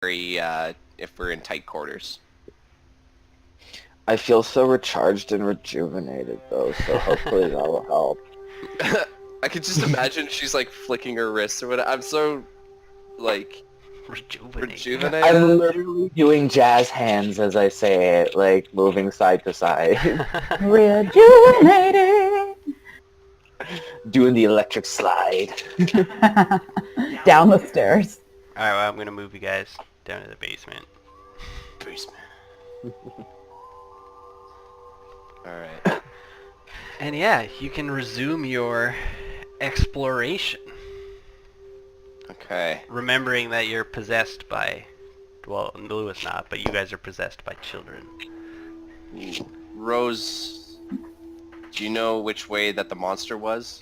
if we're in tight quarters. I feel so recharged and rejuvenated though, so hopefully that will help. I could just imagine she's like flicking her wrists or whatever. I'm so like rejuvenated. I'm literally doing jazz hands as I say it, like moving side to side. Rejuvenated. Doing the electric slide. Down the stairs. Alright, well, I'm gonna move you guys down to the basement. Alright. And yeah, you can resume your exploration. Okay. Remembering that you're possessed by... Well, Lewis not, but you guys are possessed by children. Rose, do you know which way that the monster was?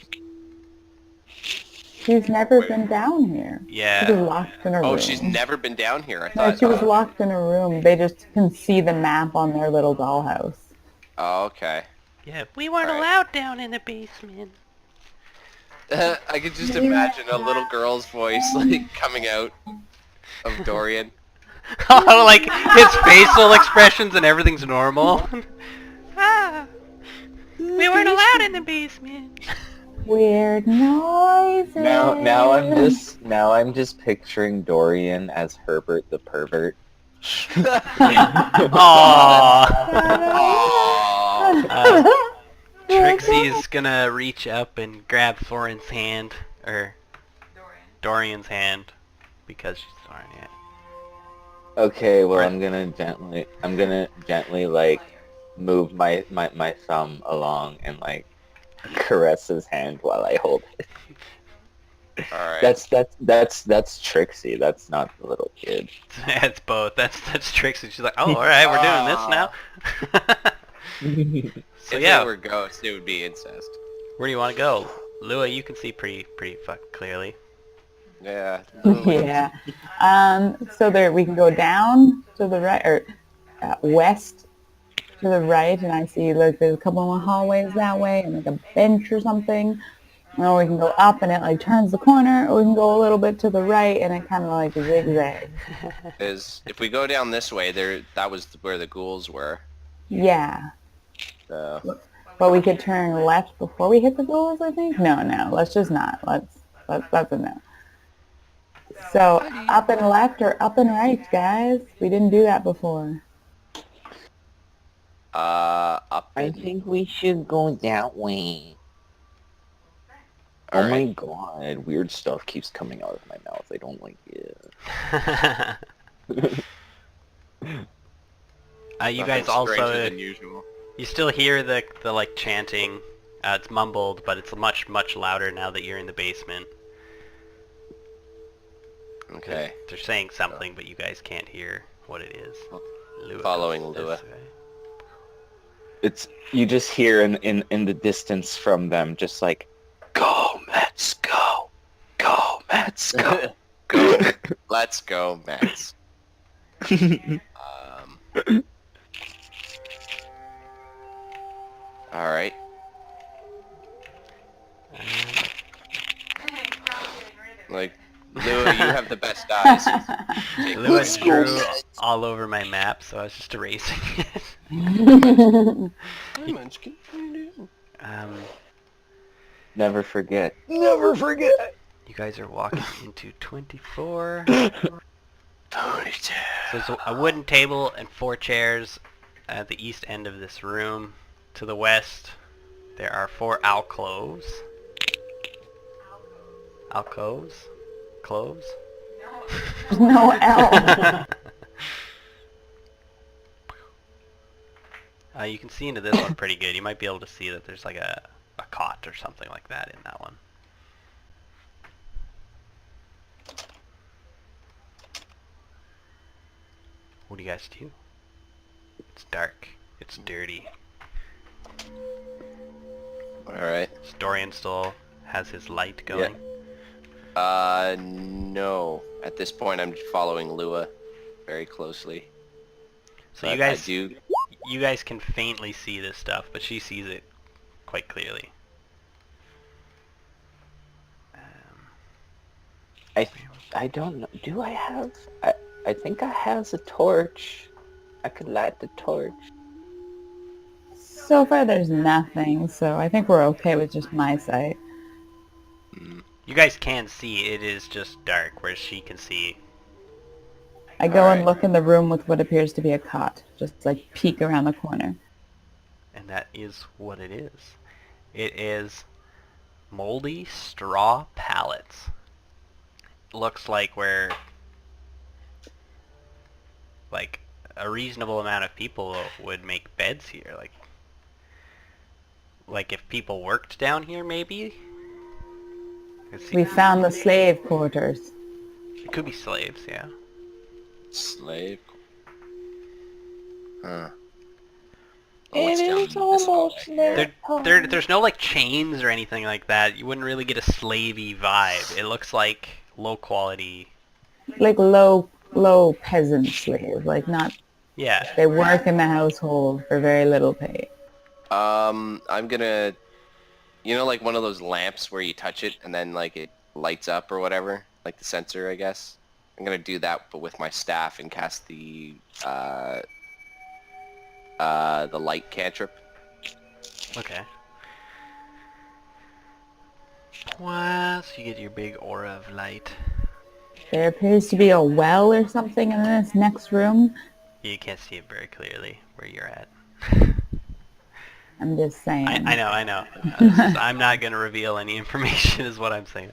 She's never been down here. Yeah. She was locked in a room. Oh, she's never been down here. I No, thought. she was locked in a room. They just can see the map on their little dollhouse. Oh, okay. Yeah, we weren't Alright. allowed down in the basement. I could just imagine a little girl's voice like coming out of Dorian. Oh, like his facial expressions and everything's normal. We weren't allowed in the basement. Weird noises. Now I'm just picturing Dorian as Herbert the pervert. Aww. Aww. Trixie's gonna reach up and grab Thorin's hand, or Dorian's hand, because she's Thorin, yeah. Okay, well I'm gonna gently like move my thumb along and like caress his hand while I hold it. Alright. That's Trixie. That's not the little kid. It's both. That's Trixie. She's like, oh, alright, we're doing this now. So if yeah, it were ghosts, it would be incest. where do you want to go? Lua, you can see pretty fucking clearly. Yeah. Yeah. So there we can go down to the right, or west to the right, and I see like there's a couple more hallways that way, and like a bench or something. Or we can go up, and it like turns the corner, or we can go a little bit to the right, and it kind of like zigzags. If we go down this way, that was where the ghouls were. Yeah. So. But we could turn left before we hit the ghouls, I think. No, let's just not. That's a no. So up and left or up and right, guys. We didn't do that before. Up. I think we should go that way. All Oh my right. god, weird stuff keeps coming out of my mouth. I don't like it. You Nothing guys stranger also, than usual. you still hear the like chanting. It's mumbled, but it's much louder now that you're in the basement. Okay. They're saying something, but you guys can't hear what it is. Lua Following goes this Lua. way. It's you just hear in the distance from them, just like, go Mets, go, Mets, go. Go. Let's go, Max. All right. Like, Lua, you have the best eyes. Take Lua one. drew all over my map, so I was just erasing it. Never forget. Never forget. You guys are walking into 24. 22. So there's a wooden table and 4 chairs at the east end of this room. To the west, there are 4 alcoves. Alcoves? Cloves? No L. You can see into this one pretty good. You might be able to see that there's like a cot or something like that in that one. What do you guys do? It's dark. It's dirty. Alright. Dorian still has his light going. No. At this point, I'm following Lua very closely. So But you guys can faintly see this stuff, but she sees it quite clearly. I don't know. Do I have? I think I have a torch. I could light the torch. So far there's nothing, so I think we're okay with just my sight. You guys can see, it is just dark, whereas she can see. I go and Alright. look in the room with what appears to be a cot. Just like peek around the corner. And that is what it is. It is moldy straw pallets. Looks like where like a reasonable amount of people would make beds here. Like if people worked down here, maybe. Let's see. We found the slave quarters. It could be slaves, yeah. Slave. Huh. It is almost There's no like chains or anything like that. You wouldn't really get a slavey vibe. It looks like low quality. Like low peasant slave. Like not, Yeah. they work in the household for very little pay. I'm gonna, you know, like one of those lamps where you touch it and then like it lights up or whatever, like the sensor, I guess. I'm gonna do that, but with my staff and cast the light cantrip. Okay. Wow, so you get your big aura of light. There appears to be a well or something in this next room. You can't see it very clearly where you're at. I'm just saying. I know. I'm not going to reveal any information is what I'm saying.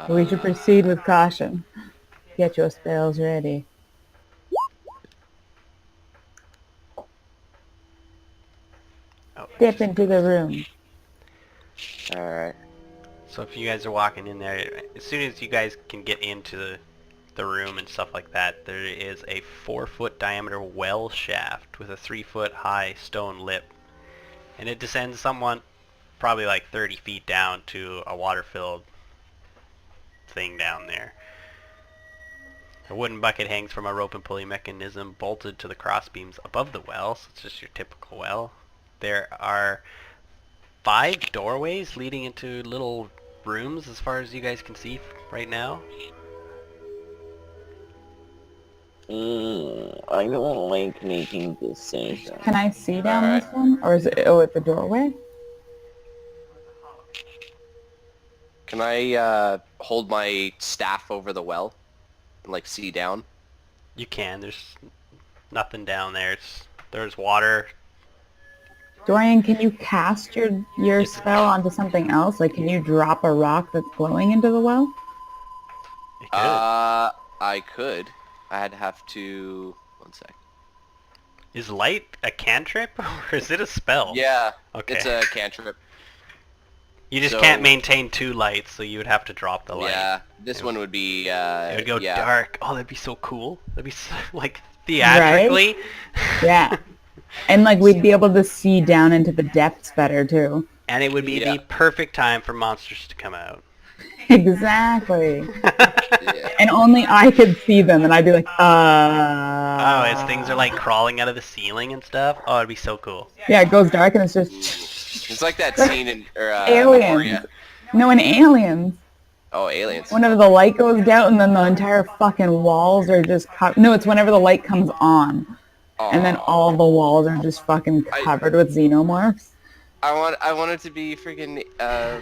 We should proceed with caution. Get your spells ready. Oh, Dip into the room. Alright. so if you guys are walking in there, as soon as you guys can get into the room and stuff like that, there is a 4-foot diameter well shaft with a 3-foot high stone lip. And it descends somewhat, probably like 30 feet down to a water-filled thing down there. A wooden bucket hangs from a rope and pulley mechanism bolted to the crossbeams above the well, so it's just your typical well. There are 5 doorways leading into little rooms as far as you guys can see right now. I don't like making decisions. Can I see down Alright. this one? Or is it, oh, at the doorway? Can I hold my staff over the well and like see down? You can, there's nothing down there. There's water. Dorian, can you cast your spell onto something else? Like, can you drop a rock that's glowing into the well? It could. I could. I'd have to... One sec. Is light a cantrip or is it a spell? Yeah, Okay. it's a cantrip. You just so- can't maintain 2 lights, so you would have to drop the light. Yeah, this one would be, It would go yeah. dark. Oh, that'd be so cool. That'd be so, like theatrically. Yeah. And, like, we'd be able to see down into the depths better, too. And it would be Yeah. the perfect time for monsters to come out. Exactly. Yeah. And only I could see them, and I'd be like, Oh, as things are like crawling out of the ceiling and stuff. Oh, it'd be so cool. Yeah, it goes dark, and it's just... It's like that scene in Aliens. Moria. No, in Aliens. Oh, aliens. Whenever the light goes down, and then the entire fucking walls are just... No, it's whenever the light comes on. And then all the walls are just fucking covered with xenomorphs. I want it to be freaking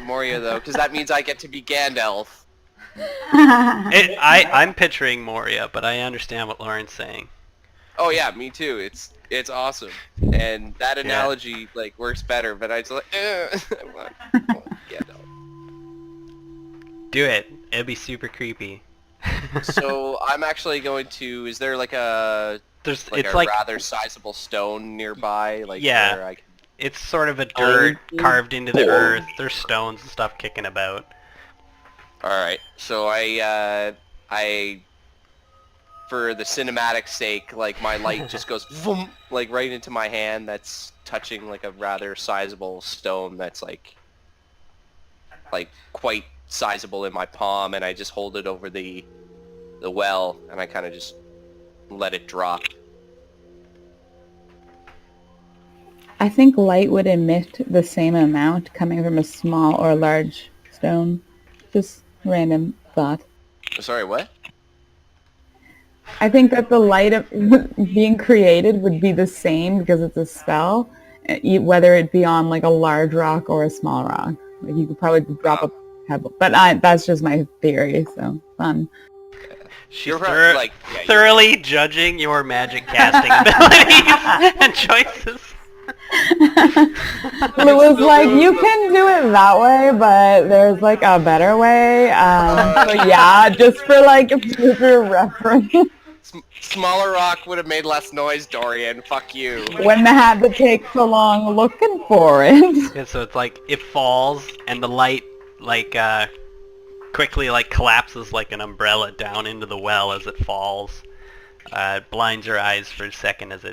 Moria though, because that means I get to be Gandalf. I'm picturing Moria, but I understand what Lauren's saying. Oh yeah, me too. It's awesome, and that analogy like works better. But I just like I want Gandalf. Do it. It'd be super creepy. So I'm actually going to. Is there like a It's a like rather sizable stone nearby? Like Yeah. where I can... it's sort of a dirt carved into the earth. There's stones and stuff kicking about. All right. So I for the cinematic sake, like my light just goes vroom, like right into my hand. That's touching like a rather sizable stone. That's like quite sizable in my palm, and I just hold it over the well, and I kind of just let it drop. I think light would emit the same amount coming from a small or large stone. Just random thought. Sorry, what? I think that the light of being created would be the same because it's a spell, whether it be on like a large rock or a small rock. Like you could probably drop a pebble, but that's just my theory. So fun. She's You're right, like, yeah, you're thoroughly judging your magic casting abilities and choices. It was like, you can do it that way, but there's like a better way. So yeah, just for like future reference. Smaller rock would have made less noise, Dorian. Fuck you. When they had to take so long looking for it. Yeah, so it's like it falls and the light like quickly like collapses like an umbrella down into the well as it falls. It blinds your eyes for a second as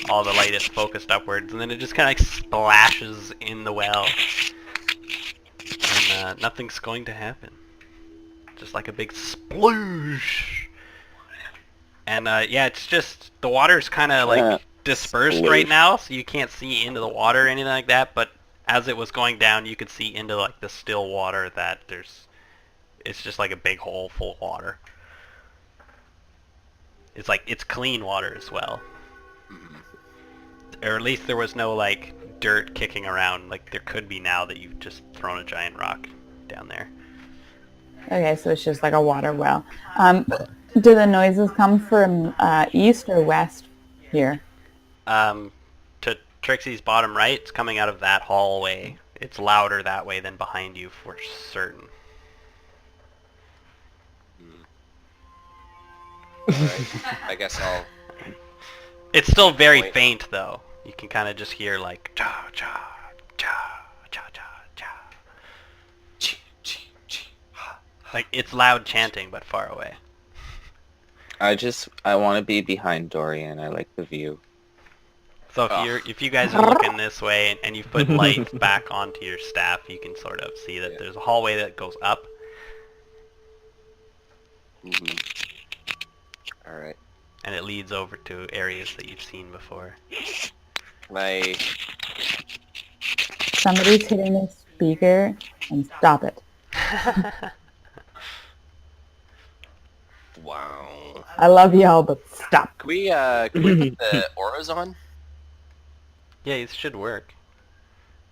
all the light is focused upwards, and then it just kind of like splashes in the well. And nothing's going to happen. Just like a big sploosh. And yeah, it's just, the water's kind of like dispersed right now, so you can't see into the water or anything like that, but as it was going down, you could see into like the still water that it's just like a big hole full of water. It's like, it's clean water as well. Or at least there was no like dirt kicking around like there could be now that you've just thrown a giant rock down there. Okay, so it's just like a water well. Do the noises come from east or west here? To Trixie's bottom right, it's coming out of that hallway. It's louder that way than behind you for certain. Right. I guess I'll... It's still very faint though. You can kind of just hear like cha cha cha cha cha cha. Like it's loud chanting but far away. I want to be behind Dorian. I like the view. So if you guys are looking this way and you've put lights back onto your staff, you can sort of see that there's a hallway that goes up. All right. And it leads over to areas that you've seen before. Somebody's hitting a speaker and stop it. Wow. I love y'all, but stop. Can we put the auras on? Yeah, it should work.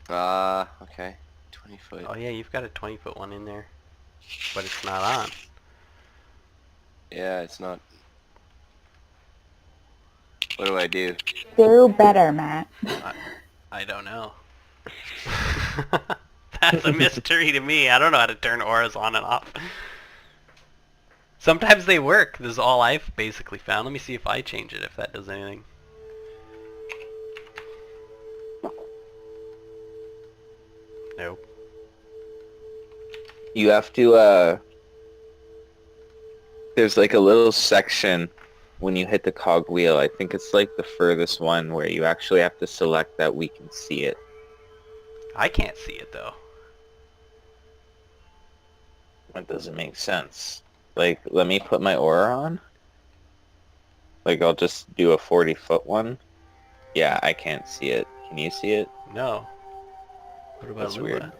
Okay. 20 foot. Oh yeah, you've got a 20-foot one in there. But it's not on. Yeah, it's not. What do I do? Do better, Matt. I don't know. That's a mystery to me. I don't know how to turn auras on and off. Sometimes they work. This is all I've basically found. Let me see if I change it, if that does anything. Nope. You have to, there's like a little section when you hit the cogwheel. I think it's like the furthest one where you actually have to select that we can see it. I can't see it though. That doesn't make sense. Like, let me put my aura on. Like, I'll just do a 40-foot one. Yeah, I can't see it. Can you see it? No. What about That's Lua? weird.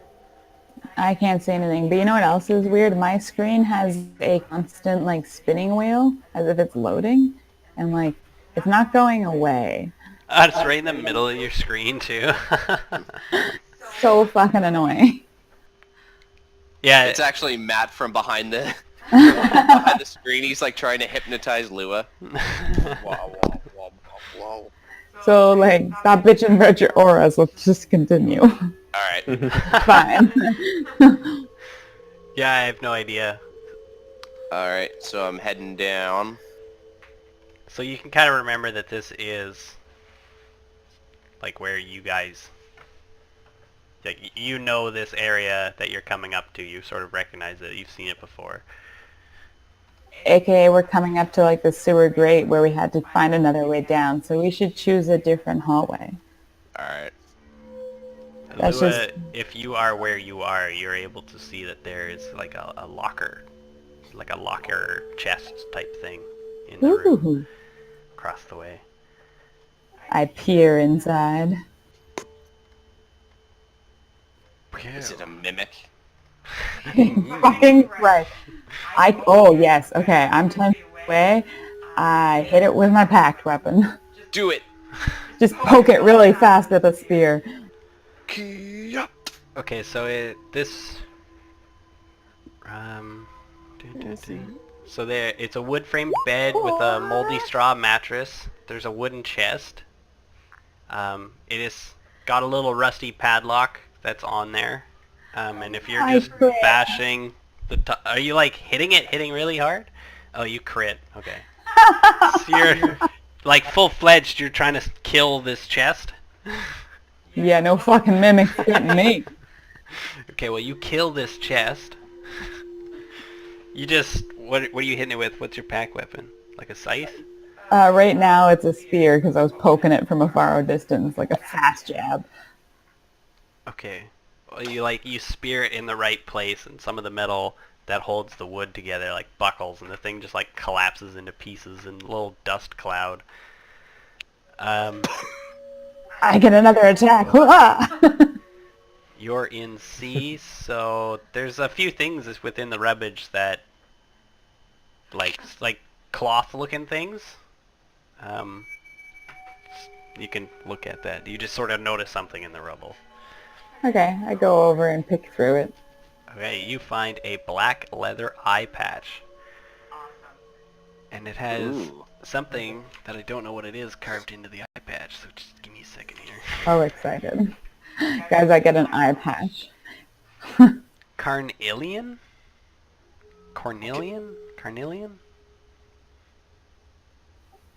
I can't see anything. But you know what else is weird? My screen has a constant, like, spinning wheel, as if it's loading. And, like, it's not going away. It's right in the middle of your screen too. So fucking annoying. Yeah, It's actually Matt from behind the behind the screen. He's like trying to hypnotize Lua. So, like, stop bitching about your auras. Let's just continue. All right. Fine. yeah, I have no idea. All right. So I'm heading down. So you can kind of remember that this is like where you guys, like, you know this area that you're coming up to. You sort of recognize it. You've seen it before. AKA we're coming up to, like, the sewer grate where we had to find another way down. So we should choose a different hallway. All right. That's Lua, just- if you are where you are, you're able to see that there is like a locker, like a locker chest type thing in the room Ooh. across the way. I peer inside. Is it a mimic? Fucking Christ. Oh, yes. Okay, I'm turning away. I hit it with my packed weapon. Do it. Just poke it really fast with a spear. Okay, so this... So there, it's a wood-framed bed with a moldy straw mattress. There's a wooden chest. It is got a little rusty padlock that's on there. And if you're I just crit. bashing the are you like hitting really hard? Oh, you crit. Okay. So you're like full-fledged. You're trying to kill this chest. Yeah, no fucking mimics getting me. Okay, well you kill this chest. You just what are you hitting it with? What's your pack weapon? Like a scythe? Right now it's a spear because I was poking it from a far distance, like a fast jab. Okay. Well, you spear it in the right place, and some of the metal that holds the wood together like buckles, and the thing just like collapses into pieces in a little dust cloud. I get another attack. You're in C, so there's a few things within the rubbish that like cloth-looking things. You can look at that. You just sort of notice something in the rubble. Okay, I go over and pick through it. Okay, you find a black leather eye patch. And it has something that I don't know what it is carved into the eye patch, so just give me a second here. Oh, excited. Guys, I get an eye patch. Carnelian? Carnelian?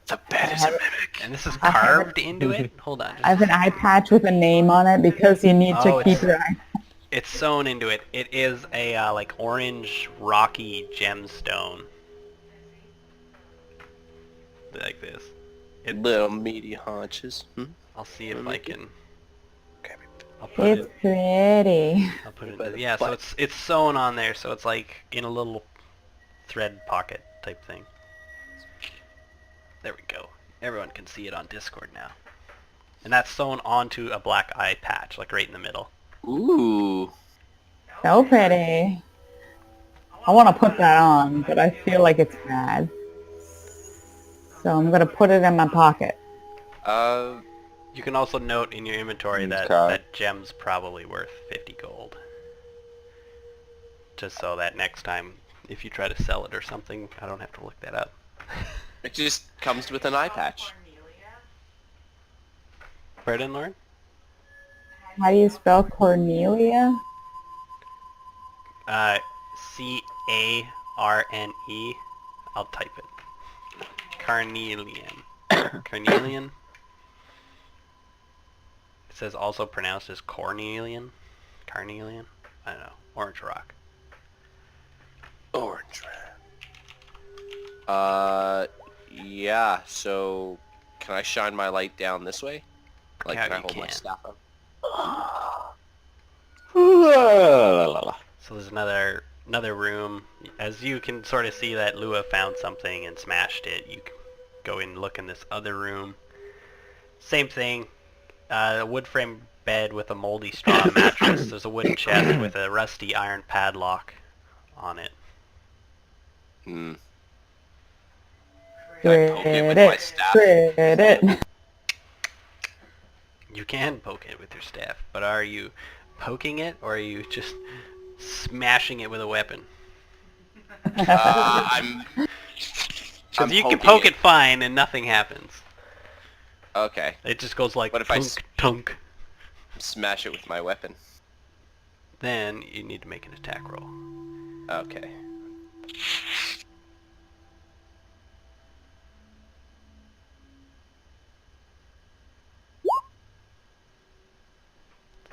The bed is a mimic. And this is carved into it? Hold on. I have an eye patch with a name on it because you need to keep your eye. It's sewn into it. It is a like orange rocky gemstone. Like this. Little meaty haunches. I'll see if I can. I'll It's pretty. I'll put it. Yeah, so it's sewn on there, so it's like in a little thread pocket type thing. There we go. Everyone can see it on Discord now. And that's sewn onto a black eye patch, like right in the middle. Ooh. So pretty. I want to put that on, but I feel like it's bad. So I'm going to put it in my pocket. You can also note in your inventory that that gem's probably worth 50 gold. Just so that next time, if you try to sell it or something, I don't have to look that up. It just comes with an eye patch. Pardon, Lauren? How do you spell Cornelia? C-A-R-N-E. I'll type it. Carnelian. Carnelian. It says also pronounced as Cornelian. Carnelian. I don't know. Orange rock. Orange rock. Yeah, so can I shine my light down this way? Like, Yeah, can I you hold my can. staff up? So there's another room. As you can sort of see that Lua found something and smashed it, you can go in and look in this other room. Same thing. A wood frame bed with a moldy straw mattress. There's a wooden chest with a rusty iron padlock on it. Hmm. Can I poke it with my staff? Crit it. You can poke it with your staff, but are you poking it or are you just smashing it with a weapon? I'm Because you can poking poke it fine and nothing happens. Okay. It just goes like What if I tunk, tunk. Smash it with my weapon. Then you need to make an attack roll. Okay.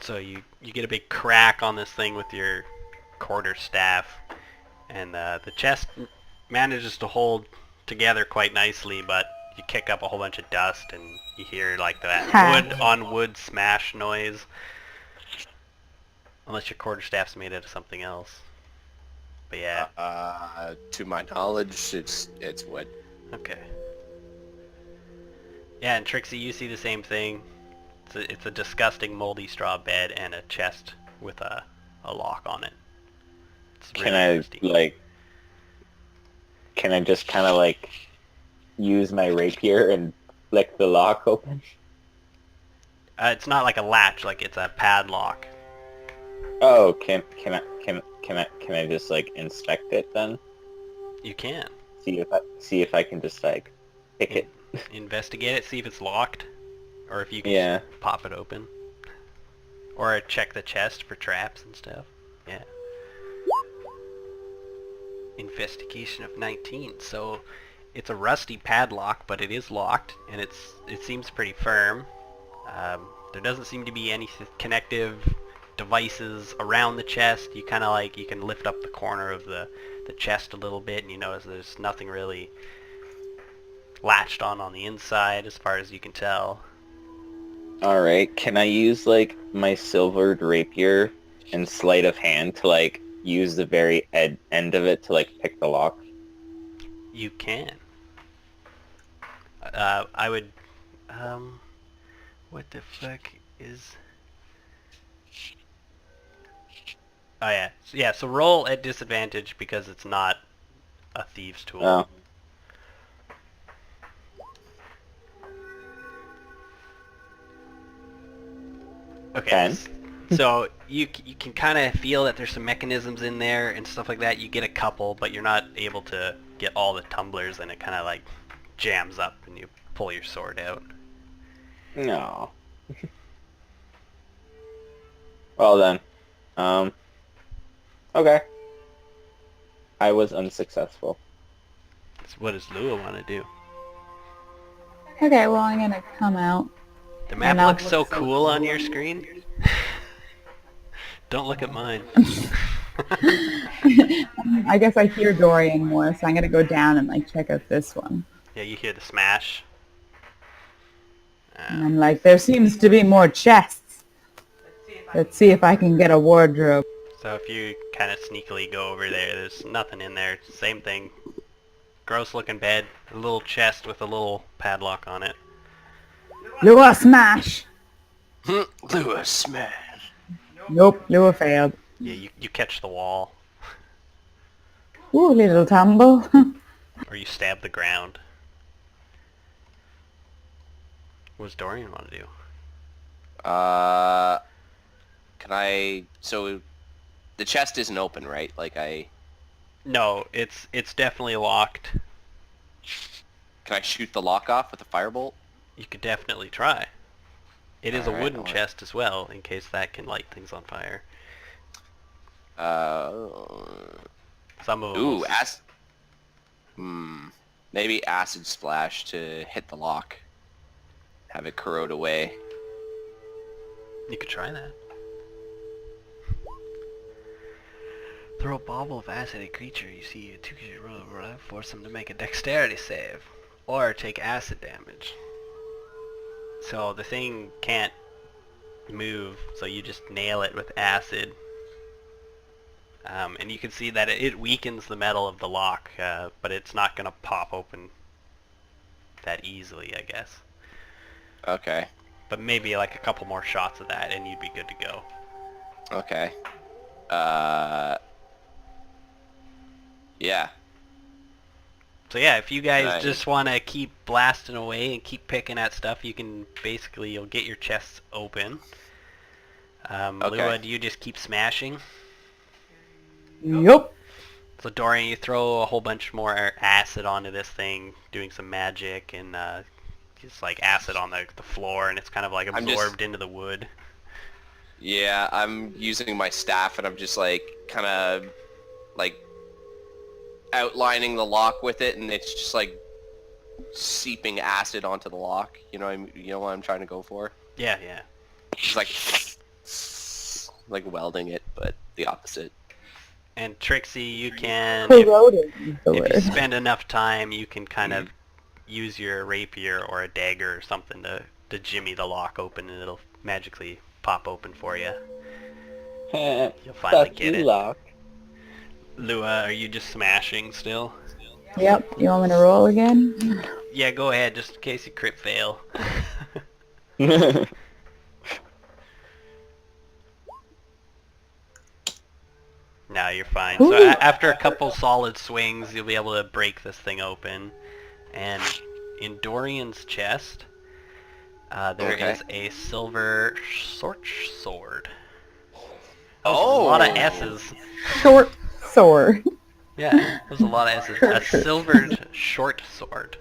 So you get a big crack on this thing with your quarter staff, and the chest manages to hold together quite nicely, but you kick up a whole bunch of dust and you hear like that wood on wood smash noise. Unless your quarter staff's made out of something else. But yeah. To my knowledge, it's wood. Okay. Yeah, and Trixie, you see the same thing. It's a disgusting moldy straw bed and a chest with a lock on it. It's Can I nasty. like? Can I just kind of like use my rapier and flick the lock open? It's not like a latch, like it's a padlock. Oh, can I just like inspect it then? You can. See if I can just like pick it. Investigate it, see if it's locked, or if you can Yeah. just pop it open. Or check the chest for traps and stuff. Yeah. Investigation of 19. So it's a rusty padlock, but it is locked, and it seems pretty firm. There doesn't seem to be any connective devices around the chest. You kind of like, you can lift up the corner of the chest a little bit, and you notice there's nothing really latched on the inside as far as you can tell. Alright, can I use like my silvered rapier and sleight of hand to like use the very end of it to like pick the lock? You can. I would, what the fuck is... Oh yeah, so roll at disadvantage because it's not a thieves tool. Oh. Okay, 10. so you can kind of feel that there's some mechanisms in there and stuff like that. You get a couple, but you're not able to get all the tumblers, and it kind of like jams up and you pull your sword out. No. Well then. Okay. I was unsuccessful. So what does Lua want to do? Okay, well, I'm gonna come out. The map And I'll looks so look so cool on your screen. Don't look at mine. I guess I hear Dorian more, so I'm gonna go down and like check out this one. Yeah, you hear the smash. And I'm like, there seems to be more chests. Let's see if I can get a wardrobe. So if you kind of sneakily go over there, there's nothing in there. Same thing. Gross looking bed, a little chest with a little padlock on it. Lua smash! Lewis, man. Nope, Lua failed. Yeah, you catch the wall, Ooh, little tumble. or you stab the ground. What does Dorian want to do? Can I... So, the chest isn't open, right? Like, No, it's definitely locked. Can I shoot the lock off with a firebolt? You could definitely try. It is a Alright, wooden I'll- chest as well, in case that can light things on fire. Some of them. Ooh, acid... Maybe acid splash to hit the lock. Have it corrode away. You could try that. Throw a bauble of acid at a creature you see a 2 roll, force them to make a dexterity save, or take acid damage. So the thing can't move, so you just nail it with acid. And you can see that it weakens the metal of the lock, but it's not going to pop open that easily, I guess. Okay. But maybe like a couple more shots of that and you'd be good to go. Okay. Yeah. So yeah, if you guys Nice. just want to keep blasting away and keep picking at stuff, you can basically, you'll get your chests open. Okay. Lua, do you just keep smashing? Yup. So Dorian, you throw a whole bunch more acid onto this thing, doing some magic, and just like acid on the floor, and it's kind of like I'm just- absorbed into the wood. Yeah, I'm using my staff and I'm just like, kind of, like, outlining the lock with it, and it's just like seeping acid onto the lock. You know what I'm trying to go for? Yeah, yeah. It's like welding it, but the opposite. And Trixie, you can, Corroded is the if you word. spend enough time, you can kind of use your rapier or a dagger or something to jimmy the lock open, and it'll magically pop open for you. You'll finally Fuck get you, it. lock. Lua, are you just smashing still? Yep, you want me to roll again? Yeah, go ahead, just in case you crit fail. No, you're fine. So Ooh. after a couple solid swings, you'll be able to break this thing open. and in Dorian's chest, there is a silver short sword. That was a lot of S's. Short sword. Yeah, that was a lot of S's. A silvered short sword.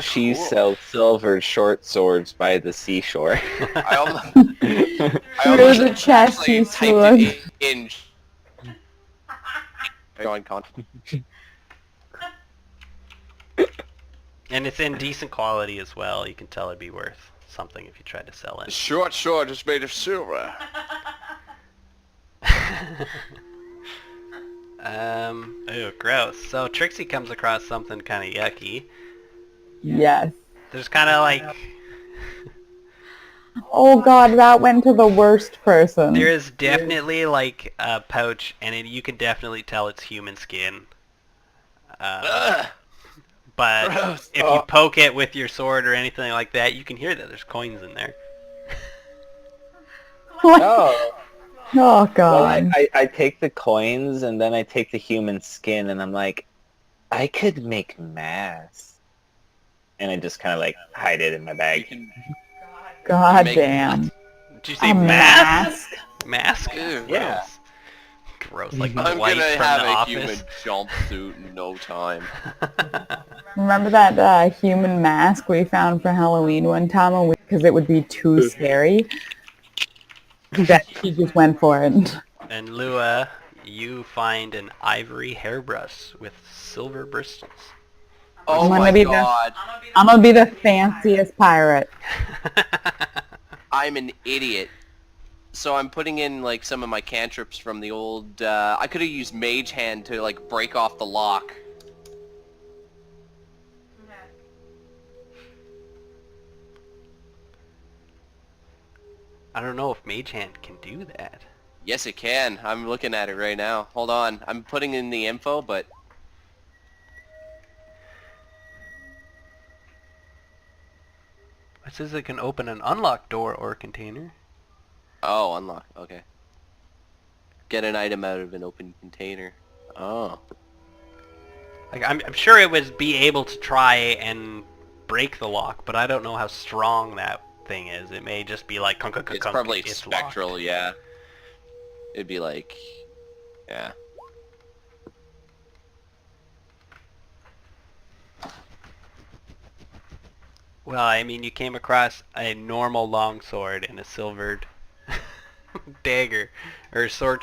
She sells silver short swords by the seashore. There's a chest actually piece typed it in. Going con. And it's in decent quality as well. You can tell it'd be worth something if you tried to sell it. Short sword is made of silver. Oh, gross. So Trixie comes across something kind of yucky. Yes. There's kind of like... Oh god, that went to the worst person. There is definitely like a pouch, and you can definitely tell it's human skin. But Gross. if you poke it with your sword or anything like that, you can hear that there's coins in there. Oh. Oh god. Well, I take the coins and then I take the human skin and I'm like, I could make masks. And I just kind of like hide it in my bag. God Make damn. Did you say A mask? Mask? Ew, Yeah. Gross, like I'm Dwight gonna from have The a Office. human jumpsuit in no time. Remember that human mask we found for Halloween one time because it would be too scary? That he just went for it. And Lua, you find an ivory hairbrush with silver bristles. Oh I'm gonna my be god. I'm gonna be the fanciest pirate. I'm an idiot. So I'm putting in like some of my cantrips from the old, I could have used Mage Hand to like break off the lock. I don't know if Mage Hand can do that. Yes it can. I'm looking at it right now. Hold on. I'm putting in the info, but... It says it can open an unlocked door or container. Oh, unlock. Okay. Get an item out of an open container. Oh. Like I'm sure it would be able to try and break the lock, but I don't know how strong that thing is. It may just be like kunk, It's probably it's spectral, locked. yeah. It'd be like... Yeah. Well, I mean, you came across a normal longsword and a silvered dagger, or sword.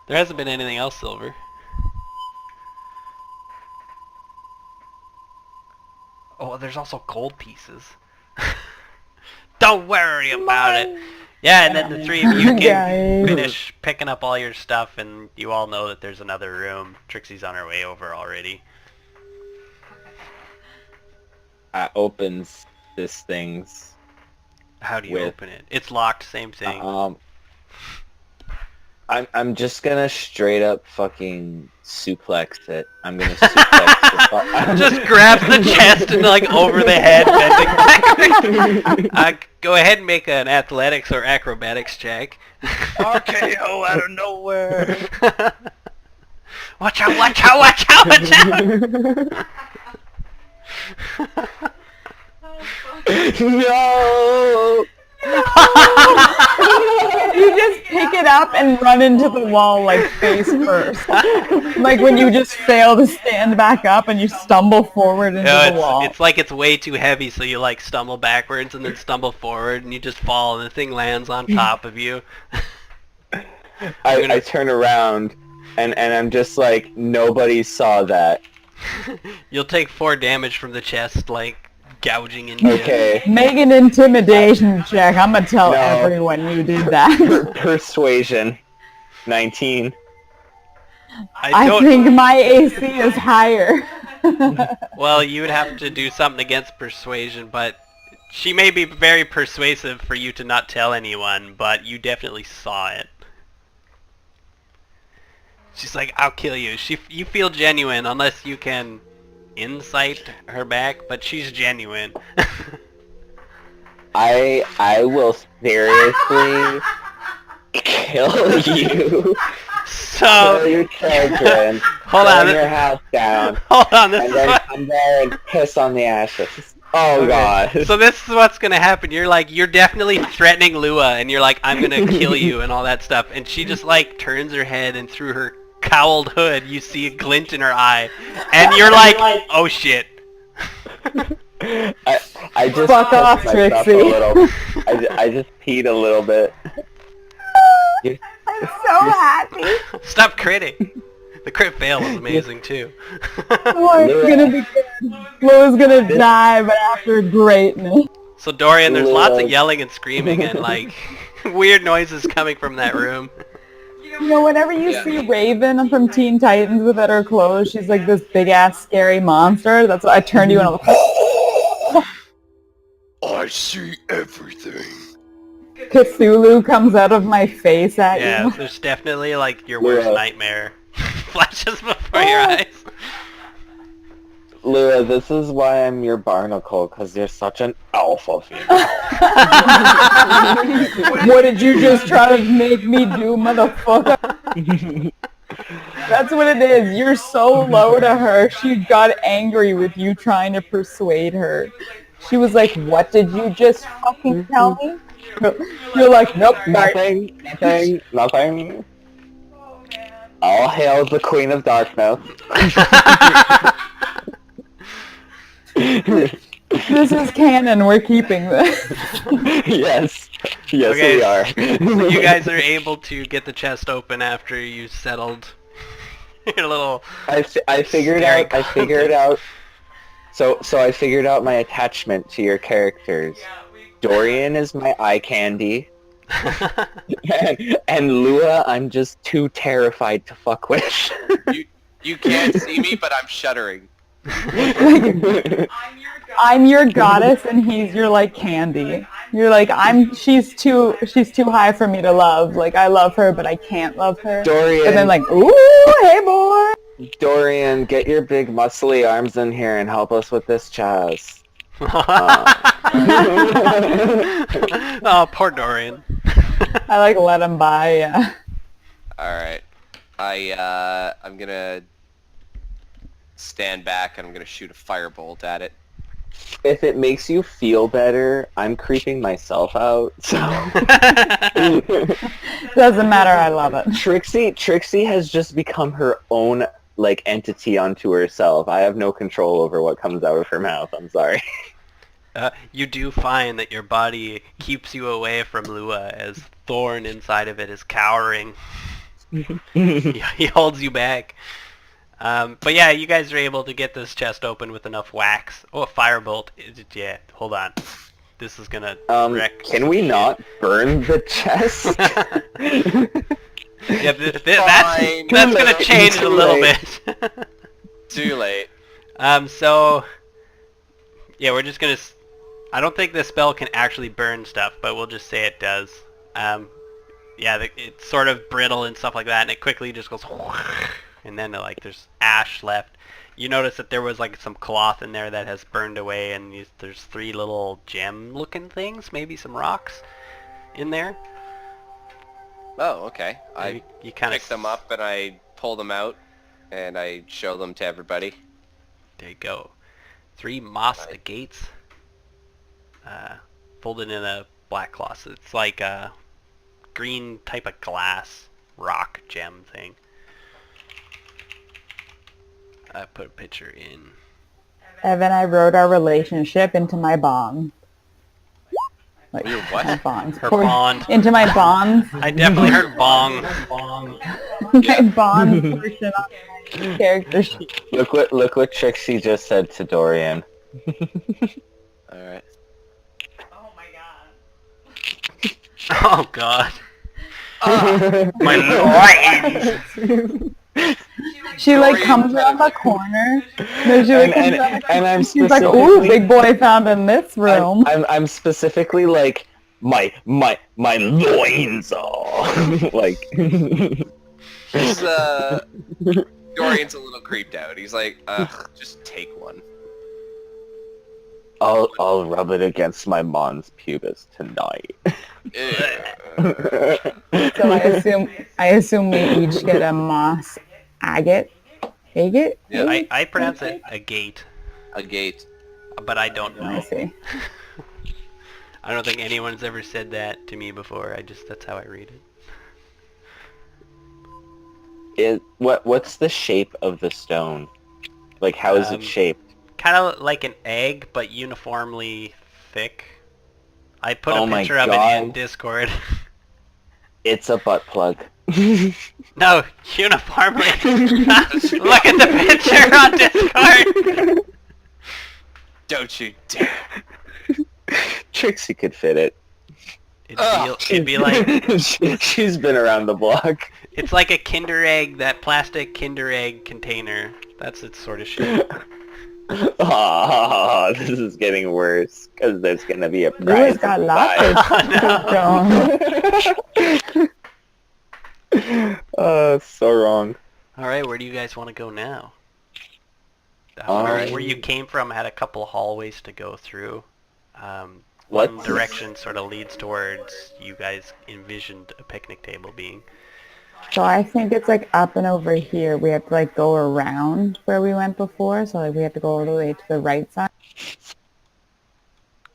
There hasn't been anything else silver. Oh, there's also gold pieces. Don't worry about it. Yeah, and then the three of you can Guys. finish picking up all your stuff, and you all know that there's another room. Trixie's on her way over already. Opens this thing's. How do you With- open it? It's locked, same thing. I'm just gonna straight up fucking suplex it. I'm gonna suplex the Just grabs the chest and like over the head, bending. Go ahead and make an athletics or acrobatics check. RKO out of nowhere! Watch out, watch out, watch out, watch out! No! You just pick it up and run into the wall like face first. Like when you just fail to stand back up and you stumble forward into the wall. It's like it's way too heavy, so you like stumble backwards and then stumble forward and you just fall and the thing lands on top of you. I turn around and I'm just like, nobody saw that. You'll take 4 damage from the chest, like gouging into you. Okay. Make an intimidation check. I'm gonna tell No. everyone you did that. Persuasion. 19. I don't. think my AC is higher. Well, you would have to do something against persuasion, but she may be very persuasive for you to not tell anyone, but you definitely saw it. She's like, I'll kill you. You feel genuine unless you can insight her back, but she's genuine. I will seriously kill you. Throw your children. Hold on. Burn your house down. Hold on, this And is then what... come there and piss on the ashes. Oh Okay. god. So this is what's gonna happen. You're definitely threatening Lua, and you're like, I'm gonna kill you and all that stuff. And she just like turns her head, and through her cowled hood, you see a glint in her eye, and you're like, oh shit. I just Fuck pissed off, myself Trixie. a little. I just peed a little bit. I'm so happy. Stop critting. The crit fail was amazing too. Laura's gonna be good. Laura's gonna die, but after greatness. So Dorian, there's lots of Lua. yelling and screaming and like weird noises coming from that room. You know, whenever you see Raven from Teen Titans without her clothes, she's like this big ass scary monster. That's what I turned to you and I'm like, I see everything. Cthulhu comes out of my face at Yeah, you. there's definitely like your worst Lua. nightmare flashes before your eyes. Lua, this is why I'm your barnacle, because you're such an alpha female. What did you just try to make me do, motherfucker? That's what it is. You're so low to her. She got angry with you trying to persuade her. She was like, what did you just fucking tell me? You're like, nope, sorry. Nothing. All hail the Queen of Darkness. This is canon. We're keeping this. Yes, Okay, we are. So you guys are able to get the chest open after you settled your little... I figured Scary out. So I figured out my attachment to your characters. Dorian is my eye candy, and Lua, I'm just too terrified to fuck with. You can't see me, but I'm shuddering. I'm your goddess, and he's your like candy. You're like she's too high for me to love. Like I love her, but I can't love her. Dorian, And then like, ooh, hey boy. Dorian, get your big muscly arms in here and help us with this chest. Oh, poor Dorian. I like let him by. Yeah. All right, I'm gonna stand back and I'm gonna shoot a firebolt at it. If it makes you feel better, I'm creeping myself out. So Doesn't matter. I love it. Trixie has just become her own like entity unto herself. I have no control over what comes out of her mouth. I'm sorry. You do find that your body keeps you away from Lua as Thorn inside of it is cowering. He holds you back. But yeah, you guys are able to get this chest open with enough wax. Oh, a firebolt. Yeah, hold on. This is gonna wreck. Can we not burn the chest? Yeah, Fine. that's gonna change a little late. bit. Too late. So yeah, we're just gonna. I don't think this spell can actually burn stuff, but we'll just say it does. Yeah, it's sort of brittle and stuff like that, and it quickly just goes. And then like there's ash left. You notice that there was like some cloth in there that has burned away, and there's 3 little gem-looking things, maybe some rocks in there. Oh, okay. I You kind of pick them up and I pull them out and I show them to everybody. There you go. 3 moss agates, folded in a black cloth. It's like a green type of glass rock gem thing. I put a picture in. Evan, I wrote our relationship into my bond. Like, Your what? my bonds. Her bond. Into my bonds. I definitely heard bong. My bond portion on my character sheet. Look what Trixie just said to Dorian. Alright. Oh god. My loins. She like Dorian comes around the corner. No, she like comes around the and I'm she's like, ooh, specifically- big boy found in this room. I'm specifically like my loins are like. He's, Dorian's a little creeped out. He's like, ugh, just take one. I'll rub it against my mom's pubis tonight. So I assume we each get a moss agate. Agate? Yeah. I pronounce it a gate, A gate. but I don't know. I see. I don't think anyone's ever said that to me before. That's how I read it. What's the shape of the stone? Like, how is it shaped? Kind of like an egg, but uniformly thick. I put Oh a my picture of it in God. Discord. It's a butt plug. No, uniformly. Look at the picture on Discord. Don't you dare. Trixie could fit it. It'd be like She's been around the block. it's like a Kinder Egg, that plastic Kinder Egg container. That's its sort of shape. Oh, this is getting worse because there's gonna be a Louis prize. got to lots buy. Oh, so wrong. All right, where do you guys want to go now? Alright. Where you came from had a couple hallways to go through. What? One direction sort of leads towards you guys envisioned a picnic table being. So I think it's like up and over here. We have to like go around where we went before. So like we have to go all the way to the right side.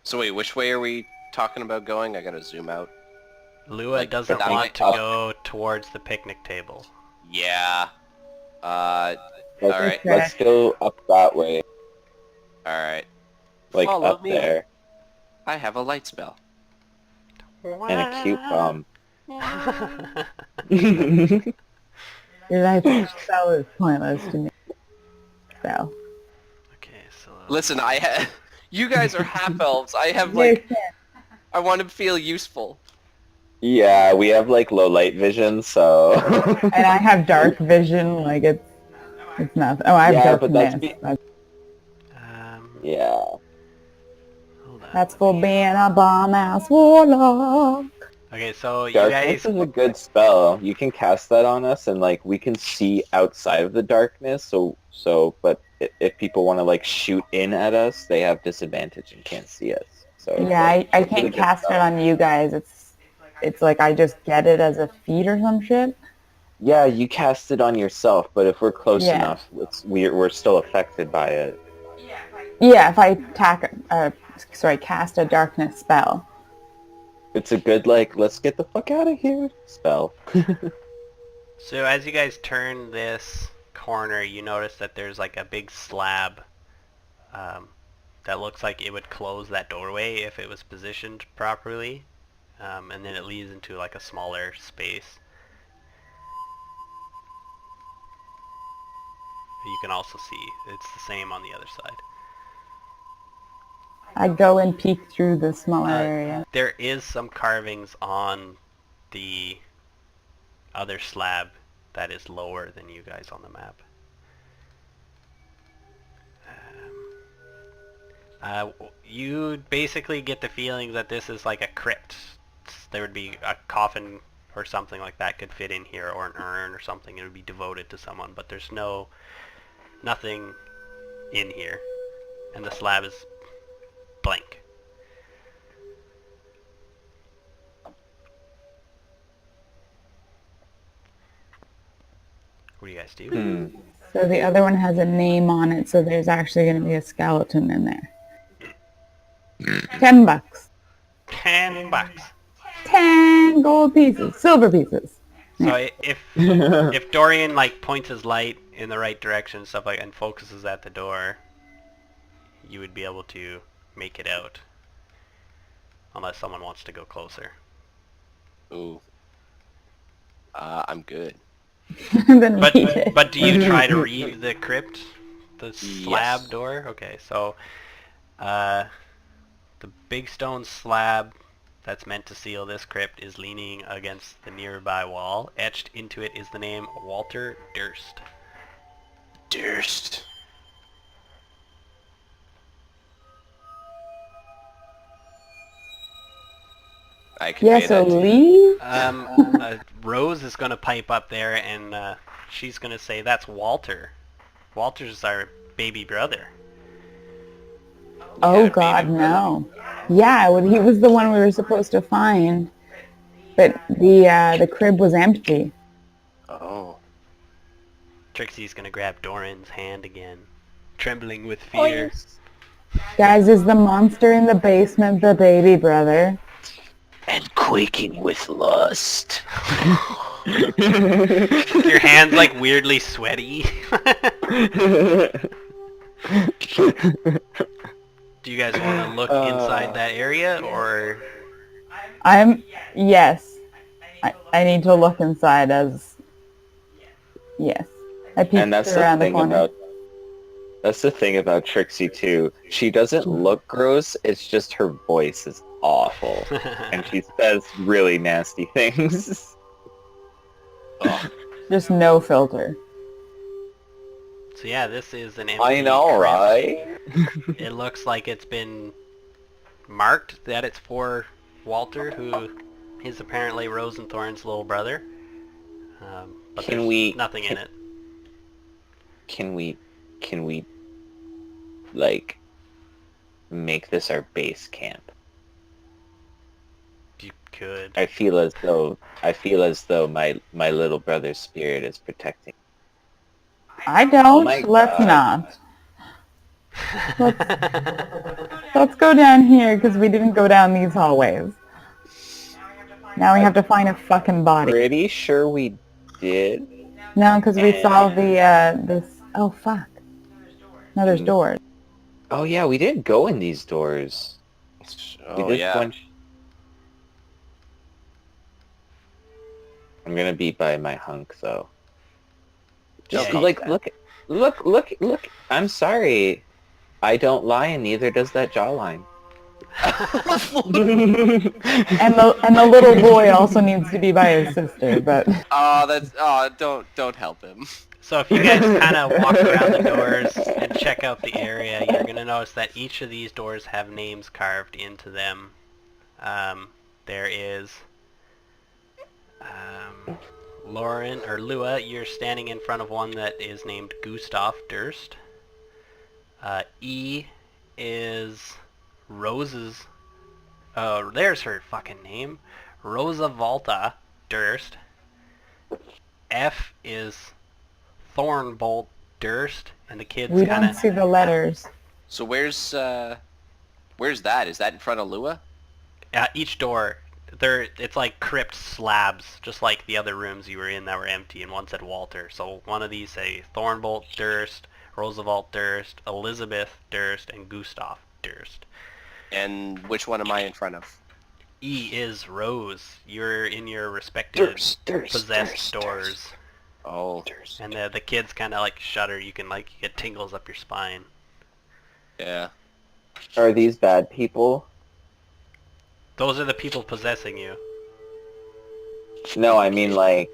So wait, which way are we talking about going? I gotta zoom out. Lua Like, doesn't that want way to up. go towards the picnic table. Yeah. Let's, Alright. let's go up that way, Alright. like Follow up me. there, I have a light spell. and a cute bomb. Your life spell is pointless to me. So. Okay, so Listen, you guys are half elves. I have like, Listen, I want to feel useful. Yeah, we have like low light vision, so. and I have dark vision. Like it's nothing. Oh, I have Yeah, but darkness. that's Yeah. hold on. That's for being a bomb ass warlock. Okay, so you Darkness guys is a good spell. You can cast that on us, and like we can see outside of the darkness. But if people want to like shoot in at us, they have disadvantage and can't see us. So Yeah, I it's a can't good cast it spell. on you guys. It's like I just get it as a feat or some shit. Yeah, you cast it on yourself, but if we're close Yeah. enough, we're still affected by it. Yeah, if I cast a darkness spell. It's a good like let's get the fuck out of here spell. So as you guys turn this corner, you notice that there's like a big slab that looks like it would close that doorway if it was positioned properly, and then it leads into like a smaller space. You can also see it's the same on the other side. I go and peek through the smaller area. There is some carvings on the other slab that is lower than you guys on the map. You basically get the feeling that this is like a crypt. There would be a coffin or something like that could fit in here, or an urn or something. It would be devoted to someone, but there's nothing in here, and the slab is blank. What do you guys do? So the other one has a name on it, so there's actually going to be a skeleton in there. $10. $10. 10 gold pieces. Silver pieces. So if Dorian like points his light in the right direction, stuff like, and focuses at the door, you would be able to make it out, unless someone wants to go closer. Ooh. I'm good. Then read it. But do you try to read the crypt, the slab Yes. door? Okay, so the big stone slab that's meant to seal this crypt is leaning against the nearby wall. Etched into it is the name Walter Durst. Durst. I can Yeah, pay so that to you. leave? Rose is going to pipe up there, and she's going to say, "That's Walter. Walter's our baby brother." Oh Yeah, God, baby no. Yeah, well, he was the one we were supposed to find, but the crib was empty. Oh. Trixie's gonna grab Doran's hand again, trembling with Oh, fear. yes. Guys, is the monster in the basement the baby brother? And quaking with lust. Your hand's like weirdly sweaty. Do you guys want to look inside that area, or? Yes. I need to look inside as, yes. I And peeked that's the around the thing corner. about that's the thing about Trixie too. She doesn't look gross. It's just her voice is awful, and she says really nasty things. Oh. Just no filter. So yeah, this is an empty I know, crypt. right? It looks like it's been marked that it's for Walter, who is apparently Rose and Thorn's little brother. But Can there's we- nothing in it. Can we, like, make this our base camp? You could. I feel as though my little brother's spirit is protecting. I don't. my Let's God. not. Let's go down here because we didn't go down these hallways. Now we have to find a fucking body. Pretty sure we did. No, because we saw this. Oh fuck. No, there's doors. Oh yeah, we did go in these doors. We Oh did yeah. go in- I'm gonna be by my hunk though. Just Yeah, like look. I'm sorry. I don't lie, and neither does that jawline. And the little boy also needs to be by his sister, but Don't help him. So if you guys kind of walk around the doors and check out the area, you're going to notice that each of these doors have names carved into them. There is Lauren, or Lua, you're standing in front of one that is named Gustav Durst. E is Rose's, oh, there's her fucking name, Rosa Volta Durst. F is Thornbolt Durst, and the kids we kind don't of... see the letters. So where's that? Is that in front of Lua? each door, it's like crypt slabs, just like the other rooms you were in that were empty, and one said Walter. So one of these say Thornbolt Durst, Roosevelt Durst, Elizabeth Durst, and Gustav Durst. And which one am I in front of? E is Rose. You're in your respective possessed doors. Oh. And the kids kind of like shudder. You can like get tingles up your spine. Yeah. Are these bad people? Those are the people possessing you. No, I mean like,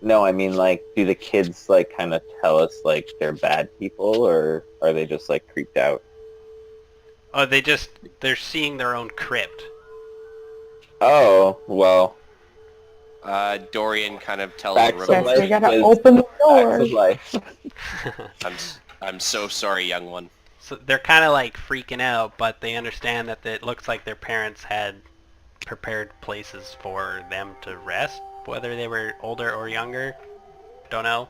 do the kids like kind of tell us like they're bad people, or are they just like creeped out? Oh, they're seeing their own crypt. Oh, well, Dorian kind of tells back the to Yes, remote. we gotta life. open the Back door. to life. I'm so sorry, young one. So they're kind of like freaking out, but they understand that it looks like their parents had prepared places for them to rest, whether they were older or younger. Don't know.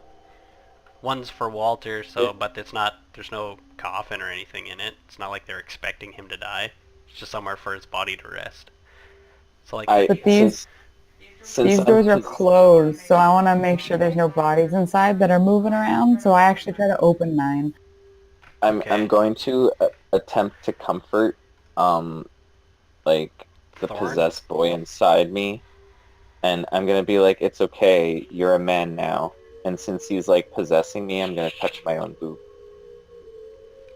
One's for Walter, but it's not. There's no coffin or anything in it. It's not like they're expecting him to die. It's just somewhere for his body to rest. So like, But these doors are closed, so I want to make sure there's no bodies inside that are moving around. So I actually try to open mine. Okay. I'm going to attempt to comfort, like the Thorn? possessed boy inside me, and I'm gonna be like, "It's okay, you're a man now." And since he's like possessing me, I'm gonna touch my own boob,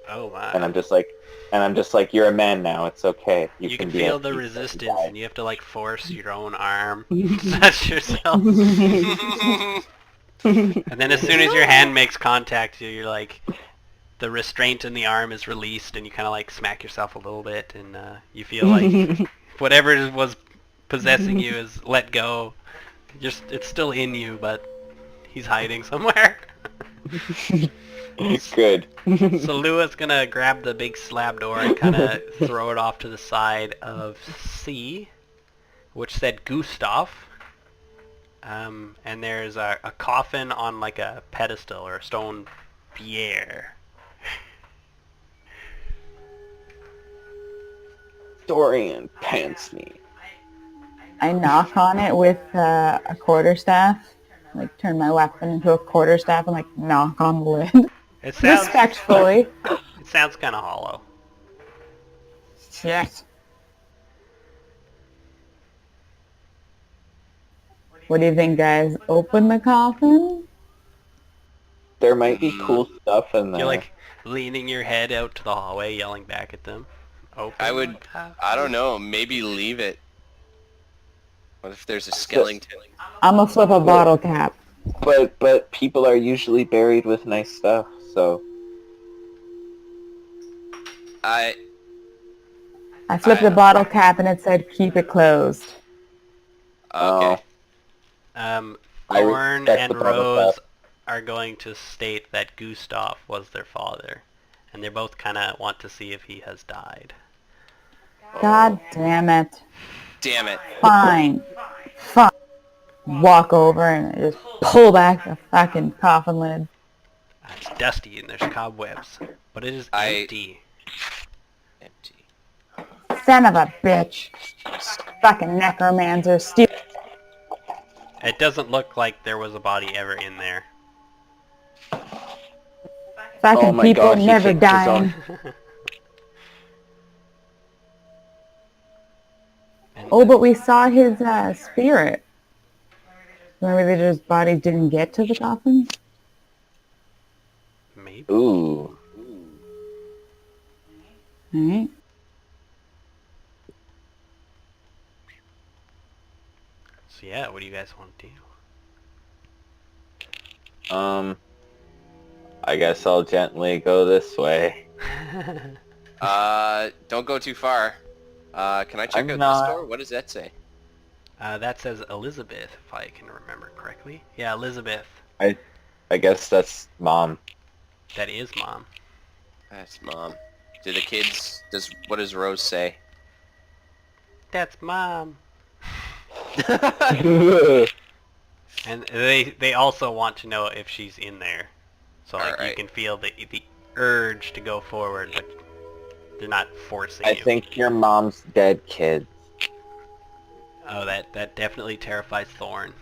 oh my. and I'm just like, "You're a man now. It's okay. You can be feel at the peace." resistance, and you have to like force your own arm to touch yourself. And then as soon as your hand makes contact, you're like, the restraint in the arm is released, and you kind of like smack yourself a little bit, and you feel like whatever was possessing you is let go. It's still in you, but he's hiding somewhere. Good. So Lua's gonna grab the big slab door and kind of throw it off to the side of C, which said Gustav. And there's a coffin on like a pedestal or a stone bier. Dorian pants me. I knock on it with a quarterstaff. Like turn my weapon into a quarterstaff and like knock on the lid. It sounds Respectfully. it sounds kind of hollow. Yes. What do you think, guys? Open the coffin? There might be cool stuff in there. You're like leaning your head out to the hallway, yelling back at them. Open I the would, coffin. I don't know, maybe leave it. What if there's a skeleton? I'm gonna flip a bottle cap. But people are usually buried with nice stuff, so... I flipped the bottle cap and it said keep it closed. okay. I Thorn respect and the bottle Rose cap. are going to state that Gustav was their father, and they both kind of want to see if he has died. God damn it. Damn it. Fine. Fine. Walk over and just pull back the fucking coffin lid. It's dusty and there's cobwebs, but it is empty. Empty. Son of a bitch. Fucking necromancer. Steal. It doesn't look like there was a body ever in there. Fucking Oh my people God, he never kicked his dying. Oh, but we saw his spirit. Maybe his body didn't get to the coffin? Maybe. Ooh. Alright. So yeah, what do you guys want to do? I guess I'll gently go this way. Don't go too far. Can I check I'm out not- this door? What does that say? That says Elizabeth, if I can remember correctly. Yeah, Elizabeth. I guess that's Mom. That is Mom. That's Mom. Do the kids, what does Rose say? That's Mom. Oh And they also want to know if she's in there. So like you Alright. can feel the urge to go forward, but they're not forcing I you. think your mom's dead, kid. Oh, that definitely terrifies Thorn.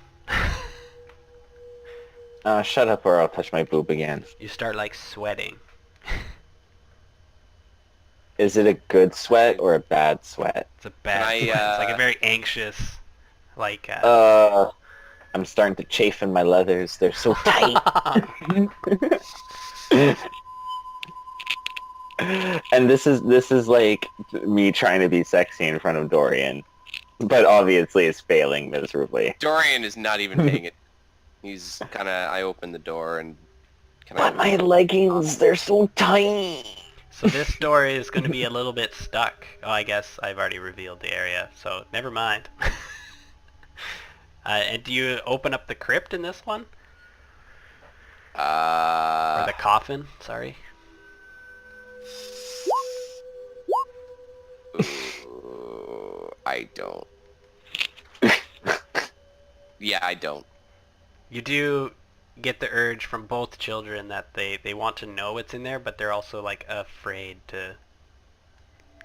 Shut up or I'll touch my boob again. You start like sweating. Is it a good sweat or a bad sweat? It's a bad I, sweat. It's like a very anxious, like... I'm starting to chafe in my leathers. They're so tight. And this is like me trying to be sexy in front of Dorian, but obviously is failing miserably. Dorian is not even paying it. He's kind of, I open the door and... But my leggings, they're so tight. So this door is going to be a little bit stuck. Oh, I guess I've already revealed the area, so never mind. And do you open up the crypt in this one? Or the coffin, sorry. Ooh, I don't. Yeah, I don't. You do get the urge from both children that they want to know what's in there, but they're also like afraid to...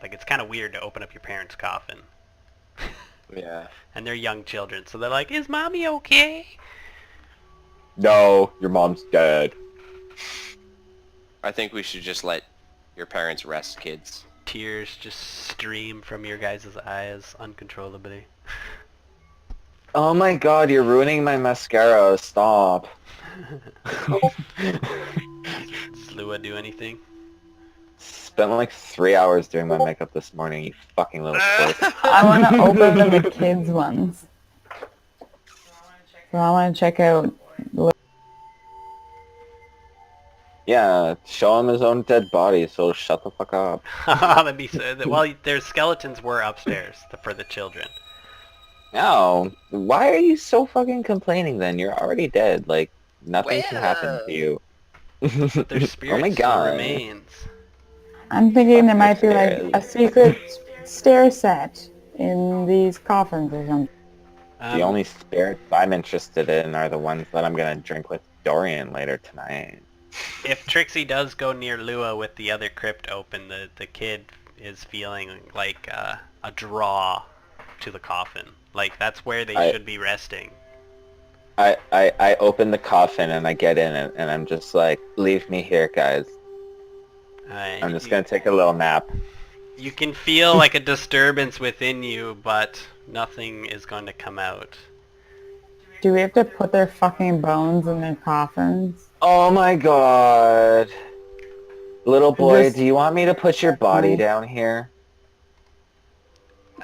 Like it's kind of weird to open up your parents' coffin. Yeah. And they're young children, so they're like, is mommy okay? No, your mom's dead. I think we should just let your parents rest, kids. Tears just stream from your guys' eyes uncontrollably. Oh my god, you're ruining my mascara. Stop. Does Lua do anything? Spent like 3 hours doing my makeup this morning, you fucking little twerp. I want to open the kids' ones. So I want to check out... Yeah, show him his own dead body, so shut the fuck up. That'd be so... Well, their skeletons were upstairs for the children. No, why are you so fucking complaining then? You're already dead, like, nothing can happen to you. But their spirit Oh my still god. remains. I'm thinking there might be like Upstairs. a secret stair set in these coffins or something. The only spirits I'm interested in are the ones that I'm gonna drink with Dorian later tonight. If Trixie does go near Lua with the other crypt open, the kid is feeling like a draw to the coffin. Like that's where they should be resting. I open the coffin and I get in it and I'm just like, leave me here, guys. I'm just gonna take a little nap. You can feel like a disturbance within you, but nothing is going to come out. Do we have to put their fucking bones in their coffins? Oh my god. Little boy, Just- do you want me to put your body down here?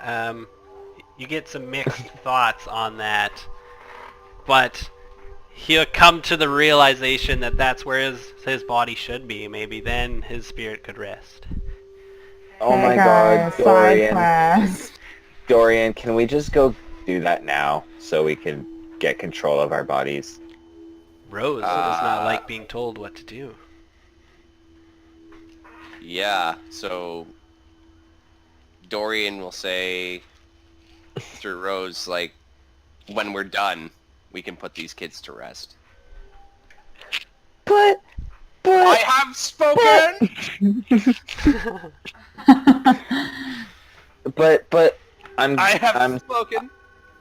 You get some mixed thoughts on that, but he'll come to the realization that that's where his body should be. Maybe then his spirit could rest. Oh my Hey god, guys, side Dorian. quest. Dorian, can we just go do that now so we can get control of our bodies? Rose does not like being told what to do. Yeah, so Dorian will say through Rose, like, when we're done, we can put these kids to rest. But I have spoken! but I'm I have spoken!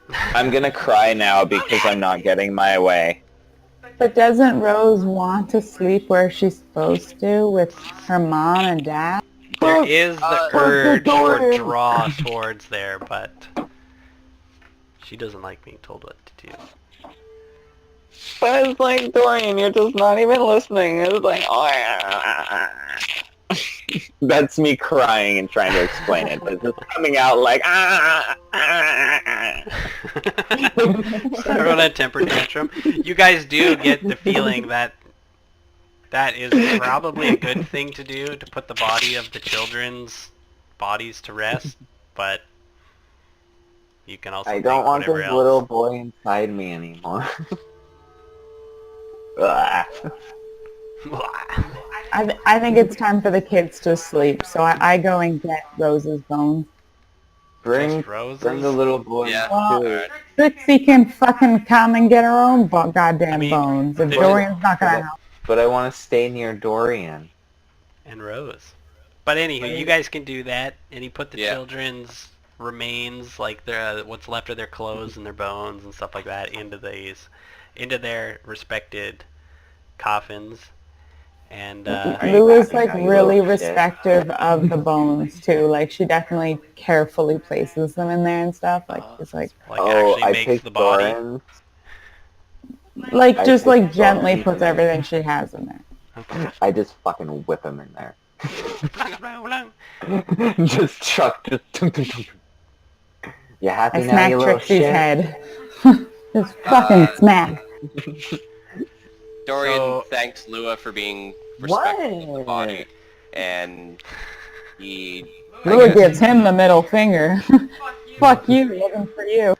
I'm gonna cry now because I'm not getting my way. But doesn't Rose want to sleep where she's supposed to with her mom and dad? There is the urge or draw towards there, but she doesn't like being told what to do. But it's like, Dorian, you're just not even listening. It's like, oh. That's me crying and trying to explain it, but it's just coming out like, Everyone had temper tantrum. You guys do get the feeling that that is probably a good thing to do, to put the body of the children's bodies to rest, but you can also I don't want whatever this else. little boy inside me anymore. I think it's time for the kids to sleep, so I go and get Rose's bones. Bring Just roses? the little boy Yeah. too. Trixie can fucking come and get her own goddamn I mean, bones, if they- Dorian's not gonna help. But I want to stay near Dorian. And Rose. But anywho, you guys can do that, and you put the Yeah. children's remains, like their what's left of their clothes and their bones and stuff like that, into their respected coffins. And Lou is like you really little shit. respective of the bones too. Like she definitely carefully places them in there and stuff. Like it's like actually I makes take the body. Doran's. like I just think like gently Dorian- puts everything she has in there. I just fucking whip him in there. Just chuck. Just you happy I now, smack you little Trixie's shit? head. Just fucking smack. Dorian So- thanks Lua for being respectful of the What? body, and he... Lua gives him the middle finger. Fuck you, living for you.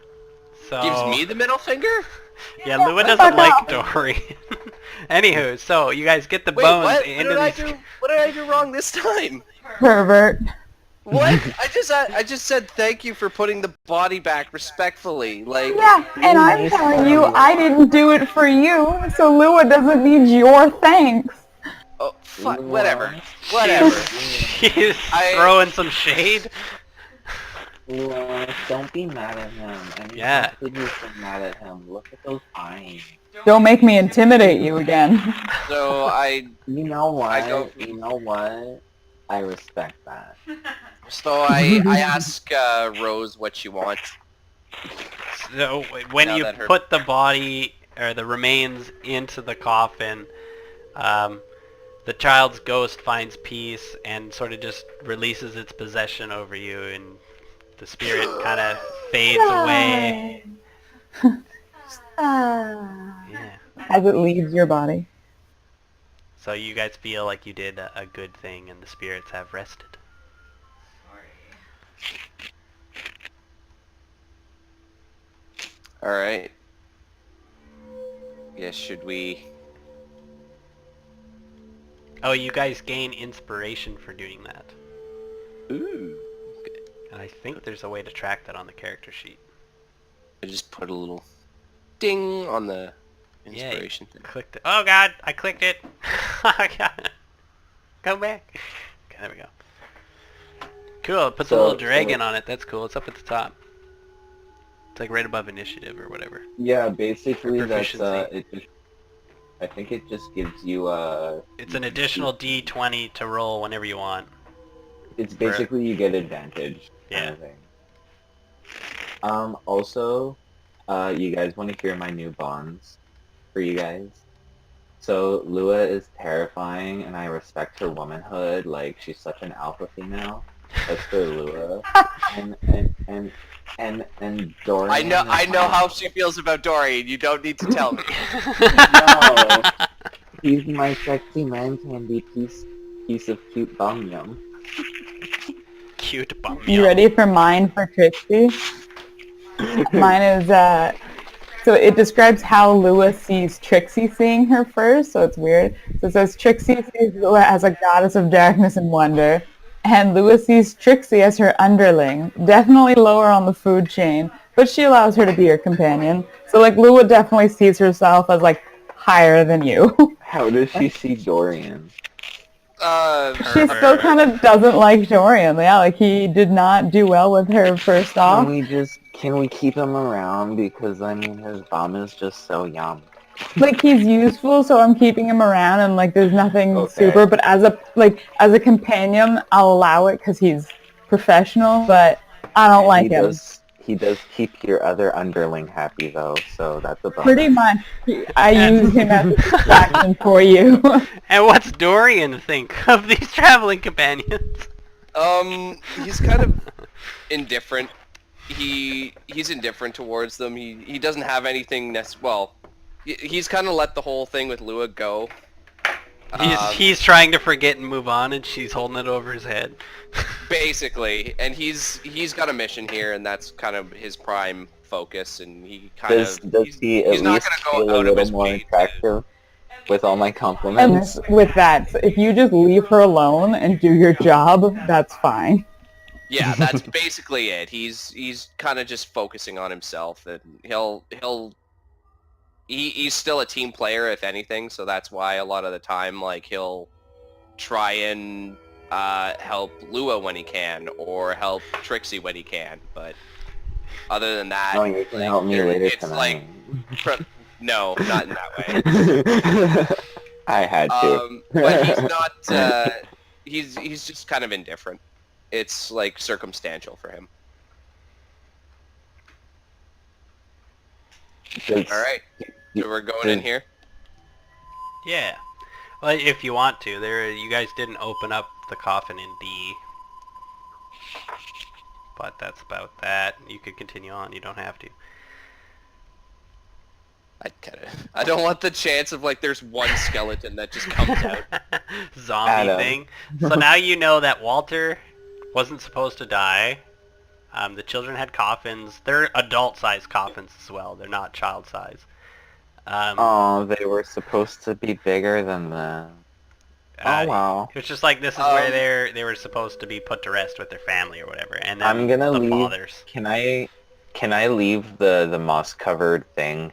So Gives me the middle finger? yeah, Lua fuck doesn't like off. Dorian. Anywho, so you guys get the Wait, bones what? into What these. did I do wrong this time? Pervert. What? I just said thank you for putting the body back respectfully. Like, Yeah, and I'm telling you, I didn't do it for you, so Lua doesn't need your thanks. oh, fuck, whatever. Whatever. She's throwing some shade. Lua, don't be mad at him. I mean, Yeah. how could you be mad at him? Look at those eyes. Don't make me intimidate you again. So I You know what? I go- You know what? I respect that. ask Rose what she wants. So when Now you that her- put the body or the remains into the coffin, the child's ghost finds peace and sort of just releases its possession over you, and the spirit kind of fades away. Yeah. As it leaves your body. So you guys feel like you did a good thing, and the spirits have rested. Alright. Yes, should we... Oh, you guys gain inspiration for doing that. Ooh. And I think there's a way to track that on the character sheet. I just put a little ding on the Yeah, inspiration thing. clicked it. Oh god, I clicked it. Go back. Okay, there we go. Cool, it puts a So- little dragon on it. That's cool. It's up at the top. It's like right above initiative or whatever. Yeah, basically Or that's proficiency. it just. I think it just gives you It's an additional D20 to roll whenever you want. It's basically you get advantage. Yeah. Kind of thing. Also, you guys want to hear my new bonds for you guys? So Lua is terrifying, and I respect her womanhood. Like she's such an alpha female. That's for Lua. And Dorian. I know how she feels about Dorian. You don't need to tell me. No, he's my sexy man candy piece of cute bum yum. Cute bum. You ready for mine for Trixie? Mine is, so it describes how Lua sees Trixie seeing her first, so it's weird. So it says Trixie sees Lua as a goddess of darkness and wonder, and Lua sees Trixie as her underling, definitely lower on the food chain, but she allows her to be her companion. So like Lua definitely sees herself as like higher than you. How does she see Dorian? She still kind of doesn't like Dorian. Yeah, like he did not do well with her first off. Can we keep him around? Because I mean his bum is just so yum. Like he's useful, so I'm keeping him around, and like there's nothing Okay. super. But as a companion, I'll allow it because he's professional. But I don't like him. He does keep your other underling happy though, so that's a bonus. Pretty much, I use him as a distraction for you. And what's Dorian think of these traveling companions? He's kind of indifferent. He's indifferent towards them. He doesn't have anything well, he's kind of let the whole thing with Lua go. He's trying to forget and move on, and she's holding it over his head. Basically, and he's got a mission here, and that's kind of his prime focus. And he kind Does he at he's not least gonna go feel a out of little his more way to- attractive with all my And compliments? with that, so if you just leave her alone and do your job, that's fine. Yeah, that's basically it. He's kind of just focusing on himself, and he's still a team player if anything, so that's why a lot of the time like he'll try and help Lua when he can, or help Trixie when he can, but other than that, Oh, you can help me later it's like tonight. no, not in that way. I had to. But he's not. He's just kind of indifferent. It's like circumstantial for him. All right, so we're going in here. Yeah. Well, if you want to. You guys didn't open up the coffin in D. But that's about that. You could continue on. You don't have to. I don't want the chance of like there's one skeleton that just comes out. Zombie Adam. thing. So now you know that Walter wasn't supposed to die. The children had coffins. They're adult-sized coffins as well. They're not child-size. Oh, they were supposed to be bigger than that. Oh wow. It was just like this is where they were supposed to be put to rest with their family or whatever. And then I'm gonna the leave. fathers. Can I leave the moss covered thing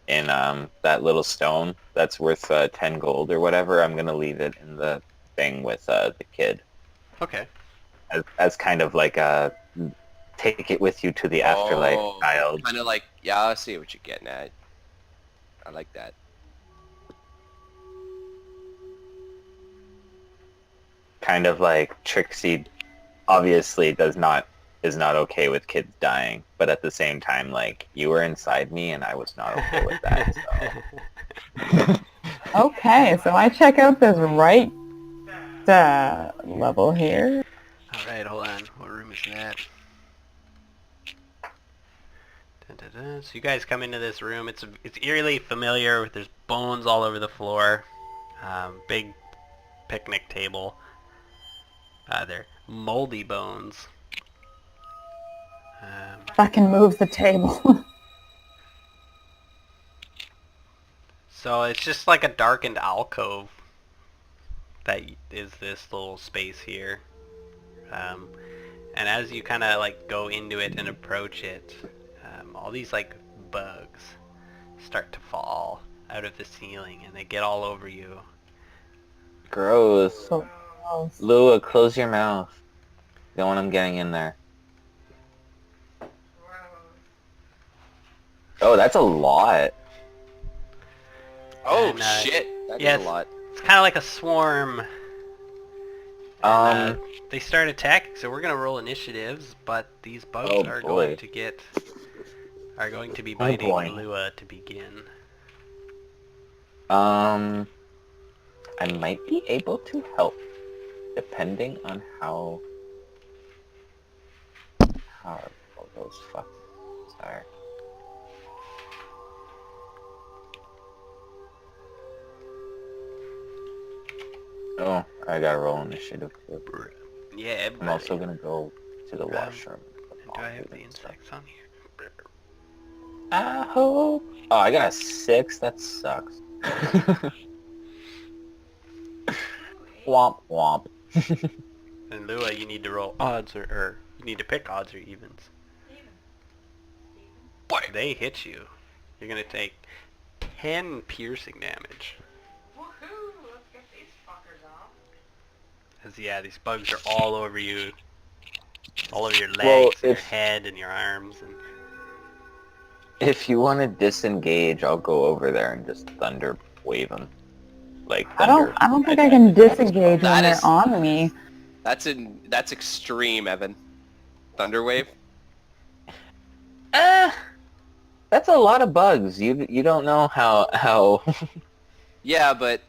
in that little stone that's worth 10 gold or whatever? I'm gonna leave it in the thing with the kid Okay. as kind of like a take it with you to the afterlife child. Kind of like, yeah, I see what you're getting at. I like that. Kind of like Trixie obviously is not okay with kids dying, but at the same time, like, you were inside me and I was not okay with that, so. Okay, so I check out this right level here. Alright, hold on. What room is that? Dun, dun, dun. So you guys come into this room. It's eerily familiar. There's bones all over the floor. Big picnic table. They're moldy bones. Fucking move the table. So it's just like a darkened alcove. that is this little space here. And as you kind of like go into it and approach it, all these like bugs start to fall out of the ceiling and they get all over you. Gross. So gross. Lua, close your mouth. Don't want them getting in there. Oh, that's a lot. Oh, And, shit. That yes. is a lot. It's kind of like a swarm. And, they start attacking, so we're gonna roll initiatives, but these bugs Oh, are boy. going to be Oh, biting boy. Lua to begin. I might be able to help, depending on how those fucking are. Oh, I gotta roll initiative too. Yeah, I'm also gonna go to the washroom. do I have the insects on here? I hope. Oh, I got a 6. That sucks. Womp womp. And Lua, you need to roll odds or you need to pick odds or evens. What? They hit you. You're gonna take 10 piercing damage. Woohoo! Let's get these fuckers off. As yeah, these bugs are all over you, all over your legs, Well, and your if- head, and your arms, and If you want to disengage, I'll go over there and just thunder wave them. Like thunder. I don't think I can disengage That when they're is- on me. That's extreme, Evan. Thunderwave? That's a lot of bugs. You don't know how Yeah, but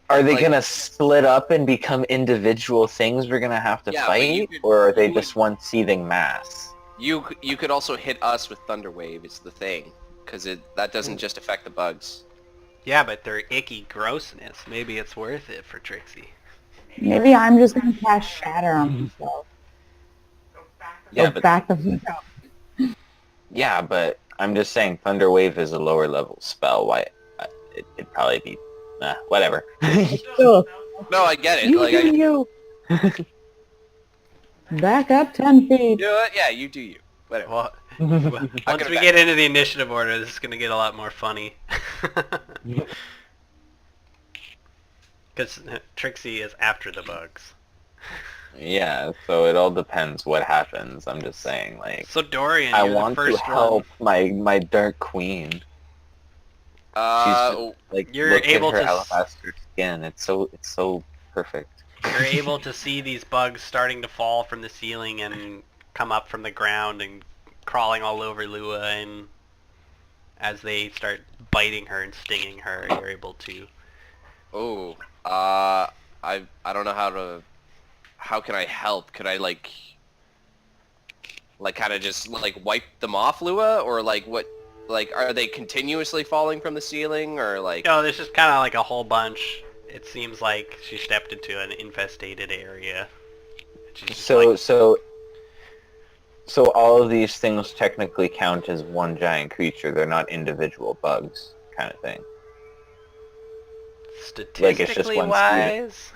are they Like- gonna split up and become individual things we're gonna have to Yeah, but you fight, could- or are they you just one seething mass? you could also hit us with Thunderwave. It's the thing, because that doesn't just affect the bugs. yeah, but their icky grossness. Maybe it's worth it for Trixie. Maybe I'm just gonna cast Shatter on myself. Go back to Yeah, Go but back the fuck up. yeah, but I'm just saying Thunder Wave is a lower level spell. Why? It'd probably be whatever. Still, No, I get it. You Like, do I, you. back up 10 feet. you know what? Yeah, you do you. Whatever. Well, I'll once get it we back. get into the initiative order, this is gonna get a lot more funny. Because Trixie is after the bugs. Yeah, so it all depends what happens. I'm just saying, like, So Dorian, I you're want the to first help one. my Dark Queen. Like, You're look able at her to alabaster skin. It's so perfect. You're able to see these bugs starting to fall from the ceiling and come up from the ground and crawling all over Lua, and as they start biting her and stinging her, you're able to... Oh, I don't know how can I help? Could I like kind of just like wipe them off, Lua, or like what? Like, are they continuously falling from the ceiling, or like? No, there's just kind of like a whole bunch. It seems like she stepped into an infestated area. She's just like, So all of these things technically count as one giant creature. They're not individual bugs, kind of thing. statistically one wise...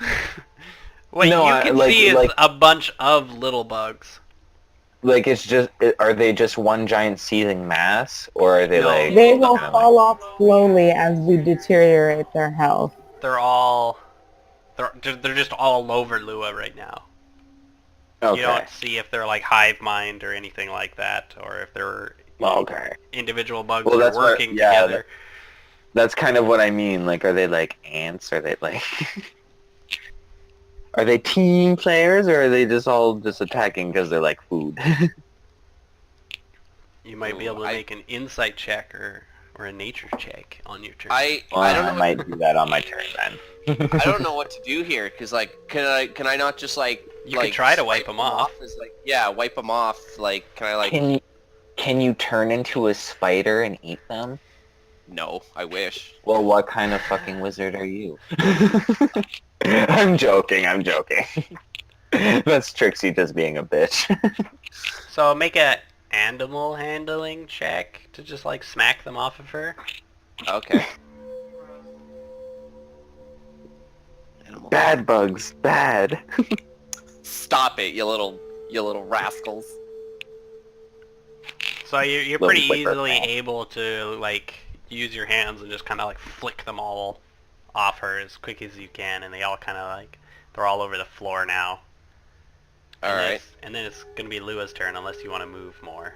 What No, you can like- see is like- a bunch of little bugs. Like, are they just one giant seething mass, or are they No. like... They will kind of fall off slowly as we deteriorate their health. They're all... They're just all over Lua right now. Okay. You don't see if they're like hive mind or anything like that, or if they're Okay. individual bugs Well, are that's what- working yeah, together. That's kind of what I mean. Like, are they like ants? Are they like... Are they team players, or are they just all just attacking because they're like food? You might be Ooh, able to I- make an insight check or a nature check on your turn. I Well, don't I know. might do that on my turn then. I don't know what to do here, because like, can I not just like You like could try to wipe swipe them off. As, like, yeah, wipe them off. Like, can I like? Can you turn into a spider and eat them? No, I wish. Well, what kind of fucking wizard are you? I'm joking. That's Trixie just being a bitch. So make a animal handling check to just like smack them off of her. Okay. Animal. Bad bugs, bad. Stop it, you little rascals. So you're Little pretty whipper easily cat. able to like use your hands and just kind of like flick them all off her as quick as you can, and they all kind of like they're all over the floor now. Alright. And then it's gonna be Lua's turn unless you want to move more.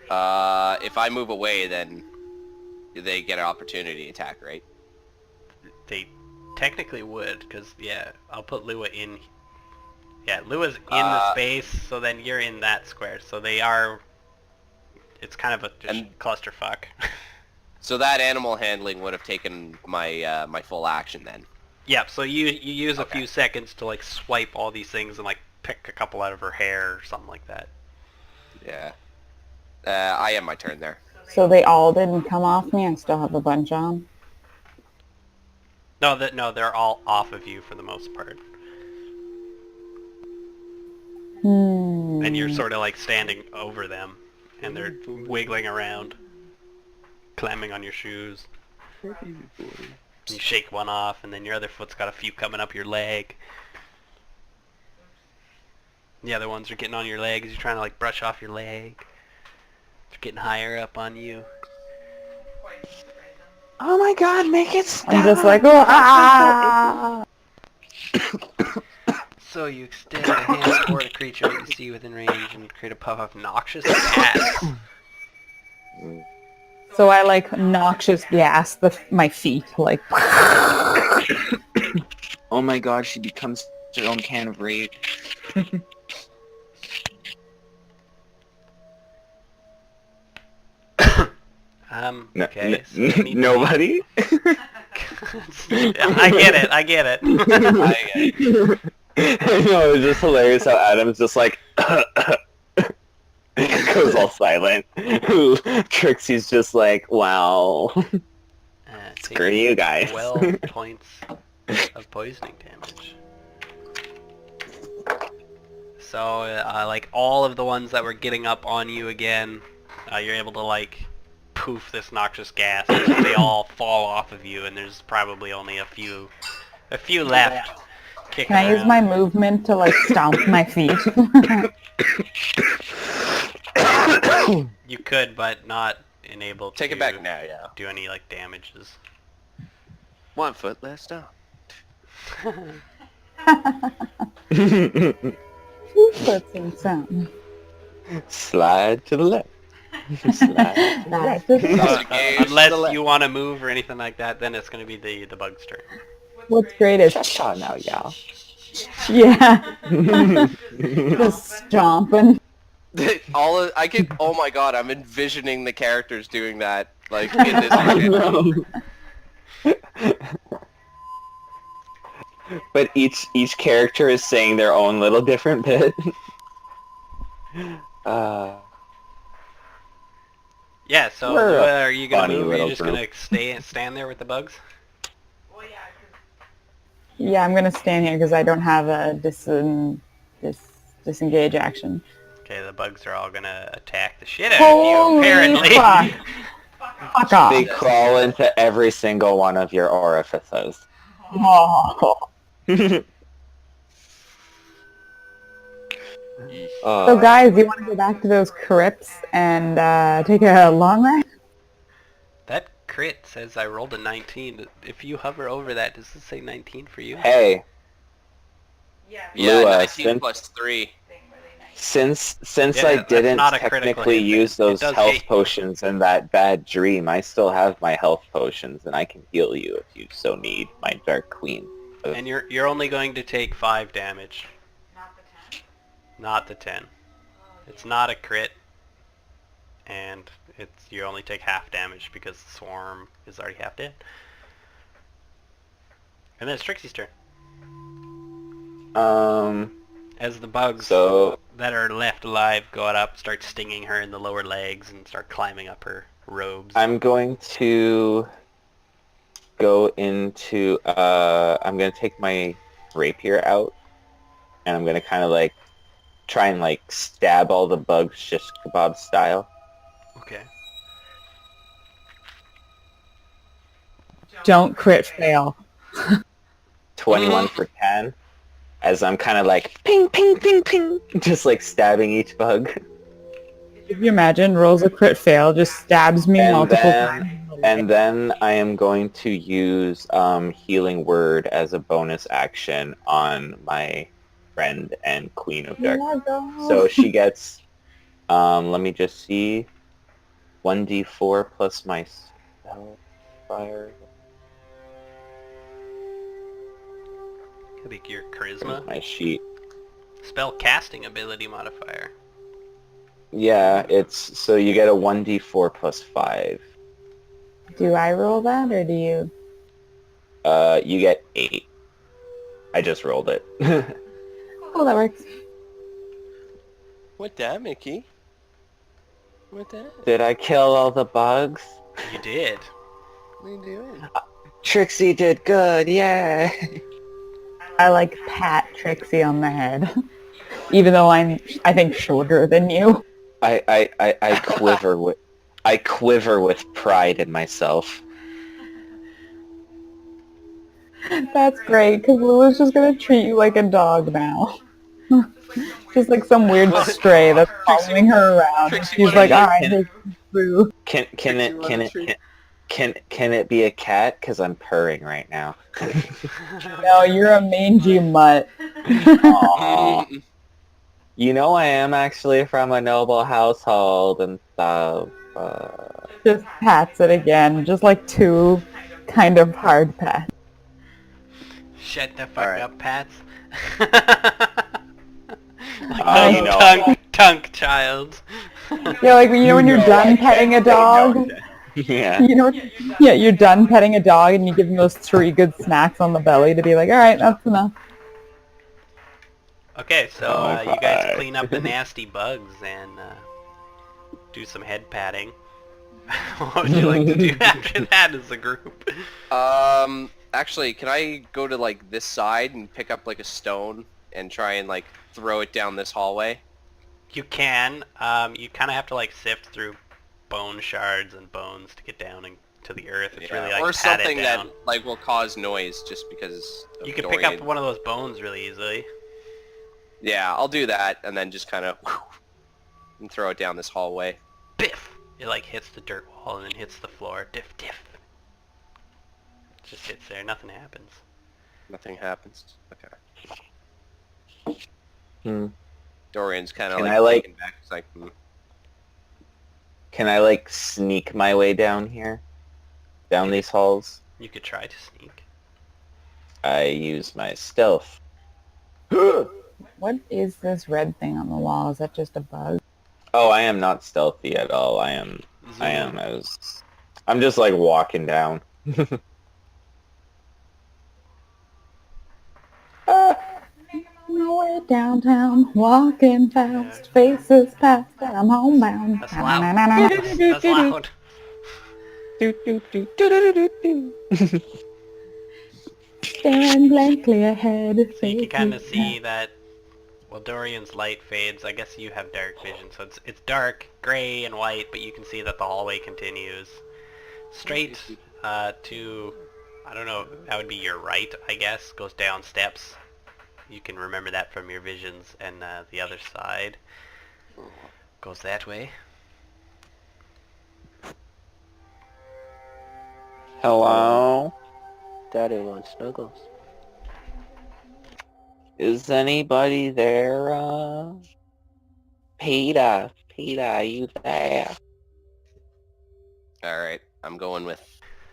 If I move away, then they get an opportunity attack, right? They technically would, because yeah, I'll put Lua in. Yeah, Lua's in the space, so then you're in that square. So they are. It's kind of a just clusterfuck. So that animal handling would have taken my my full action then. Yep. So you use a few seconds to like swipe all these things and like pick a couple out of her hair or something like that. Yeah. I am my turn there. So they all didn't come off me. I still have a bunch on. No, they're all off of you for the most part. And you're sort of like standing over them, and they're wiggling around, climbing on your shoes. You shake one off, and then your other foot's got a few coming up your leg. The other ones are getting on your leg as you're trying to like brush off your leg. They're getting higher up on you. Oh my god, make it stop! I'm just like, oh, ah! So you extend a hand toward a creature you see within range and create a puff of noxious gas. So I like noxious gas my feet, like. Oh my god, she becomes her own can of rage. Okay. So Nobody? I get it. I know, it's just hilarious how Adam's just like goes all silent. Trixie's just like, wow. Screw you guys. 12 points of poisoning damage. So, like, all of the ones that were getting up on you again, you're able to, like, poof this noxious gas. They all fall off of you, and there's probably only a few left. Can I use my movement to like stomp my feet? You could, but not enabled to Take it back now, yeah. do any like damages. 1 foot less down. 2 foot in sound. Slide to the left. Slide. That's the Unless you want to move or anything like that, then it's going to be the bug's turn. What's great is Cha-cha now, y'all. yeah, just stomping. Oh my god, I'm envisioning the characters doing that, like, in this game. But each character is saying their own little different bit. Yeah, so We're a are you going funny to move or are you little just going to stand there with the bugs? Well, yeah, 'cause Yeah, I'm gonna stand here because I don't have a disengage action. Okay, the bugs are all going to attack the shit out of you, Holy apparently. fuck! Fuck off! They crawl into every single one of your orifices. Oh. So guys, do you want to go back to those crypts and take a long rest? That crit says I rolled a 19. If you hover over that, does it say 19 for you? Hey, yeah, Yeah, Lua, 19 plus 3. thing where they nice. since Yeah, I that's didn't not a critical technically hit. use It those does health hit. potions in that bad dream, I still have my health potions, and I can heal you if you so need, my Dark Queen. And you're only going to take 5 damage, Not the 10. not the 10. Oh, It's not a crit, and you only take half damage because the swarm is already half dead. And then it's Trixie's turn. As the bugs So that are left alive go up, start stinging her in the lower legs, and start climbing up her robes. I'm going to go into, I'm going to take my rapier out, and I'm going to kind of like, try and like stab all the bugs shish kebab style. Okay. Don't crit fail. 21 for 10. As I'm kind of like ping, ping, ping, ping, just like stabbing each bug. If you imagine, rolls a crit fail, just stabs me And multiple then, times. in the leg. and then I am going to use Healing Word as a bonus action on my friend and Queen of Dark. Yeah, go. So she gets, let me just see, 1d4 plus my spell fire. I think your Where's charisma. my sheet? Spell casting ability modifier. Yeah, it's, so you get a 1d4 plus 5. Do I roll that, or do you? You get 8. I just rolled it. Oh, that works. What that, Mickey? What that? Did I kill all the bugs? You did. What are you doing? Trixie did good, yeah! I like pat Trixie on the head, even though I think shorter than you. I quiver with pride in myself. That's great, because Lula's just gonna treat you like a dog now. Just like some weird stray that's following her around. Trixie, She's what like, are you- alright, here's food. Can it be a cat? Cause I'm purring right now. No, you're a mangy mutt. Aw. You know I am actually from a noble household and stuff. Just pats it again, just like two kind of hard pats. Shut the fuck Alright. up, Pats. You know. Tunk child. Yeah, like you know when you're done petting a dog? Yeah. You know, yeah, you're done petting a dog and you give them those 3 good smacks on the belly to be like, alright, that's enough. Okay, so Oh, you guys God. clean up the nasty bugs and do some head patting. What would you like to do after that as a group? Actually, can I go to like this side and pick up like a stone and try and like throw it down this hallway? You can. You kind of have to like sift through bone shards and bones to get down to the earth. It's really like or pat something it that down. like will cause noise just because of You can pick up Dorian. one of those bones really easily. Yeah, I'll do that and then just kind of and throw it down this hallway. Biff! It like hits the dirt wall and then hits the floor. Diff, diff. Just sits there. Nothing happens. Nothing happens. Okay. Hmm. Dorian's kind of Can like I, like- taken back. It's like, Can I like sneak my way down here? Down these halls? You could try to sneak. I use my stealth. What is this red thing on the wall? Is that just a bug? Oh, I am not stealthy at all. I'm just like walking down. Nowhere downtown, walking fast, faces past, and I'm homebound. That's loud. That's loud. Staring blankly ahead. So you can kind of see that, well, Dorian's light fades. I guess you have dark vision, so it's dark, gray and white, but you can see that the hallway continues straight to, I don't know, that would be your right, I guess, goes down steps. You can remember that from your visions, and the other side goes that way. Hello? Daddy wants snuggles. Is anybody there? Peter, are you there? All right, I'm going with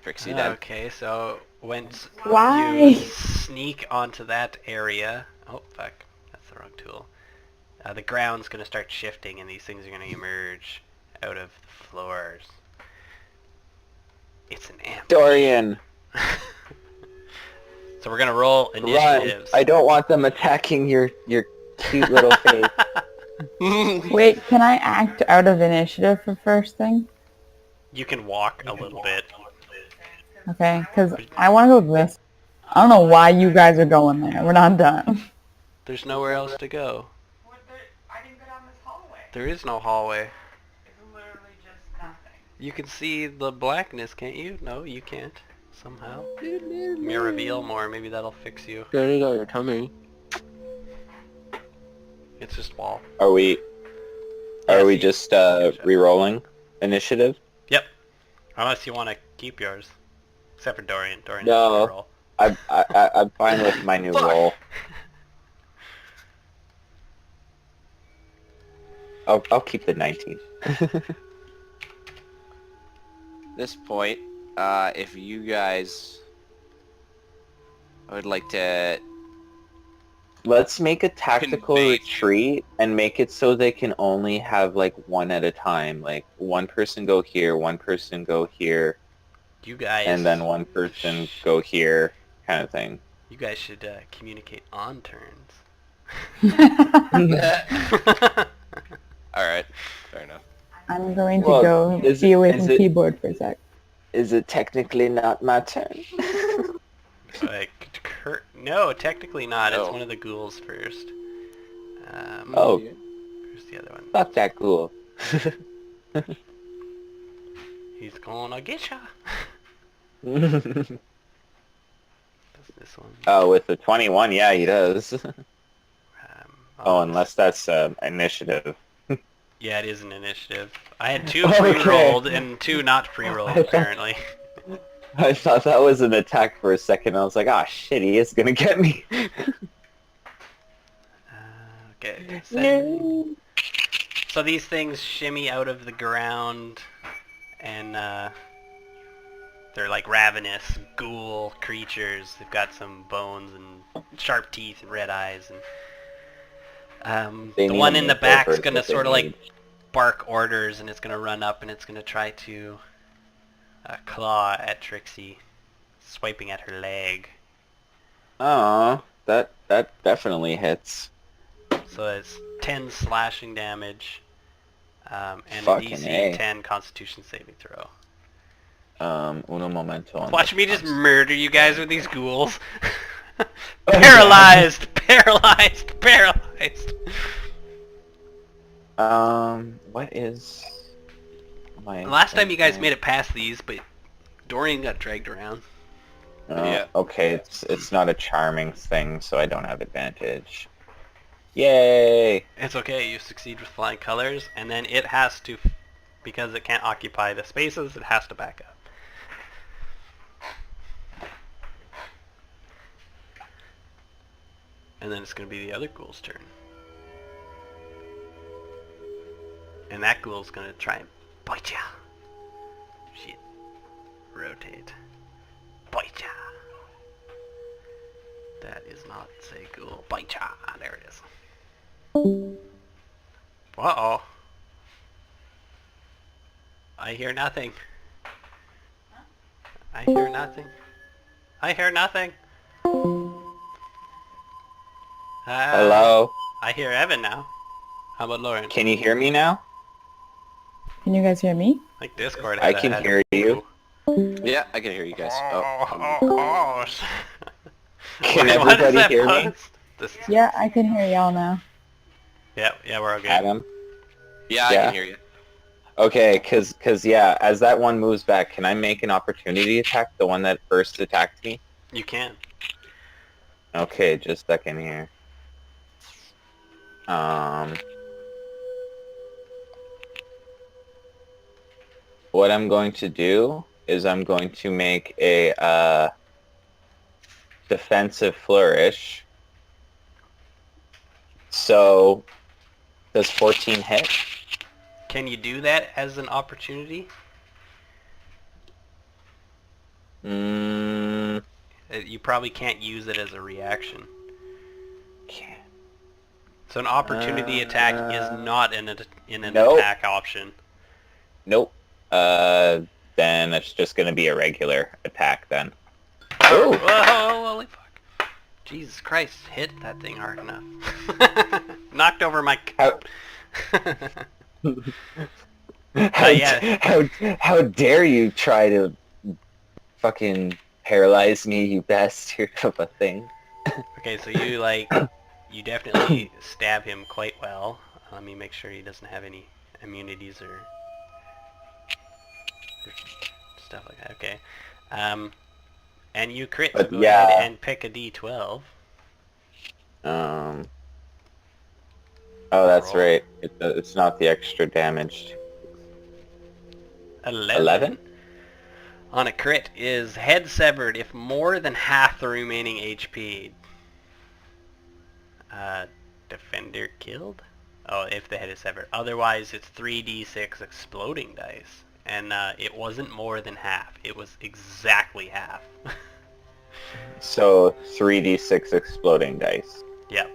Trixie then. Okay, so once Why? you sneak onto that area, oh fuck, that's the wrong tool. The ground's gonna start shifting, and these things are gonna emerge out of the floors. It's an ambush. Dorian, So we're gonna roll run! initiatives. I don't want them attacking your cute little face. Wait, can I act out of initiative for first thing? You can walk a little bit. Okay, because I want to go this. I don't know why you guys are going there. We're not done. There's nowhere else to go. I didn't go down this hallway. There is no hallway. It's literally just nothing. You can see the blackness, can't you? No, you can't. somehow. May reveal more, maybe that'll fix you. There you go, your tummy. It's just wall. Are we Yeah, see? just re-rolling initiative? Yep. Unless you want to keep yours. Except for Dorian. Dorian No. has to roll. I'm fine with my new Fuck. role. I'll keep the 19. This point, if you guys would like to... Let's make a tactical Convey. retreat and make it so they can only have like one at a time. Like one person go here, one person go here, You guys... and then one person go here, kind of thing. You guys should communicate on turns. Alright, fair enough. I'm going to Well, go is be away it- from is it- keyboard for a sec. Is it technically not my turn? No, technically not. No. It's one of the ghouls first. Oh, Who's the other one? fuck that ghoul. He's gonna get ya. That's this one. Oh, with the 21, yeah, he does. Oh, Unless that's initiative. Yeah, it is an initiative. I had 2 Okay. pre-rolled and 2 not pre-rolled, apparently. I thought that was an attack for a second. I was like, ah, shit, he is gonna get me. Okay. So these things shimmy out of the ground, and they're like ravenous ghoul creatures. They've got some bones and sharp teeth and red eyes. And They the need one a in the makeover back's is gonna what they sort of like need. bark orders, and it's gonna run up and it's gonna try to claw at Trixie, swiping at her leg. Oh, that definitely hits. So it's 10 slashing damage, and Fucking a DC A. 10 Constitution saving throw. Uno momento. on Watch the me just cons- murder you guys with these ghouls. Paralyzed! Paralyzed! Paralyzed! What is my... Last time you guys made it past these, but Dorian got dragged around. Yeah. Okay, it's not a charming thing, so I don't have advantage. Yay! It's okay, you succeed with flying colors, and then it has to, because it can't occupy the spaces, it has to back up. And then it's going to be the other ghoul's turn. And that ghoul's going to try and bite ya. Shit. Rotate. Bite ya. That is not say ghoul. Bite ya. There it is. Uh-oh. I hear nothing. I hear nothing. I hear nothing. Hello? I hear Evan now. How about Lauren? Can you hear me now? Can you guys hear me? Like Discord. I can hear you. Yeah, I can hear you guys. Oh. Can Wait, what is everybody that hear me? post? This is... Yeah, I can hear y'all now. Yeah, we're okay. Adam? Yeah, I Yeah. can hear you. Okay, cause yeah, as that one moves back, can I make an opportunity attack? The one that first attacked me? You can. Okay, just a second here. What I'm going to do is I'm going to make a defensive flourish. So, does 14 hit? Can you do that as an opportunity? You probably can't use it as a reaction. Okay. So an opportunity attack is not in an Nope. attack option. Nope. Then it's just going to be a regular attack then. Whoa, Ooh. holy fuck. Jesus Christ, hit that thing hard enough. Knocked over my... How, yeah. how dare you try to fucking paralyze me, you bastard of a thing. Okay, so you you definitely stab him quite well. Let me make sure he doesn't have any immunities or stuff like that. Okay. And you crit, so But go yeah. ahead and pick a d12. Oh, that's Roll. right. It's not the extra damage. 11. 11? On a crit is head severed if more than half the remaining HP. Defender killed? Oh, if the head is severed. Otherwise, it's 3d6 exploding dice. And it wasn't more than half. It was exactly half. So 3d6 exploding dice. Yep.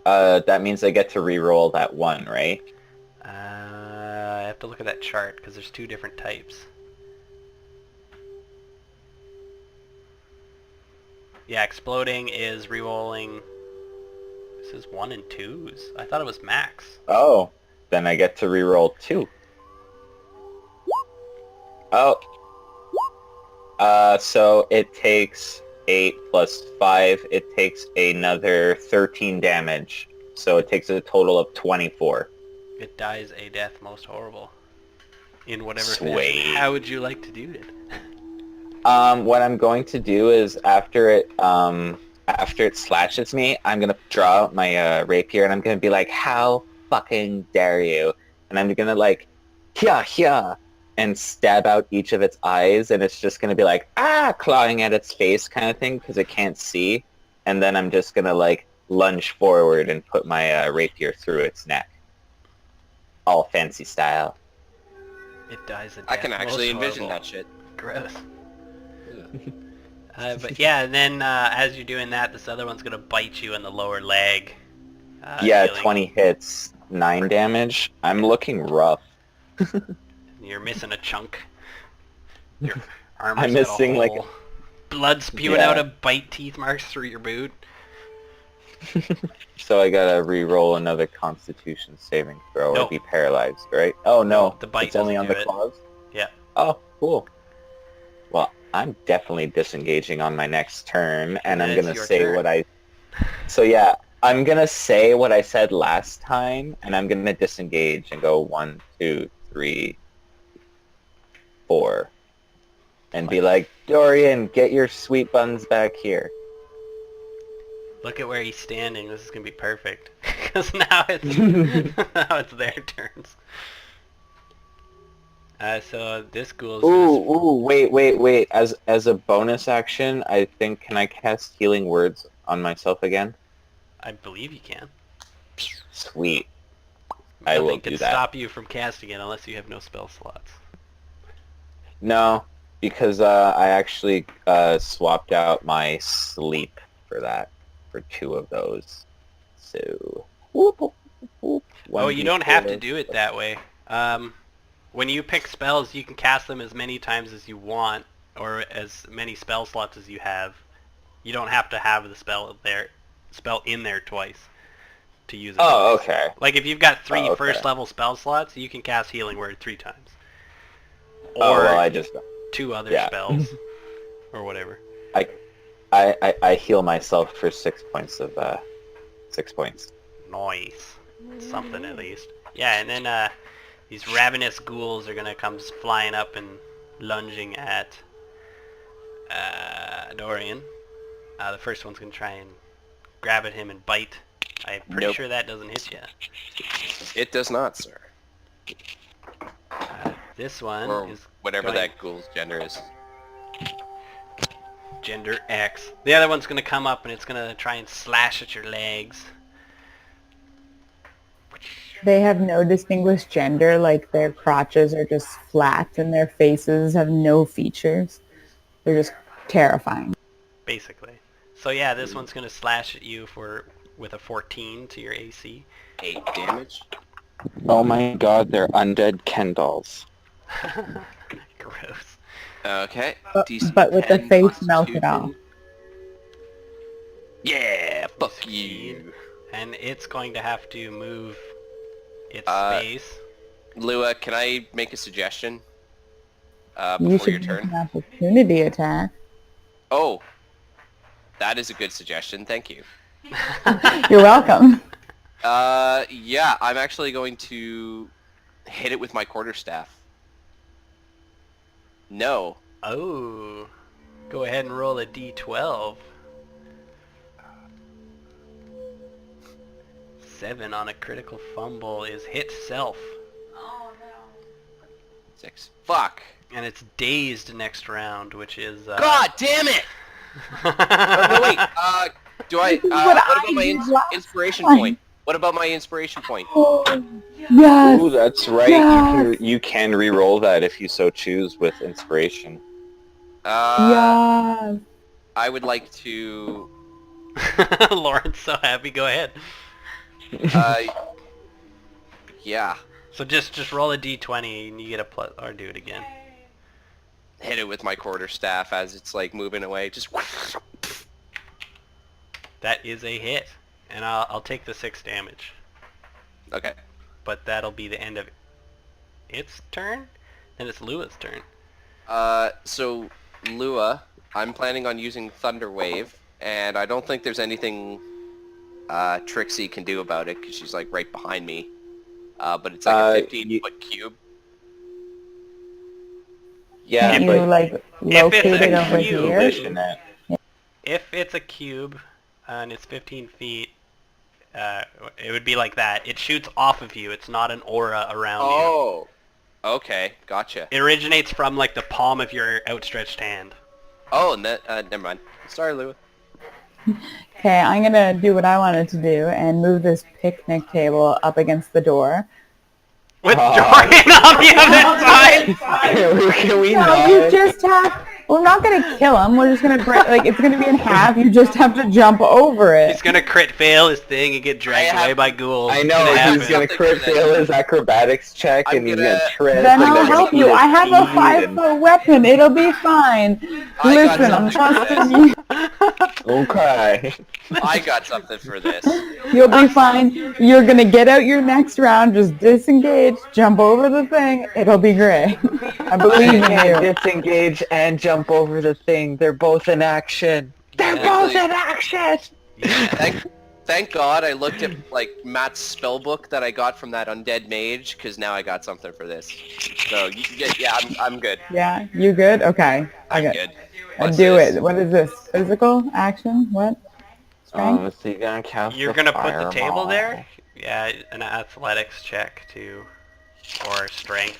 That means I get to re-roll that one, right? I have to look at that chart because there's two different types. Yeah, exploding is rerolling. This is 1 and 2s. I thought it was max. Oh, then I get to re-roll 2. Oh. So it takes 8 plus 5. It takes another 13 damage. So it takes a total of 24. It dies a death most horrible. In whatever Sweet. fashion. How would you like to do it? What I'm going to do is after it slashes me, I'm gonna draw out my rapier and I'm gonna be like, "How fucking dare you?" And I'm gonna like, "Hya," and stab out each of its eyes, and it's just gonna be like, clawing at its face kind of thing because it can't see. And then I'm just gonna like lunge forward and put my rapier through its neck, all fancy style. It dies a death I can actually most envision horrible. that shit. Gross. But yeah, and then as you're doing that, this other one's gonna bite you in the lower leg. Yeah, dealing- 20 hits, 9 damage. I'm looking rough. You're missing a chunk. Your armor's I'm got a missing, like, hole. Blood spewing Yeah. out of bite teeth marks through your boot. So I gotta re-roll another Constitution saving throw No. or be paralyzed, right? Oh no, The bite it's only on doesn't the do it. claws? Yeah. Oh, cool. Well, I'm definitely disengaging on my next turn, and I'm It's gonna your say turn. what I... So yeah, I'm gonna say what I said last time, and I'm gonna disengage and go 1, 2, 3, 4. And be like, "Dorian, get your sweet buns back here." Look at where he's standing. This is gonna be perfect. Because now it's now it's their turns. So this ghoul's Ooh, wait. As a bonus action, I think, can I cast Healing Words on myself again? I believe you can. Sweet. I Nothing will can do that. stop you from casting it unless you have no spell slots. No, because I actually swapped out my sleep for that, for 2 of those. So... whoop. Oh, you don't have to do it that way. When you pick spells, you can cast them as many times as you want, or as many spell slots as you have. You don't have to have the spell in there twice to use it. Oh, twice. okay. Like if you've got 3 Oh, okay. first level spell slots, you can cast Healing Word 3 times. Or Oh, well, I just... 2 other yeah. spells, or whatever. I heal myself for 6 points of... 6 points. Nice. Something at least. Yeah, and then these ravenous ghouls are gonna come flying up and lunging at Dorian. The first one's gonna try and grab at him and bite. I'm pretty Nope. sure that doesn't hit you. It does not, sir. This one Or is whatever going- that ghoul's gender is. gender X. The other one's gonna come up and it's gonna try and slash at your legs. They have no distinguished gender, like their crotches are just flat and their faces have no features. They're just terrifying. Basically. So yeah, this one's gonna slash at you with a 14 to your AC. 8 damage. Oh my god, they're undead Ken dolls. Gross. Okay. But- DC but with the 10 face melted Constitution. off. Yeah, fuck 15. you. And it's going to have to move its Uh, space. Lua, can I make a suggestion? You Before your should make turn? an opportunity attack. Oh, that is a good suggestion. Thank you. You're welcome. Yeah, I'm actually going to hit it with my quarterstaff. No. Oh. Go ahead and roll a d12. 7 on a critical fumble is hit self. Oh no. 6. Fuck. And it's dazed next round, which is... God damn it! Oh, wait. Do I? What What I about my did last inspiration time. point? What about my inspiration point? Oh, yes. Ooh, that's right. Yes. You can re-roll that if you so choose with inspiration. Yes. I would like to. Lauren's so happy. Go ahead. Yeah. So just roll a d20 and you get a plus, or do it again. Hit it with my quarterstaff as it's like moving away. Just. That is a hit, and I'll take the 6 damage. Okay. But that'll be the end of its turn. Then it's Lua's turn. So Lua, I'm planning on using Thunder Wave, and I don't think there's anything Trixie can do about it because she's like right behind me. But it's like a 15-foot cube. Yeah, Can you but like if locate it's it a over cube, here? position it. If it's a cube and it's 15 feet, it would be like that. It shoots off of you. It's not an aura around you. Oh. Okay. Gotcha. It originates from like the palm of your outstretched hand. Oh, and that. Never mind. Sorry, Lua. Okay, I'm gonna do what I wanted to do and move this picnic table up against the door. With Dorian on the other side! Can we No, not? you just have. We're not gonna kill him. We're just gonna break. Like it's gonna be in half. You just have to jump over it. He's gonna crit fail his thing and get dragged away by ghouls. I It's know, gonna he's happen. gonna Something crit for fail his acrobatics check I'm and he's gonna- gonna trip. Then and I'll they're help gonna you. eat I have a his 5-foot weapon. It'll be fine. I got Listen, I'm something for trusting you. Okay. I got something for this. You'll be fine. You're gonna get out your next round. Just disengage, jump over the thing. It'll be great. I believe You in can't you. disengage and jump over the thing. They're both in action. They're Yeah. both in action! Yeah. Thank God I looked at like Matt's spell book that I got from that undead mage, because now I got something for this. So yeah, I'm good. Yeah, you good? Okay. I'm Okay. good. I What's do this? it. What is this? Physical action? What? Strength? So you're gonna cast You're the gonna put the table fireball. there? Yeah, an athletics check too. Or strength.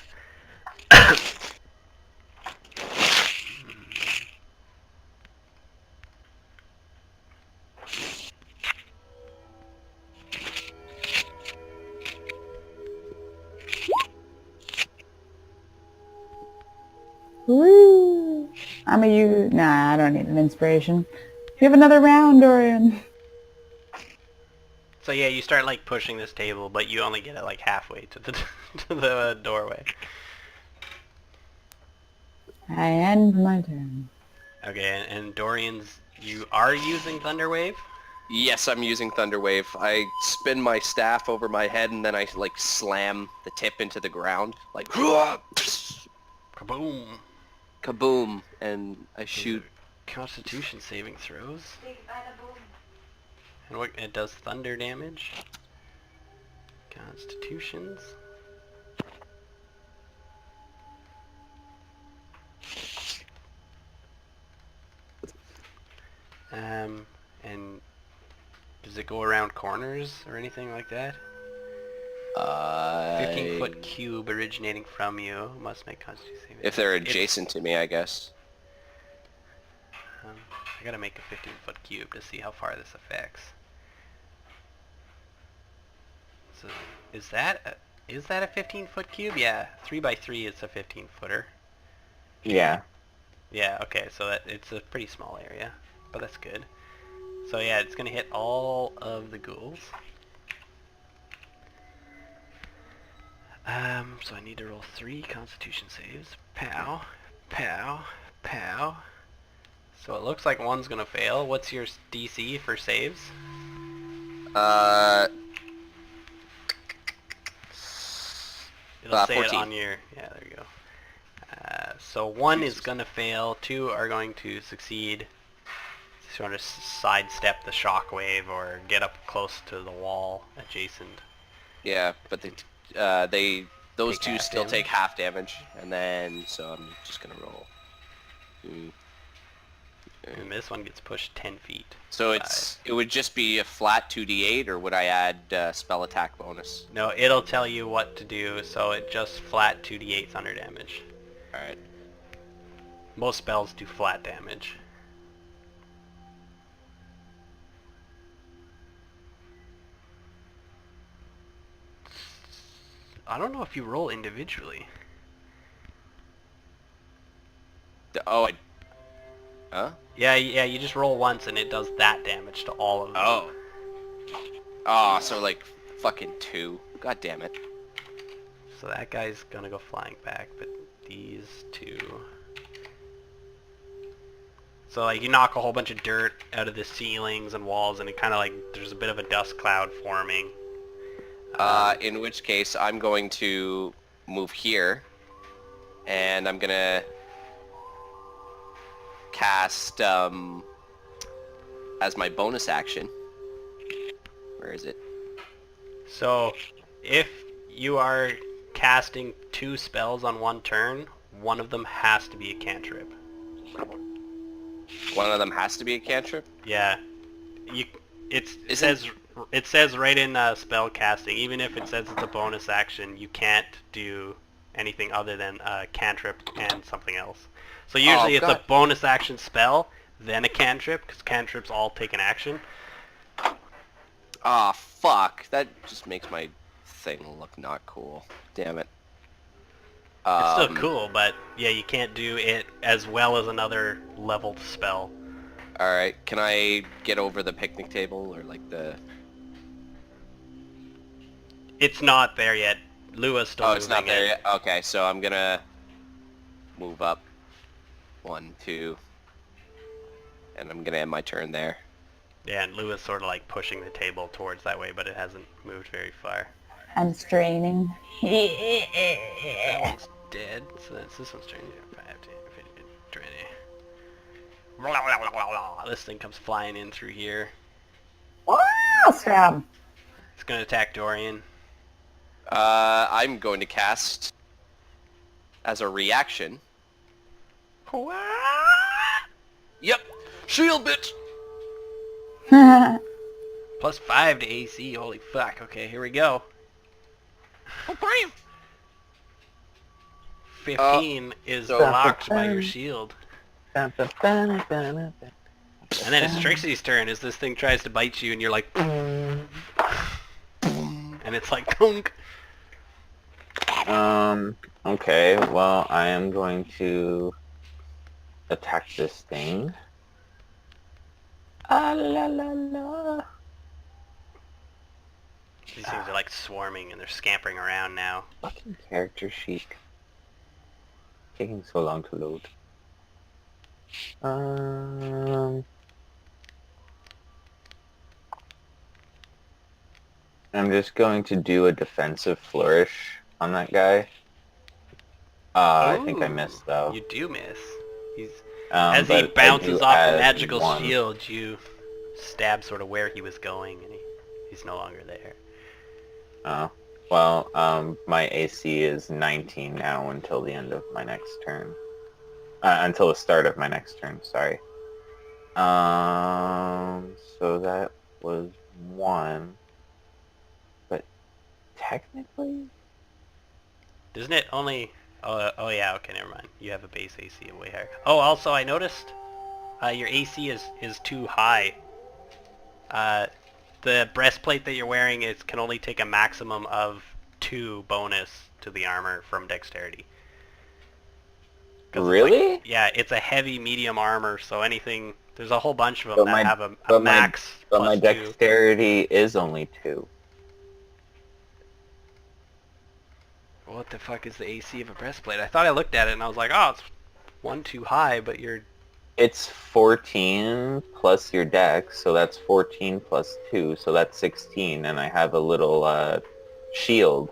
Woo! Nah, I don't need an inspiration. You have another round, Dorian. So yeah, you start like pushing this table, but you only get it like halfway to the to the doorway. I end my turn. Okay, and Dorian's, you are using Thunderwave? Yes, I'm using Thunder Wave. I spin my staff over my head and then I like slam the tip into the ground, like Kaboom! kaboom, and I shoot. Constitution saving throws. Big bada boom. And what, it does thunder damage. Constitutions. And does it go around corners or anything like that? 15-foot cube originating from you must make Constitution saving. If they're adjacent to me, I guess. I gotta make a 15-foot cube to see how far this affects. So, is that a 15-foot cube? Yeah, 3x3 is a 15-footer. Yeah. Yeah, okay, so it's a pretty small area, but that's good. So yeah, it's gonna hit all of the ghouls. So I need to roll 3 Constitution saves. Pow, pow, pow. So it looks like one's gonna fail. What's your DC for saves? It'll say 14. it on your... Yeah, there you go. So 1 is gonna fail, 2 are going to succeed. So you want to sidestep the shockwave or get up close to the wall adjacent. Yeah, but those Take two half still damage. take half damage, and then so I'm just gonna roll. And this one gets pushed 10 feet. So it would just be a flat 2d8, or would I add spell attack bonus? No, it'll tell you what to do, so it just flat 2d8 thunder damage. Alright. Most spells do flat damage. I don't know if you roll individually. Oh, huh? Yeah, you just roll once and it does that damage to all of them. Oh. Oh, so like fucking 2. God damn it. So that guy's gonna go flying back, but these two... So like you knock a whole bunch of dirt out of the ceilings and walls, and it kind of like there's a bit of a dust cloud forming. In which case I'm going to move here, and I'm gonna cast as my bonus action. Where is it? So if you are casting 2 spells on one turn, one of them has to be a cantrip. One of them has to be a cantrip? Yeah, it says right in spell casting, even if it says it's a bonus action, you can't do anything other than cantrip and something else. So usually it's a bonus action spell, then a cantrip, because cantrips all take an action. Ah, fuck. That just makes my thing look not cool. Damn it. It's still cool, but yeah, you can't do it as well as another leveled spell. Alright, can I get over the picnic table, or like the... It's not there yet. Lua's still moving. Oh, it's not there yet? Okay, so I'm gonna move up 1, 2, and I'm gonna end my turn there. Yeah, and Lua's sort of like pushing the table towards that way, but it hasn't moved very far. I'm straining. That one's dead, so that's this one's turn. 5, 10, 15, 20. Blah, blah, blah, blah, blah. This thing comes flying in through here. Wow, stab. It's gonna attack Dorian. I'm going to cast as a reaction. Yep, shield bitch. Plus 5 to AC. Holy fuck. Okay, here we go. Oh, bam! 15 is blocked by your shield. And then it's Trixie's turn as this thing tries to bite you and you're like... and it's like... Kunk. Okay, well, I am going to attack this thing. Ah, la, la, la. These things are like swarming and they're scampering around now. Fucking character sheet. Taking so long to load. I'm just going to do a defensive flourish on that guy. I think I missed though. You do miss. As he bounces off the magical shield, you stab sort of where he was going, and he's no longer there. Oh. Well, my AC is 19 now until the end of my next turn. Until the start of my next turn, sorry. So that was 1. But technically... Doesn't it only... Oh yeah, okay, never mind. You have a base AC way higher. Oh, also I noticed your AC is too high. The breastplate that you're wearing can only take a maximum of 2 bonus to the armor from dexterity. Really? It's a heavy medium armor, so anything... There's a whole bunch of them that have a max But my +2. dexterity is only 2. What the fuck is the AC of a breastplate? I thought I looked at it and I was like, oh, it's 1 too high, but you're... It's 14 plus your dex, so that's 14 plus 2, so that's 16, and I have a little shield,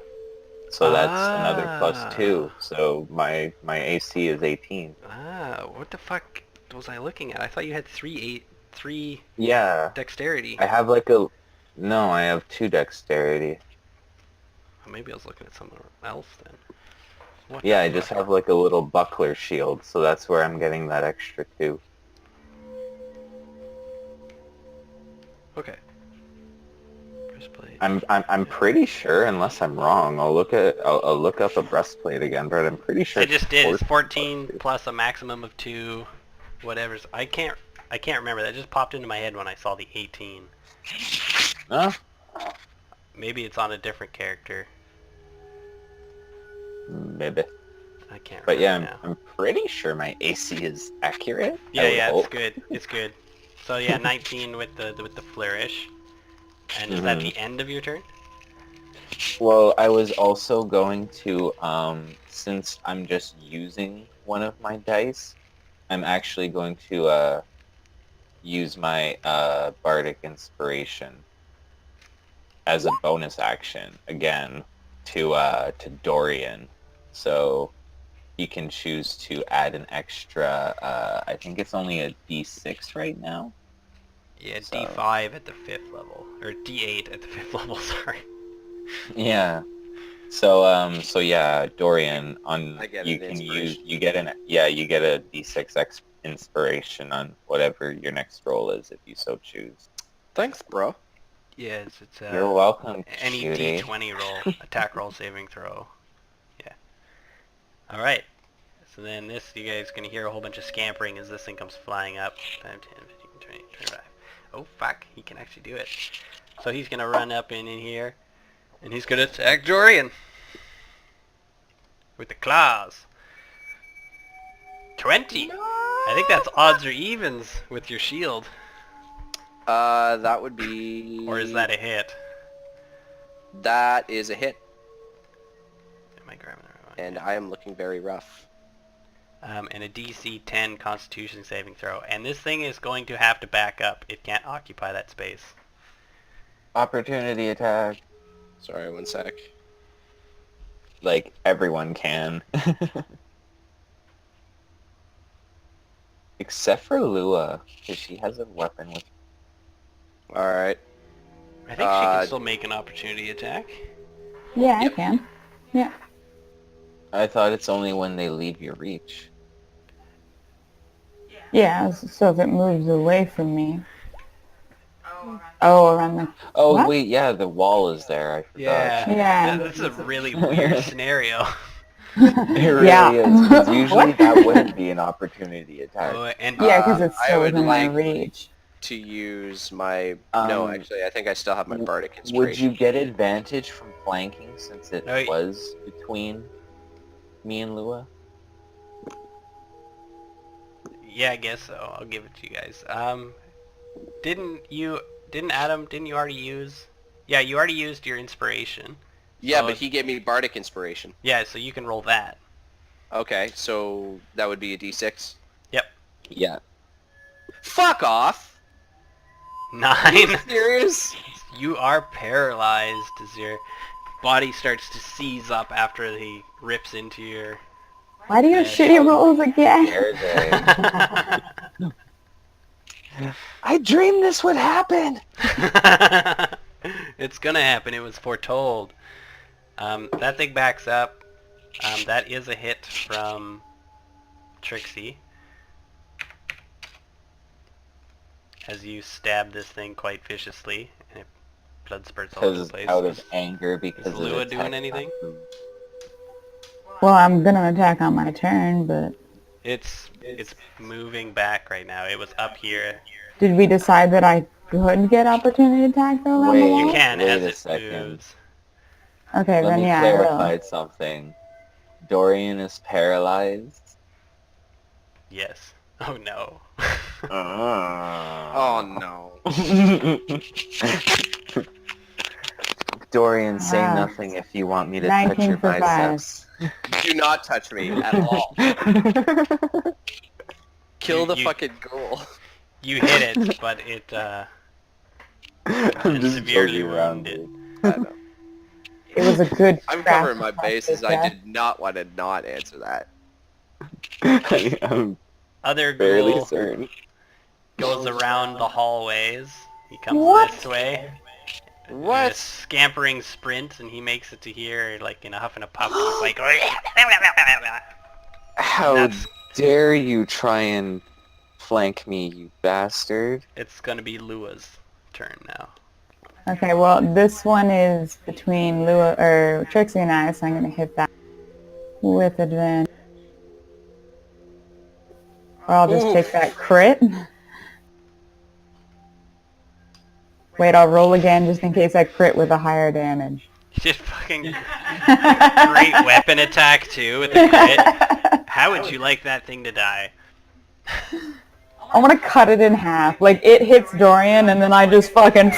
so that's another plus 2, so my AC is 18. What the fuck was I looking at? I thought you had 3 Yeah. dexterity. I have No, I have 2 dexterity. Maybe I was looking at something else then. Yeah, I just have like a little buckler shield, so that's where I'm getting that extra 2. Okay. Breastplate. I'm pretty sure, unless I'm wrong. I'll look up a breastplate again, but I'm pretty sure I just did. It's 14 plus plus a maximum of 2, whatever's. I can't remember. That just popped into my head when I saw the 18. 2. No? Maybe it's on a different character. Maybe. I can't remember But yeah, now. I'm pretty sure my AC is accurate. I Yeah, would yeah, it's hope. good. It's good. So yeah, 19 with the flourish. And is that the end of your turn? Well, I was also going to, since I'm just using one of my dice, I'm actually going to use my Bardic Inspiration as a bonus action again to Dorian. So he can choose to add an extra. I think it's only a D6 right now. Yeah, So- D5 at the 5th level. Or D8 at the 5th level, sorry. Yeah. So yeah, Dorian, I get you an can use inspiration. you get a D6 inspiration on whatever your next roll is if you so choose. Thanks, bro. Yes, it's You're welcome, any cutie. D20 roll, attack roll, saving throw. Yeah. All right. So then this, you guys gonna hear a whole bunch of scampering as this thing comes flying up. 5, 10, 15, 20, 25. Oh fuck, he can actually do it. So he's gonna run up in here, and he's gonna attack Dorian with the claws. 20. I think that's odds or evens with your shield. That would be... Or is that a hit? That is a hit, Am I grabbing the right one? and I am looking very rough. And a DC 10 Constitution saving throw. And this thing is going to have to back up. It can't occupy that space. Opportunity attack. Sorry, one sec. Like everyone can. Except for Lua, because she has a weapon with. Alright. I think she can still make an opportunity attack. Yeah, Yep. I can. Yeah. I thought it's only when they leave your reach. Yeah, so if it moves away from me. Oh, around the... Oh What? wait, yeah, the wall is there. I forgot. Yeah. This is a really weird scenario. It really Yeah. is. 'Cause usually What? that wouldn't be an opportunity attack. Oh, and Yeah, because it's I still would within my like- reach. To use my... no, Um, actually, I think I still have my Bardic Would Inspiration. you get advantage from flanking since it No, was between me and Lua? yeah, I guess so. I'll give it to you guys. Didn't Adam, didn't you already use? Yeah, you already used your inspiration. Yeah, So- but he gave me Bardic Inspiration. Yeah, so you can roll that. Okay, so that would be a D6? Yep. Yeah. Fuck off! 9. Serious? You are paralyzed as your body starts to seize up after he rips into your... Why do you have Yeah, shitty rolls again? Dare they? I dreamed this would happen! It's gonna happen. It was foretold. That thing backs up. That is a hit from Trixie. As you stab this thing quite viciously, and blood spurts all over the Because place. out of anger, because Is of Lua its doing attack. anything? Well, I'm gonna attack on my turn, but It's moving back right now. It was up here. did we decide that I could get opportunity attack though around the Wait. wall? You can Wait as a it second. moves. Okay, Let then me yeah, I will. clarify something. Dorian is paralyzed. Yes. Oh no. Oh no. Dorian, say Wow. nothing if you want me to touch 19 your for 5. biceps. Do not touch me at all. Kill the You- fucking ghoul. You hit it, but it I'm It's just severely joking around, wounded. I know. It was a good. I'm craft covering my bases. I death. did not want to not answer that. dude. I'm other fairly ghoul certain. goes around the hallways. He comes What? this way. What? A scampering sprint, and he makes it to here like in a huff and a puff. And he's like, How That's- dare you try and flank me, you bastard. it's gonna be Lua's turn now. Okay, well, this one is between Lua or Trixie and I, so I'm gonna hit that with advantage. Or I'll just take that crit. Wait, I'll roll again just in case I crit with a higher damage. Just fucking great weapon attack too with a crit. How would you like that thing to die? I want to cut it in half. Like, it hits Dorian, and then I just fucking...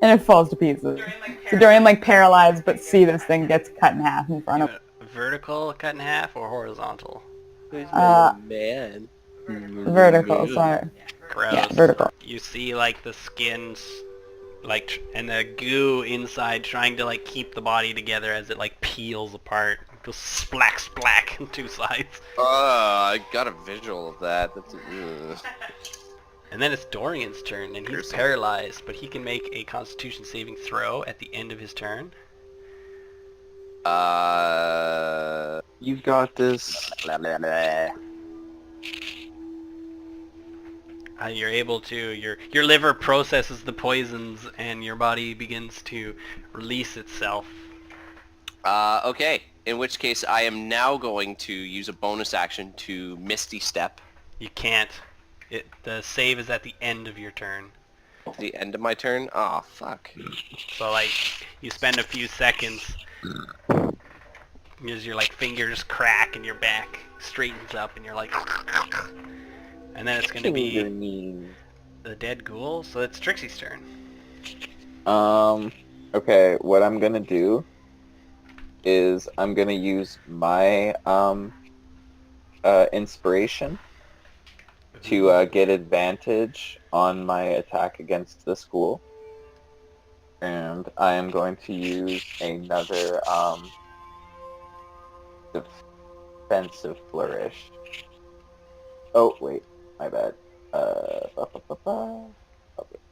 and it falls to pieces. So Dorian, like, paralyzed, but see this thing gets cut in half in front of him. Vertical cut in half or horizontal? Who's man? Vertical, sorry. Gross. Yeah, vertical. You see like the skins, like, and the goo inside trying to like keep the body together as it like peels apart. It goes splack splack on two sides. I got a visual of that. That's And then it's Dorian's turn, and he's paralyzed, but he can make a Constitution saving throw at the end of his turn. You got this. You're able to, your liver processes the poisons and your body begins to release itself. Okay, in which case I am now going to use a bonus action to Misty Step. You can't. The save is at the end of your turn. The end of my turn? Oh, fuck. So like, you spend a few seconds as your like fingers crack and your back straightens up and you're like... And then it's going to be the dead ghoul, so it's Trixie's turn. Okay, what I'm gonna do is I'm gonna use my inspiration to get advantage on my attack against this ghoul. And I am going to use another defensive flourish. Oh, wait. My bad. Public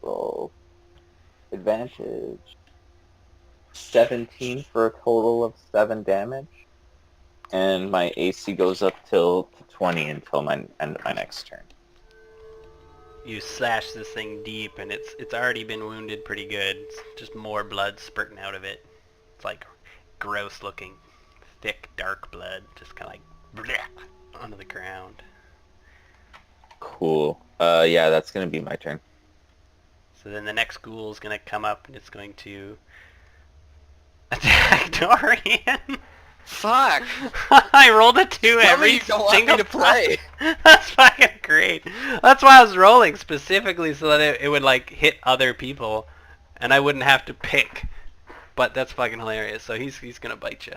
roll. Advantage. 17 for a total of 7 damage. And my AC goes up till 20 until my end of my next turn. You slash this thing deep, and it's already been wounded pretty good. It's just more blood spurting out of it. It's like gross looking, thick, dark blood, just kind of like bleh, onto the ground. Cool. Yeah, that's gonna be my turn. So then the next ghoul is going to come up, and it's going to attack Dorian. Fuck! I rolled a 2 Tell me every you don't want me single to play. time. That's fucking great. That's why I was rolling specifically so that it would like hit other people, and I wouldn't have to pick. But that's fucking hilarious. So he's gonna bite you.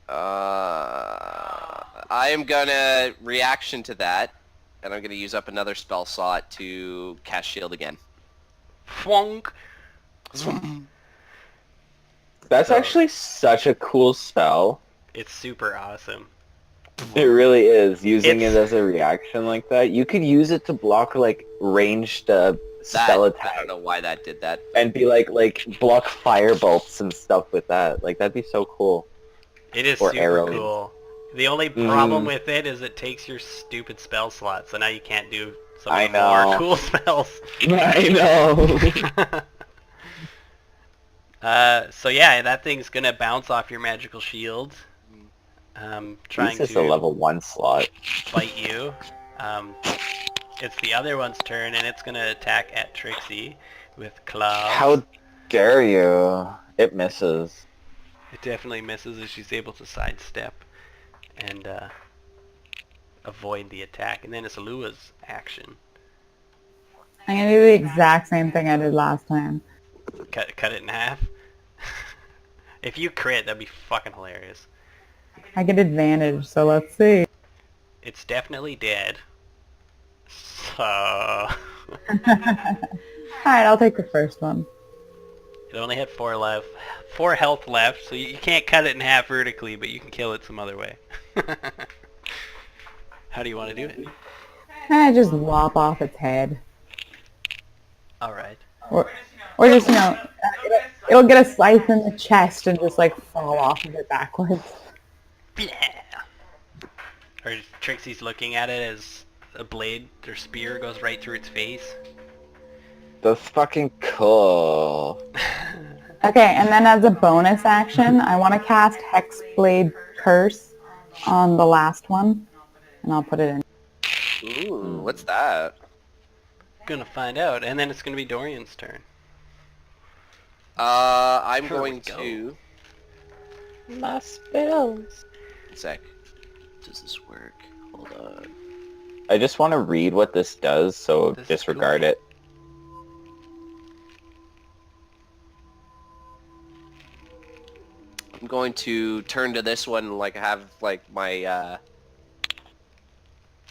I am gonna reaction to that, and I'm gonna use up another spell slot to cast shield again. Fwonk. That's actually such a cool spell. It's super awesome. It really is. Using It's- it as a reaction like that. You could use it to block like ranged spell I attacks don't know why that did that. and be like block fire bolts and stuff with that. Like that'd be so cool. It is Or super arrows. cool. The only problem with it is it takes your stupid spell slot, so now you can't do some I of the more know. cool spells. I know. So yeah, that thing's gonna bounce off your magical shield, trying This is to a level 1 slot. bite you. It's the other one's turn, and it's gonna attack at Trixie with claws. How dare you? It misses. It definitely misses as she's able to sidestep and avoid the attack. And then it's Lua's action. I'm gonna do the exact same thing I did last time. Cut it in half. If you crit, that'd be fucking hilarious. I get advantage, so let's see. It's definitely dead. So... Alright, I'll take the first one. It only had 4 health left, so you can't cut it in half vertically, but you can kill it some other way. How do you want to do it? I just lop off its head. Alright. Or just, it'll get a slice in the chest and just, like, fall off of it backwards. Yeah. Or Trixie's looking at it as a blade or spear goes right through its face. That's fucking cool. Okay, and then as a bonus action, I want to cast Hexblade Curse on the last one, and I'll put it in. Ooh, what's that? Gonna find out, and then it's gonna be Dorian's turn. I'm Here we going go. to... My spells. One sec. Does this work? Hold on. I just want to read what this does, so This is disregard cool. it. I'm going to turn to this one, like have like my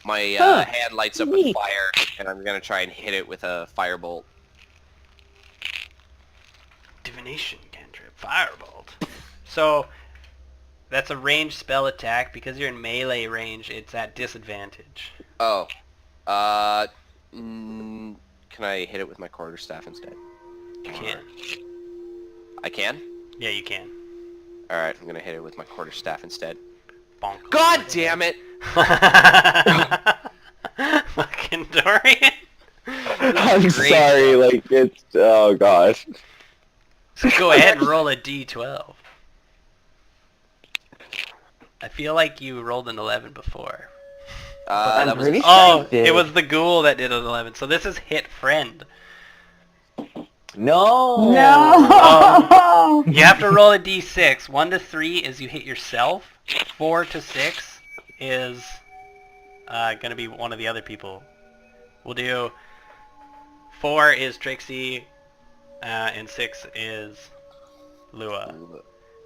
hand lights up with fire, and I'm gonna try and hit it with a firebolt. Divination cantrip, firebolt. So that's a ranged spell attack. Because you're in melee range, it's at disadvantage. Oh, can I hit it with my quarterstaff instead? You can. I can? Yeah, you can. Alright, I'm gonna hit it with my quarterstaff instead. Bonk. God damn it! Fucking Dorian. I'm Great. sorry, like, it's... Oh, gosh. So go ahead and roll a d12. I feel like you rolled an 11 before. I'm That was... pretty sure Oh, I did. it was the ghoul that did an 11. So this is hit friend. No! No! You have to roll a d6. 1 to 3 is you hit yourself. 4 to 6 is gonna be one of the other people. We'll do 4 is Trixie, and 6 is Lua.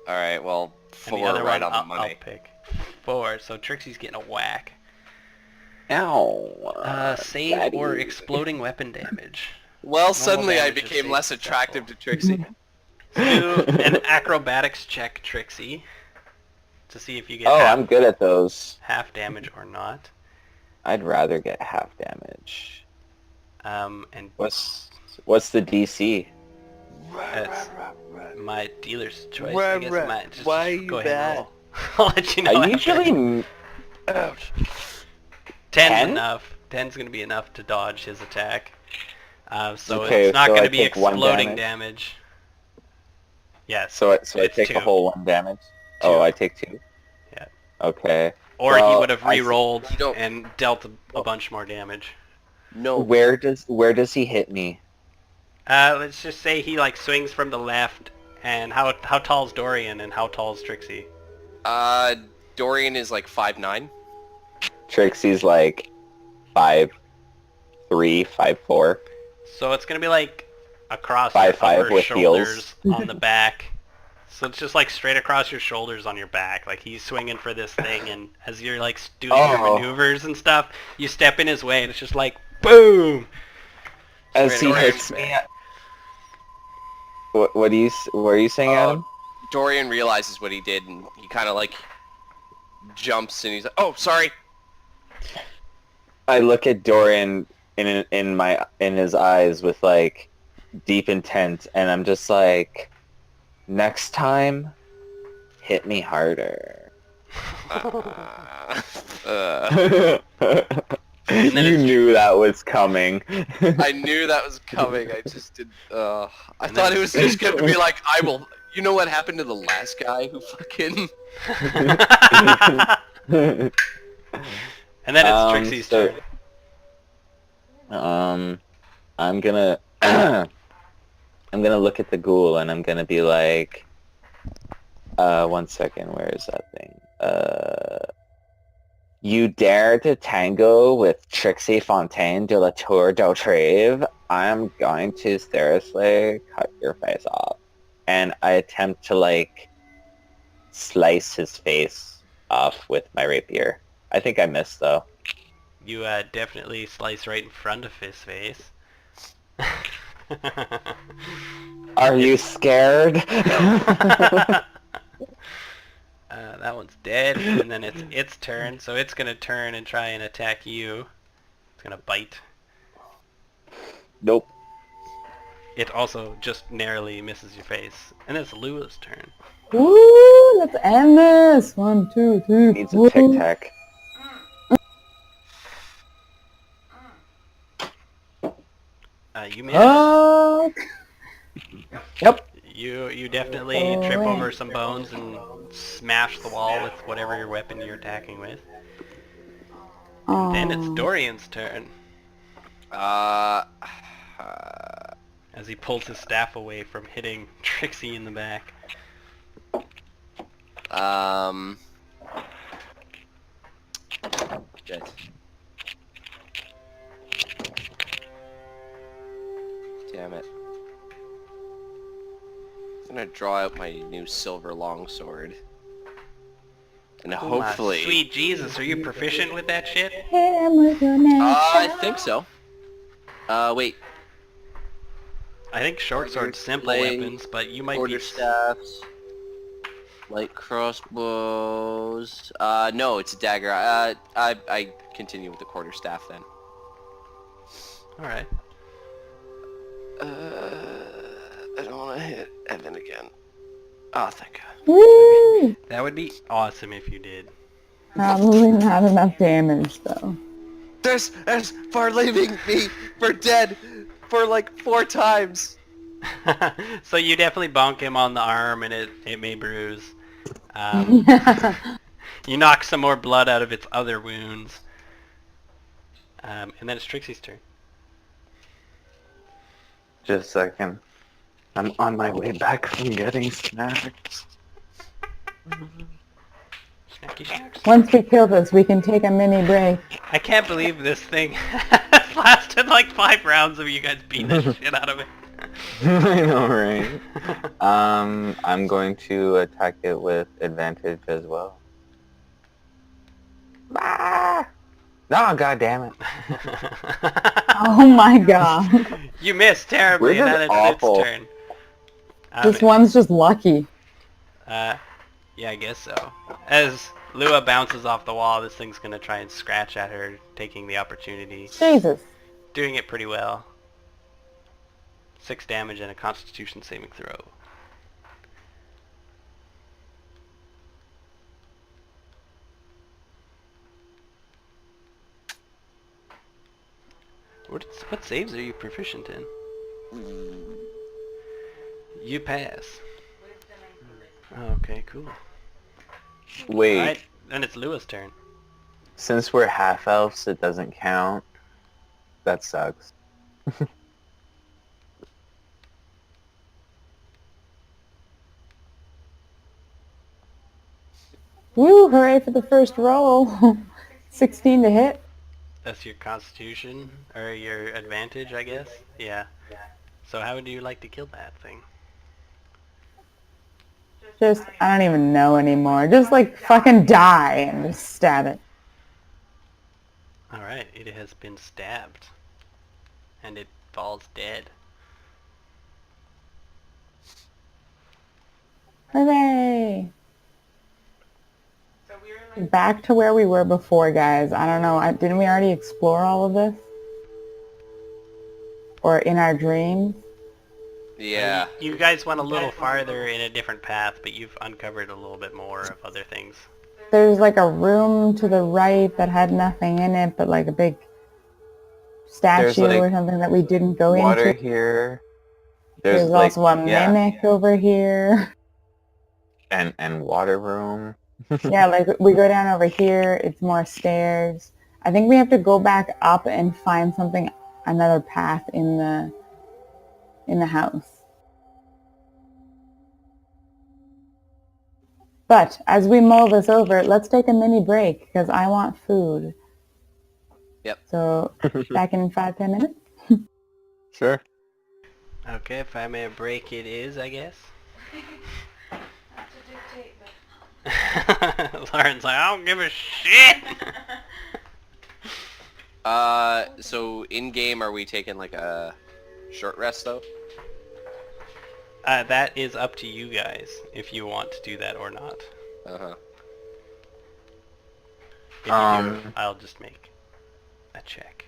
Alright, well, And the 4 other right one on the I'll money. pick. 4, so Trixie's getting a whack. Ow. Save Daddy. or exploding weapon damage. Well, suddenly I damage is became safe, less successful. attractive to Trixie. Do an acrobatics check, Trixie, to see if you get Oh, half, I'm good at those. half damage or not. I'd rather get half damage. And What's the DC? that's my dealer's choice. Rah, I guess rah. mine. Just Why you go ahead bad? and roll. I'll let you know. I after. usually... Ouch. 10's 10? enough. 10's going to be enough to dodge his attack. So Okay, it's not so going I to be take 1 exploding damage. damage. Yes. So I it's take 2. the whole 1 damage? 2. Oh, I take 2? Yeah. Okay. Or he Well, would have I see. re-rolled You don't- and dealt a bunch more damage. No. Where does he hit me? Let's just say he like swings from the left. And how tall's Dorian and how tall's Trixie? Dorian is like 5'9". Trixie's like 5'3", 5'4". So it's gonna be like across 5'5" your upper with shoulders on the back. So it's just like straight across your shoulders on your back. Like he's swinging for this thing, and as you're like doing your Oh. maneuvers and stuff, you step in his way, and it's just like boom. As Straight he away. hits me... What are you saying, Adam? Dorian realizes what he did, and he kind of like jumps, and he's like, "Oh, sorry." I look at Dorian in his eyes with like deep intent, and I'm just like, next time, hit me harder. And then You it's- knew that was coming. I knew that was coming. I just did. I And thought then- it was just gonna be like, I will. You know what happened to the last guy who fucking? And then it's Trixie's so- turn. I'm gonna I'm gonna look at the ghoul and I'm gonna be like, 1 second, where is that thing? You dare to tango with Trixie Fontaine de la Tour d'Autrève? I'm going to seriously cut your face off. And I attempt to like slice his face off with my rapier. I think I missed though. You definitely slice right in front of his face. Are you scared? That one's dead, and then it's its turn, so it's gonna turn and try and attack you. It's gonna bite. Nope. It also just narrowly misses your face, and it's Lua's turn. Woo! Let's end this. 1, 2, 3. Needs a tic tac. You miss. Oh. Yep. You definitely Oh, trip yeah. over some bones and smash the wall with whatever your weapon you're attacking with. And then it's Oh. Dorian's turn Uh, as he pulls his staff away from hitting Trixie in the back. Shit. Damn it. I'm gonna draw out my new silver longsword. And Oh my hopefully... sweet Jesus, are you proficient with that shit? Hit him with your neck. I think so. Wait. I think short sword's simple Blade, weapons, but you might be... Quarterstaffs, light crossbows. No, it's a dagger. I continue with the quarterstaff then. Alright. I don't want to hit Evan again. Oh, thank God. Woo! That would be awesome if you did. Probably not enough damage though. This is for leaving me for dead for like 4 times. So you definitely bonk him on the arm and it may bruise. You knock some more blood out of its other wounds. And then it's Trixie's turn. Just a second. I'm on my way back from getting snacks. Snacky snacks. Once we kill this, we can take a mini break. I can't believe this thing has lasted like 5 rounds of you guys beating the shit out of it. I know, right? I'm going to attack it with advantage as well. Ah! Oh, God damn it. Oh my god. You missed terribly, We're and just then it's awful. its turn. This one's just lucky. Yeah, I guess so. As Lua bounces off the wall, this thing's gonna try and scratch at her, taking the opportunity. Jesus. Doing it pretty well. 6 damage and a Constitution saving throw. What saves are you proficient in? You pass. Okay, cool. Wait, Alright, then it's Lua's turn. since we're half-elves, it doesn't count. That sucks. Woo, hooray for the first roll. 16 to hit. That's your Constitution, or your advantage, I guess? Yeah. So how would you like to kill that thing? Just, I don't even know anymore. Just like fucking die and just stab it. Alright, it has been stabbed. And it falls dead. Hooray. Back to where we were before, guys. I don't know. Didn't we already explore all of this? Or in our dreams? Yeah. You guys went a little farther in a different path, but you've uncovered a little bit more of other things. There's like a room to the right that had nothing in it, but like a big statue like, or something that we didn't go Water into. here. There's like, also a yeah, mimic over here. and water room. Yeah, like we go down over here, it's more stairs. I think we have to go back up and find something, another path in the house. But as we mull this over, let's take a mini break because I want food. Yep. So back in 5-10 minutes. Sure. Okay, 5-minute break it is, I guess. Not to dictate, but Lauren's like, I don't give a shit! So in-game, are we taking like a short rest though? That is up to you guys, if you want to do that or not. Uh-huh. If you do, I'll just make a check.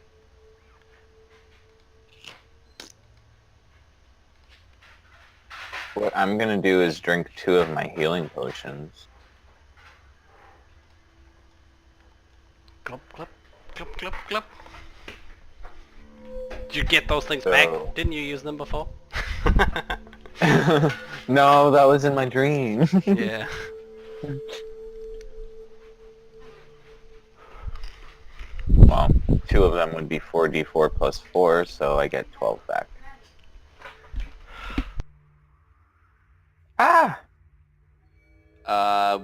What I'm gonna do is drink 2 of my healing potions. Glop, glop, glop, glop, glop. Did you get those things back? Didn't you use them before? No, that was in my dream. Yeah. Well, 2 of them would be 4d4 plus 4, so I get 12 back. Ah!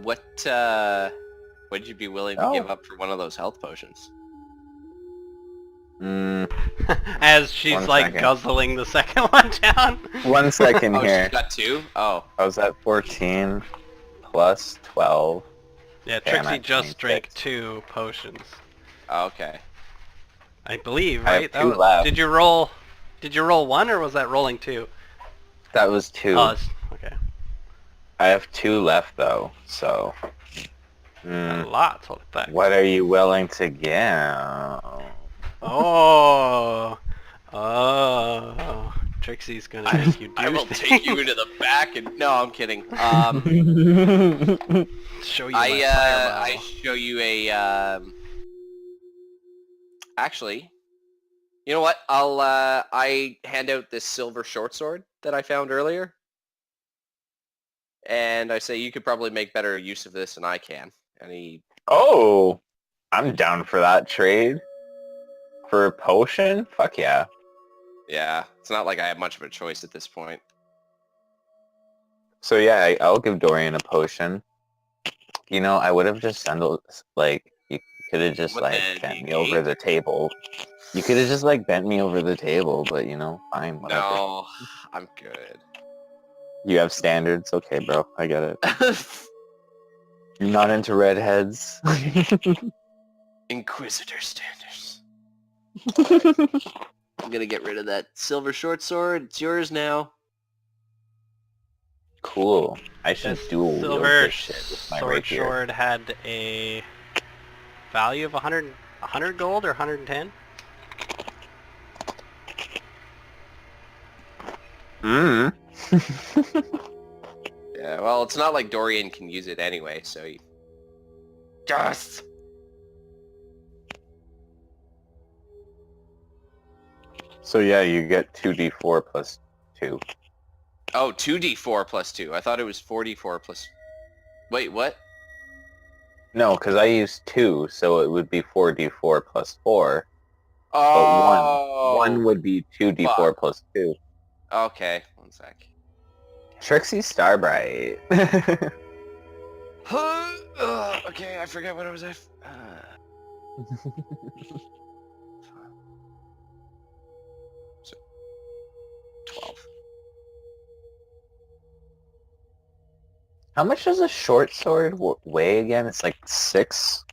What'd you be willing to give up for one of those health potions? As she's One like second. guzzling the second one down. 1 second Oh, here. she's got 2? Oh. I was at 14 plus 12. Yeah, Okay, I'm Trixie at just drank 26. 2 potions. Okay. I believe, I have right? 2 left. Did you roll 1 or was that rolling 2? That was 2. Oh, okay. I have 2 left though, so... A lot, hold it back. What are you willing to give? Oh. Trixie's gonna make you do I will things. take you into the back and... No, I'm kidding. Show you my fireball. I show you a... Actually, you know what? I hand out this silver short sword that I found earlier. And I say, you could probably make better use of this than I can. And he... Oh! I'm down for that trade. For a potion? Fuck yeah. Yeah, it's not like I have much of a choice at this point. So yeah, I'll give Dorian a potion. You know, I would have just sent, like, you could have just, What like, the bent me D8? over the table. You could have just, like, bent me over the table, but, you know, fine, whatever. No, I'm good. You have standards? Okay, bro, I get it. You're not into redheads? Inquisitor standards. I'm gonna get rid of that silver short sword. It's yours now. Cool. I should This dual wield silver this shit with my sword rapier. sword had a value of 100 gold or 110? Mm. Yeah, well, it's not like Dorian can use it anyway, so he... Just... So yeah, you get 2d4 plus 2. Oh, 2d4 plus 2. I thought it was 4d4 plus... Wait, what? No, because I used 2, so it would be 4d4 plus 4. Oh! But 1 would be 2d4 fuck. plus 2. Okay, one sec. Trixie Starbright. Okay, I forget what it was. 12. How much does a short sword weigh again? It's like 6?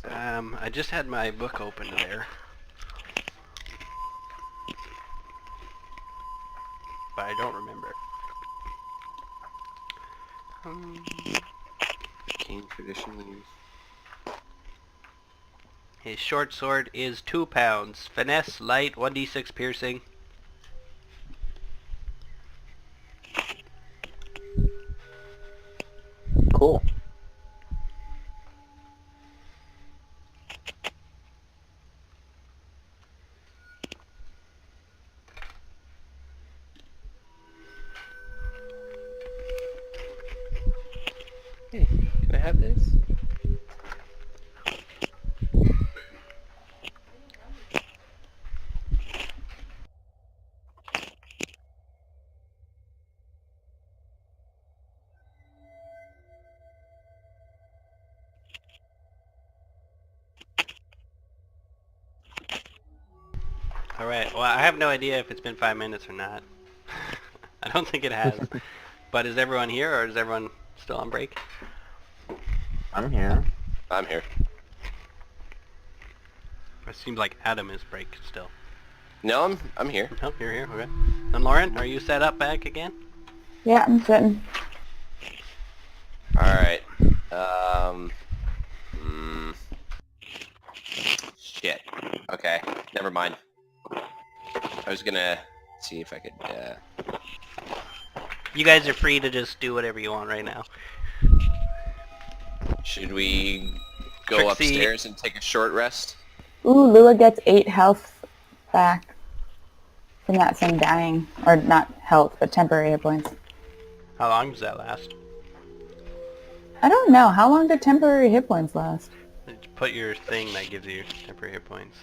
I just had my book open there. But I don't remember. Cane traditionally... His short sword is 2 pounds. Finesse, light, 1d6 piercing. Cool. Hey, can I have this? Alright, well I have no idea if it's been 5 minutes or not. I don't think it has. But is everyone here or is everyone still on break? I'm here. I'm here. It seems like Adam is break still. No, I'm here. Oh, you're here, okay. And Lauren, are you set up back again? Yeah, I'm sitting. Alright. Shit. Okay, never mind. I was gonna see if I could, You guys are free to just do whatever you want right now. Should we go Trixie- upstairs and take a short rest? Ooh, Lua gets 8 health back from that thing dying. Or not health, but temporary hit points. How long does that last? I don't know. How long do temporary hit points last? Just put your thing that gives you temporary hit points.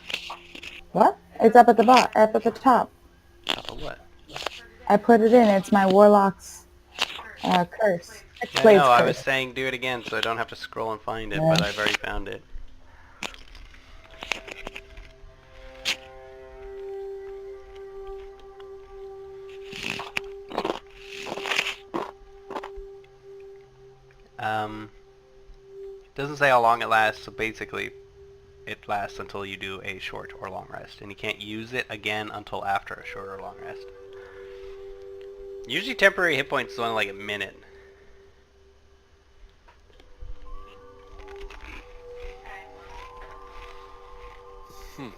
What? It's up at the up at the top. Top of what? I put it in. It's my Warlock's curse. Yeah, Blade's no, I was curse. saying do it again so I don't have to scroll and find it, but I've already found it. Doesn't say how long it lasts, so basically it lasts until you do a short or long rest, and you can't use it again until after a short or long rest. Usually temporary hit points is only like a minute.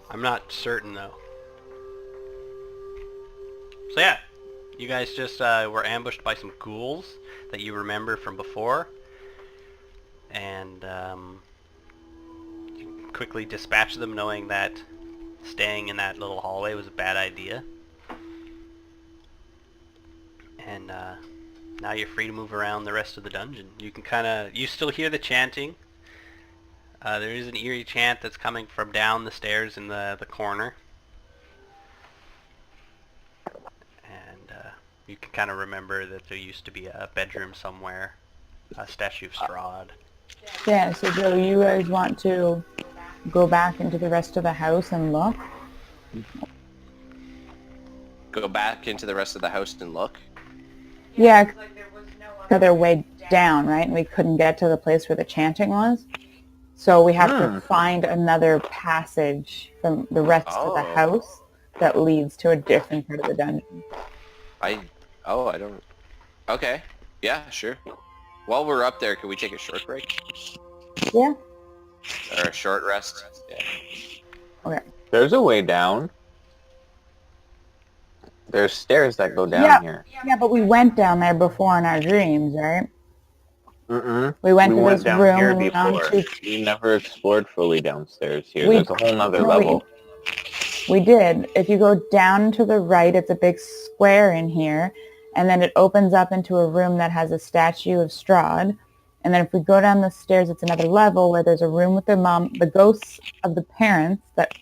I'm not certain though. So yeah, you guys just were ambushed by some ghouls that you remember from before, and you quickly dispatched them, knowing that staying in that little hallway was a bad idea. And now you're free to move around the rest of the dungeon. You can you still hear the chanting. There is an eerie chant that's coming from down the stairs in the corner. And you can kind of remember that there used to be a bedroom somewhere, a statue of Strahd. Yeah, so Joe, you guys want to go back into the rest of the house and look? Go back into the rest of the house and look. Yeah, Like there was no other way down, right? And we couldn't get to the place where the chanting was. So we have to find another passage from the rest of the house that leads to a different part of the dungeon. I don't... Okay. Yeah, sure. While we're up there, can we take a short break? Yeah. Or a short rest? Yeah. Okay. There's a way down. There's stairs that go down here. Yeah, but we went down there before in our dreams, right? Mm-mm. We went to this down room here and found before. two... We never explored fully downstairs here. We- There's a whole nother no, level. We did. If you go down to the right, it's a big square in here, and then it opens up into a room that has a statue of Strahd. And then if we go down the stairs, it's another level where there's a room with the ghosts of the parents that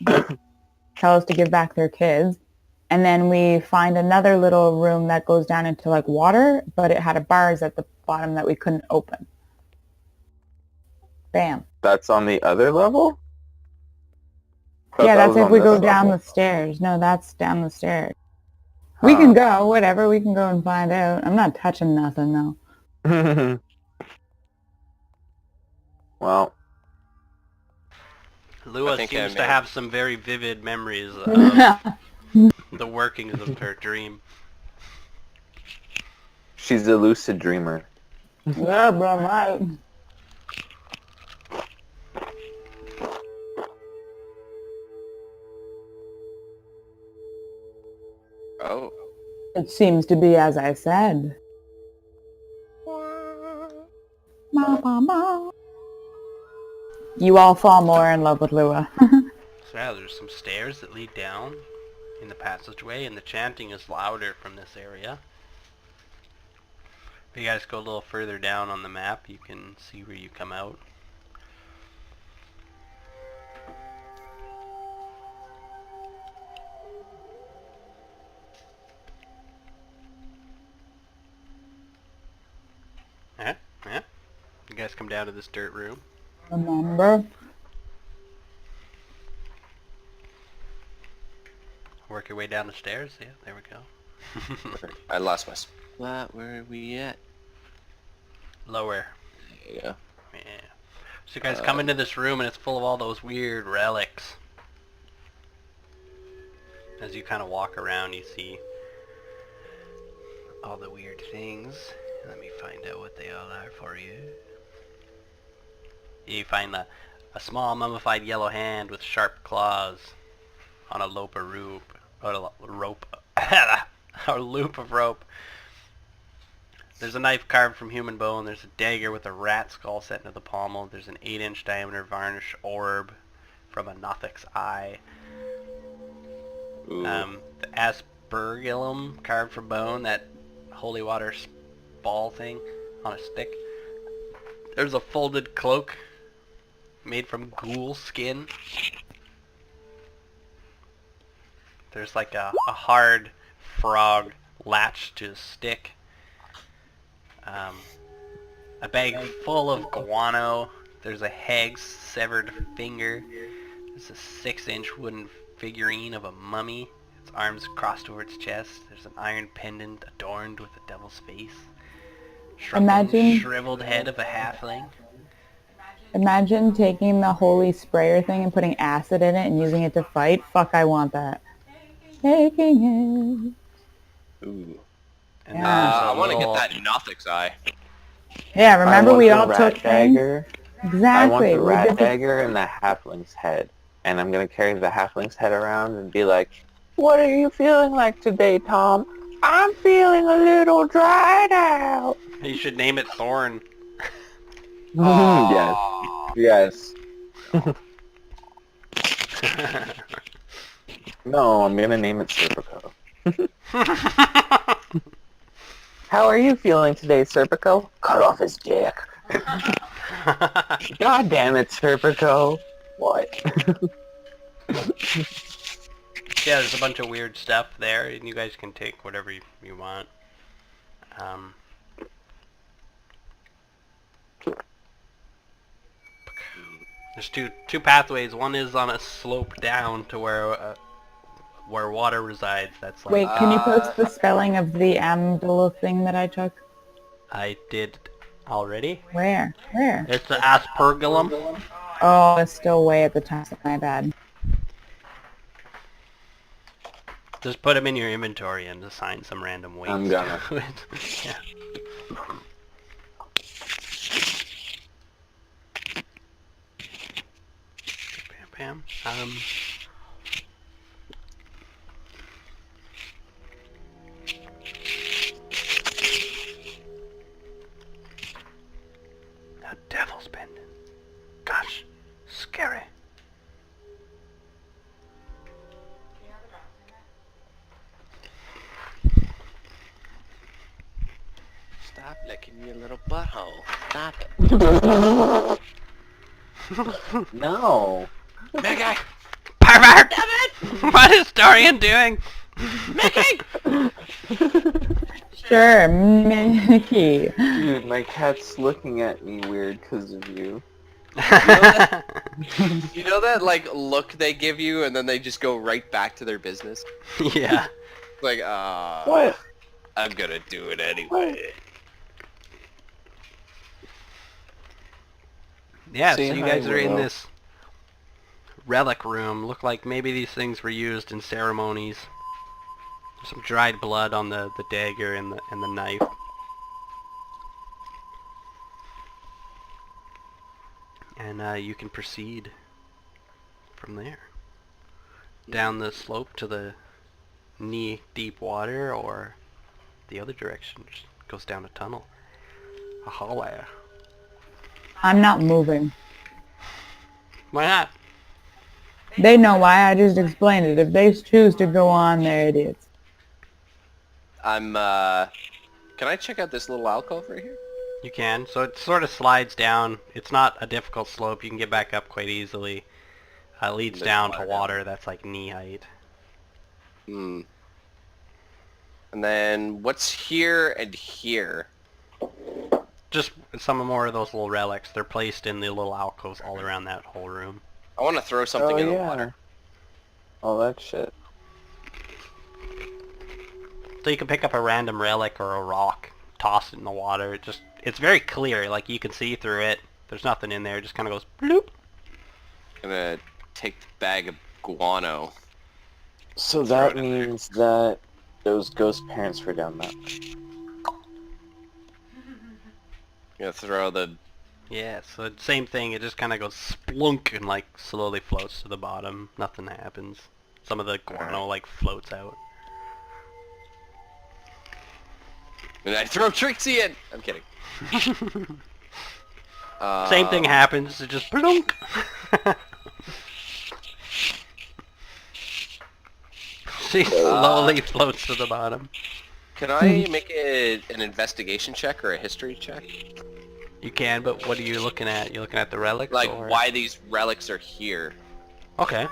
tell us to give back their kids. And then we find another little room that goes down into like water, but it had bars at the bottom that we couldn't open. Bam. That's on the other level? Thought Yeah, that that's was if on we this go down level. the stairs. No, that's down the stairs. We can go, whatever. We can go and find out. I'm not touching nothing, though. Well, Lua think seems I to may- have some very vivid memories of the workings of her dream. she's a lucid dreamer. Yeah, bro, right. Oh. It seems to be as I said. Ma, ma, ma. You all fall more in love with Lua. So yeah, there's some stairs that lead down in the passageway, and the chanting is louder from this area. If you guys go a little further down on the map, you can see where you come out. Yeah. You guys come down to this dirt room. Remember? Work your way down the stairs. Yeah, there we go. I lost my spot. Where are we at? Lower. There you go. Yeah. So you guys come into this room and it's full of all those weird relics. As you kind of walk around, you see all the weird things. Let me find out what they all are for you. You find a small mummified yellow hand with sharp claws on a loop of rope. A loop of rope. There's a knife carved from human bone. There's a dagger with a rat skull set into the pommel. There's an 8-inch diameter varnish orb from a Nothic's eye. Ooh. The aspergillum carved from bone, that holy water ball thing on a stick. There's a folded cloak made from ghoul skin. There's like a hard frog latched to a stick. A bag full of guano. There's a hag's severed finger. There's a 6-inch wooden figurine of a mummy. Its arms crossed over its chest. There's an iron pendant adorned with a devil's face. Imagine- Shriveled head of a halfling. Imagine taking the holy sprayer thing and putting acid in it and using it to fight. Fuck, I want that. Taking Ooh. And Yeah. there's a I want to little- get that Nothic's eye. it. Yeah, remember I want we the all rat took things? dagger. I want Exactly. the We rat did the- dagger and the halfling's head. And I'm going to carry the halfling's head around and be like, what are you feeling like today, Tom? I'm feeling a little dried out. You should name it Thorn. Yes. Yes. No, I'm going to name it Serpico. How are you feeling today, Serpico? Cut off his dick. God damn it, Serpico. What? Yeah, there's a bunch of weird stuff there, and you guys can take whatever you want. There's two pathways. One is on a slope down to where water resides. That's like Wait, can you post the spelling of the ambulo thing that I took? I did already. Where? Where? It's the aspergillum. Oh, it's still way at the top. My bad. Just put them in your inventory and assign some random weights. I'm gonna. to it. Yeah. Bam, bam. A devil's pendant. Gosh, scary. Stop licking your little butthole. Stop it. No. Mickey! Pervert! Damn it! What is Dorian doing? Mickey! Sure, Mickey. Dude, my cat's looking at me weird because of you. You know that like look they give you and then they just go right back to their business? Yeah. Like, What? I'm gonna do it anyway. Yeah, Say so you hi, guys are in Willow. this relic room. Look like maybe these things were used in ceremonies. There's some dried blood on the dagger and the knife. And you can proceed from there. Down the slope to the knee-deep water, or the other direction, which goes down a tunnel. A hallway. I'm not moving. Why not? They know why, I just explained it. If they choose to go on, they're idiots. Can I check out this little alcove right here? You can. So it sort of slides down. It's not a difficult slope. You can get back up quite easily. It leads Just down to slide water that's like knee height. Hmm. And then what's here and here? Just some more of those little relics. They're placed in the little alcoves all around that whole room. I want to throw something in the yeah. water. All that shit. So you can pick up a random relic or a rock, toss it in the water. It's very clear. Like you can see through it. There's nothing in there. It just kind of goes bloop. Gonna take the bag of guano. So that means that those ghost parents were down that way. Gonna throw the... Yeah, so same thing. It just kind of goes splunk and like slowly floats to the bottom. Nothing happens. Some of the guano like floats out. And I throw Trixie in! I'm kidding. Same thing happens. It just plunk. She slowly floats to the bottom. Can I make an investigation check or a history check? You can, but what are you looking at? You looking at the relics? Like or... why these relics are here? Okay.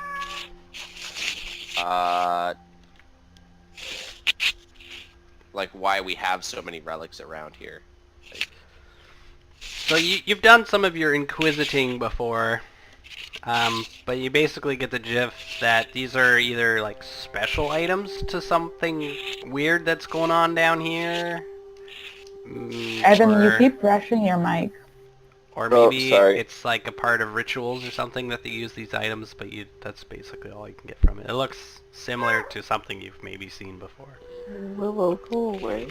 Like why we have so many relics around here. Like, So you've done some of your inquisiting before, but you basically get the gist that these are either like special items to something weird that's going on down here. Evan, you or- keep brushing your mic. Or Oh, maybe sorry. it's like a part of rituals or something that they use these items, but that's basically all you can get from it. It looks similar to something you've maybe seen before. Willow, go away.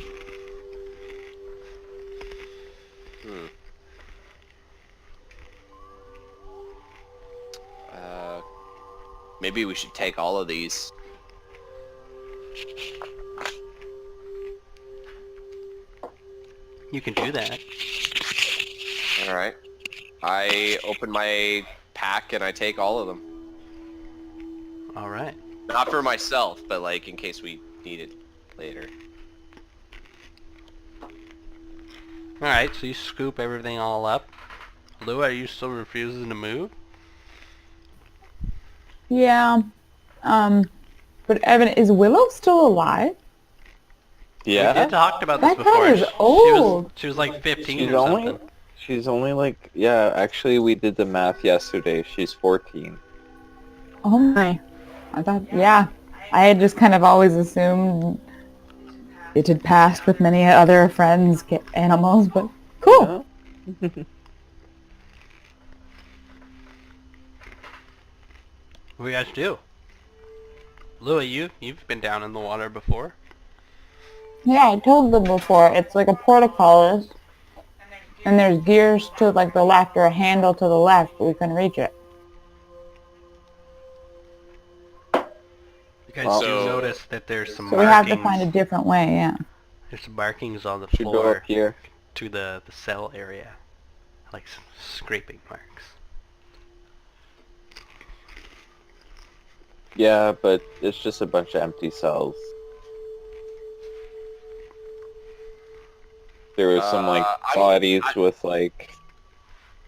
Maybe we should take all of these. You can do that. Alright. I open my pack and I take all of them. Alright. Not for myself, but like in case we need it later. Alright, so you scoop everything all up. Lou, are you still refusing to move? Yeah. But Evan, is Willow still alive? We Yeah. did talked about this That before. guy is old. She was like 15 She's or only, something. she's only like, yeah, actually we did the math yesterday. She's 14. Oh my. I thought, yeah. I had just kind of always assumed it had passed with many other friends, animals, but cool. Yeah. What do you guys do? Louis, you've been down in the water before. Yeah, I told them before. It's like a portcullis, and there's gears to like the left or a handle to the left, but we couldn't reach it. You guys do So- notice that there's some So we markings. have to find a different way, yeah. There's some markings on the Should go floor up here. to the cell area. Like scraping marks. Yeah, but it's just a bunch of empty cells. There was some like bodies with like.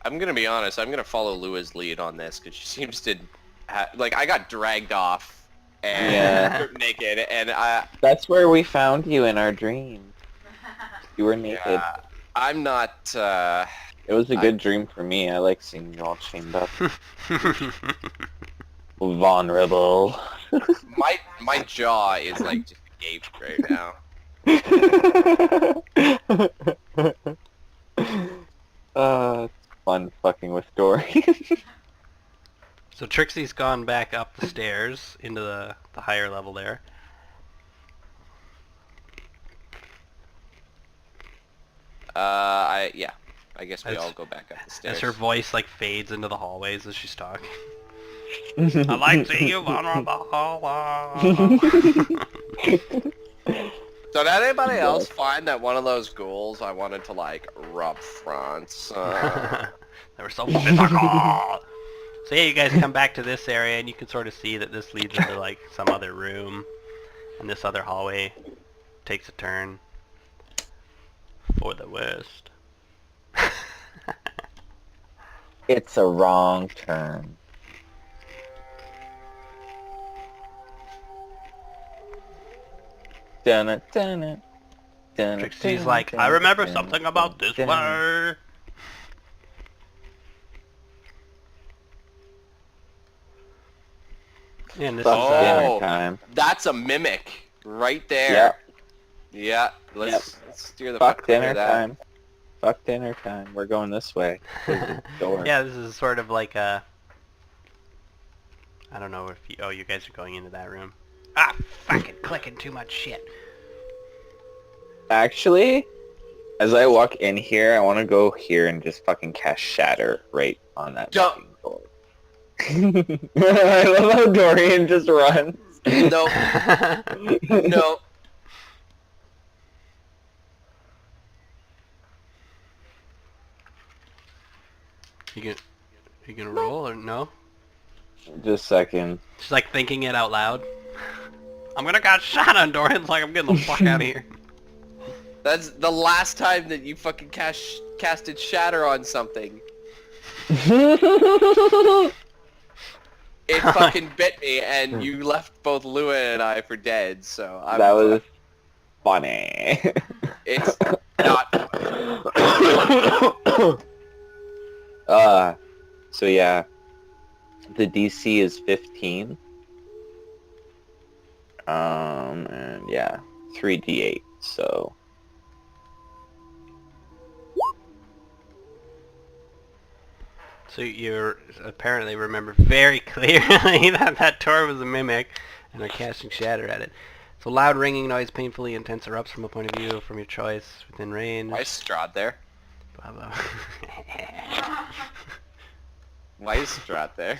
I'm gonna be honest, I'm gonna follow Lua's lead on this, because she seems to like, I got dragged off and Yeah. stripped naked, and I, That's where we found you in our dream. You were naked. I'm not, It was a good dream for me. I like seeing you all chained up. Vulnerable. my jaw is like just agape right now. It's fun fucking with Dory. So Trixie's gone back up the stairs into the higher level there. Yeah, I guess we As- all go back up the stairs. As her voice like fades into the hallways as she's talking. I like seeing you vulnerable. So did anybody else find that one of those ghouls I wanted to like rub fronts? They were so physical. So yeah, you guys come back to this area and you can sort of see that this leads into like some other room. And this other hallway takes a turn for the worst. It's a wrong turn. Dun dun dun. Trixie's like, I remember something about this way. And this Fuck is dinner Oh. time. That's a mimic right there. Yeah, let's steer the Fuck clear dinner of that. time. Fuck dinner time. We're going this way. There's a door. yeah, this is sort of like a. I don't know if you. Oh, you guys are going into that room. Ah, fucking clicking too much shit. Actually, as I walk in here, I want to go here and just fucking cast Shatter right on that Don't- fucking door. I love how Dorian just runs. No, no. You gonna roll or no? Just a second. Just like thinking it out loud. I'm gonna got shot on, Dorian's like, I'm getting the fuck out of here. That's the last time that you fucking casted Shatter on something. It fucking bit me, and you left both Lua and I for dead, so I'm That was funny. It's not. So yeah, the DC is 15. And yeah, 3d8. So you apparently remember very clearly that door was a mimic, and are casting Shatter at it. So loud ringing noise, painfully intense, erupts from a point of view from your choice within range. Why is Strahd there? Blah, blah. Why is Strahd there?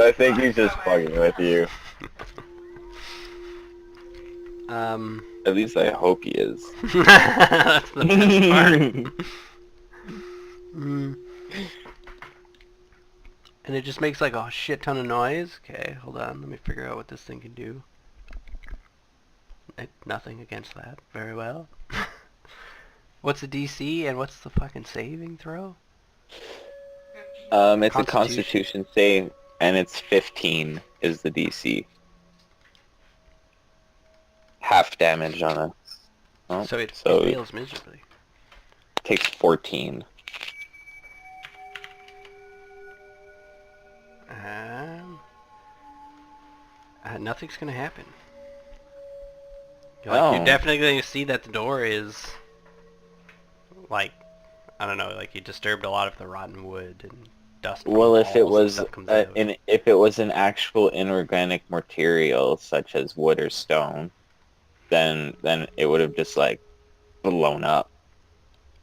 I think he's just fucking with you. At least I hope he is. That's the best part. And it just makes like a shit ton of noise. Okay, hold on. Let me figure out what this thing can do. Nothing against that. Very well. What's the DC and what's the fucking saving throw? It's a Constitution save, and it's 15 is the DC. Half damage on it. Oh, So it fails miserably. takes 14. Nothing's gonna happen. You're Oh. definitely gonna see that the door is, like, I don't know, like you disturbed a lot of the rotten wood and dust. from Well, the if it walls and was stuff comes out. if it was an actual inorganic material such as wood or stone, then it would have just like blown up,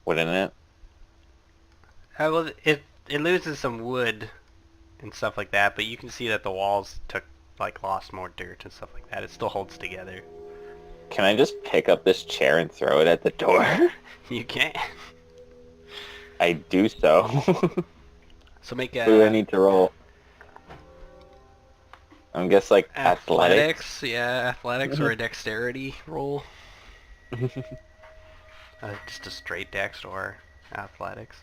wouldn't it? Well, it loses some wood and stuff like that, but you can see that the walls lost more dirt and stuff like that. It still holds together. Can I just pick up this chair and throw it at the door? You can. I do so. So make Who do I need to roll? I guess like athletics. Yeah, athletics or a dexterity roll. Just a straight dex or athletics.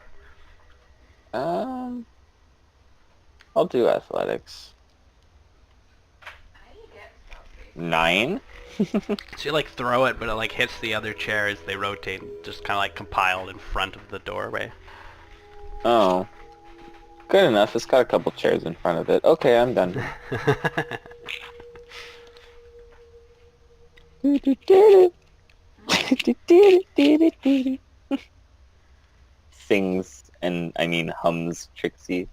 I'll do athletics. 9. So you like throw it, but it like hits the other chair as they rotate, and just kind of like compiled in front of the doorway. Oh. Good enough. It's got a couple chairs in front of it. Okay, I'm done. Sings and hums Trixie.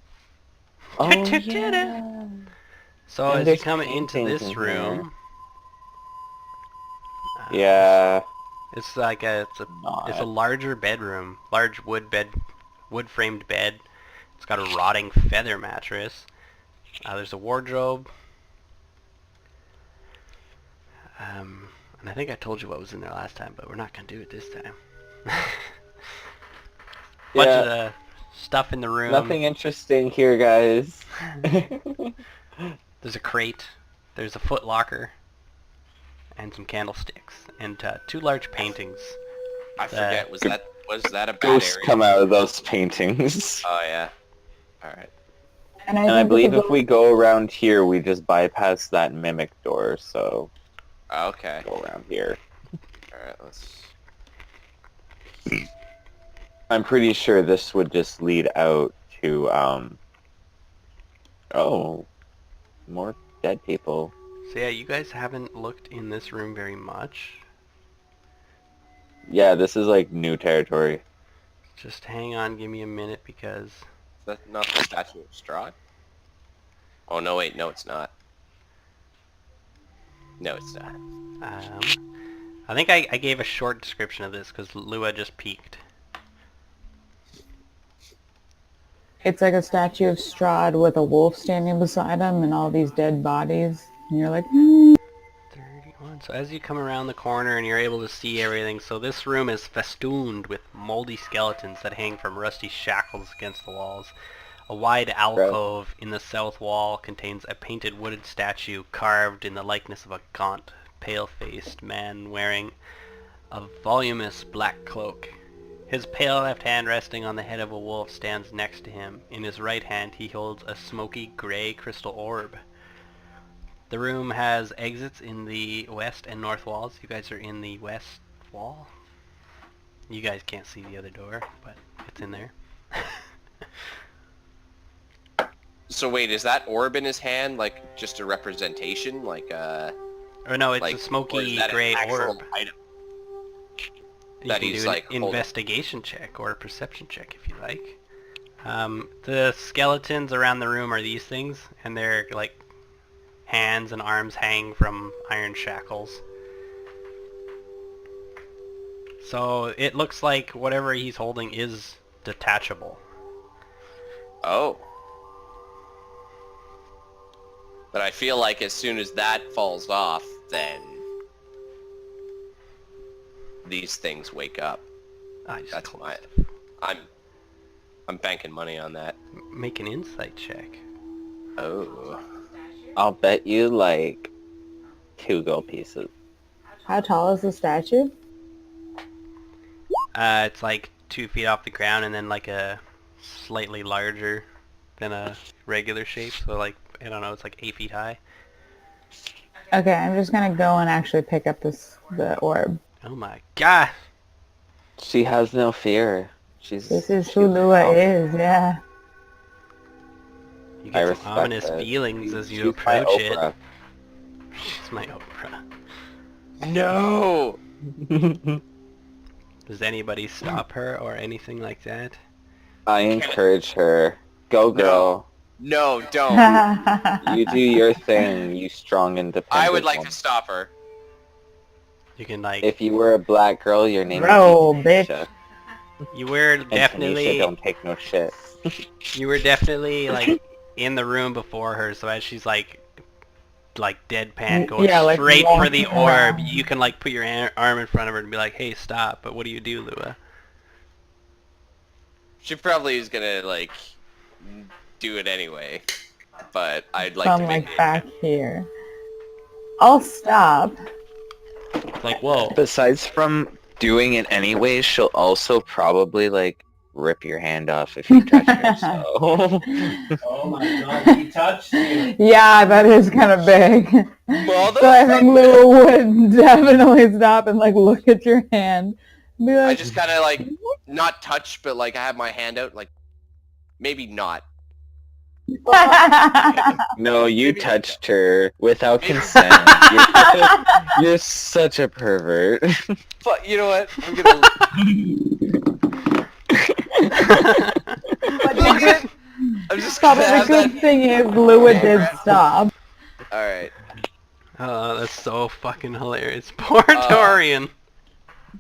Oh, yeah. So And as you there's come into paintings this in room, Yeah. it's like it's a larger bedroom, large wood framed bed. It's got a rotting feather mattress. There's a wardrobe. And I think I told you what was in there last time, but we're not gonna do it this time. Bunch of stuff in the room. Nothing interesting here, guys. There's a crate. There's a foot locker. And some candlesticks. And 2 large paintings. I forget. Was that a bad Ghosts area? come out of those paintings. Oh yeah. All right. And And I think believe this if is we go around here, we just bypass that mimic door, so Okay. go around here. All right. Let's. I'm pretty sure this would just lead out to, oh, more dead people. So yeah, you guys haven't looked in this room very much. Yeah, this is like new territory. Just hang on, give me a minute because... Is that not the statue of Strahd? Oh no! Wait, no, it's not. No, it's not. I think I gave a short description of this because Lua just peeked. It's like a statue of Strahd with a wolf standing beside him and all these dead bodies. And you're like, 31. So as you come around the corner and you're able to see everything, so this room is festooned with moldy skeletons that hang from rusty shackles against the walls. A wide alcove in the south wall contains a painted wooden statue carved in the likeness of a gaunt, pale-faced man wearing a voluminous black cloak. His pale left hand resting on the head of a wolf stands next to him. In his right hand he holds a smoky gray crystal orb. The room has exits in the west and north walls. You guys are in the west wall. You guys can't see the other door, but it's in there. So wait, is that orb in his hand like just a representation, like Or no, it's like, a or is smoky that an gray actual orb. item? You That can he's, do an like, holding. investigation check or a perception check if you like. The skeletons around the room are these things, and they're like hands and arms hang from iron shackles. So it looks like whatever he's holding is detachable. Oh. But I feel like as soon as that falls off, then these things wake up. I just That's my... I'm banking money on that. make an insight check. Oh. I'll bet you like 2 gold pieces. How tall is the statue? It's like 2 feet off the ground and then like a slightly larger than a regular shape. So like, I don't know, it's like 8 feet high. Okay, I'm just gonna go and actually pick up the orb. Oh my god! She has no fear. This is who Lua is, yeah. You I get some respect ominous it. feelings as you She's my approach it. Oprah. She's my Oprah. No! Does anybody stop her or anything like that? I encourage her. Go girl. No, don't. You do your thing, you strong independent I would like woman. to stop her. You can like, If you were a black girl, your name Bro, would be bitch. Tanisha. you were And Tanisha definitely, don't take no shit. you were definitely like in the room before her. So as she's like deadpan going Yeah, like, straight for the walking orb, around. you can like put your arm in front of her and be like, "Hey, stop!" But what do you do, Lua? She probably is gonna, like, do it anyway. But I'd like From to make like it... back here. I'll stop. It's like, whoa. Besides from doing it anyway, she'll also probably like rip your hand off if you touch her. So. Oh my god, he touched you. Yeah, that is kind of big. So I think Lua would definitely stop and like look at your hand. Be I like, just kind of, like, not touch, but, like, I have my hand out, like, maybe not. No, you Maybe- touched her without consent. You're such a pervert. But, you know what? I'm gonna... I'm just But gonna the have good that... thing is Lua did stop. Alright. Oh, that's so fucking hilarious. Poor Dorian.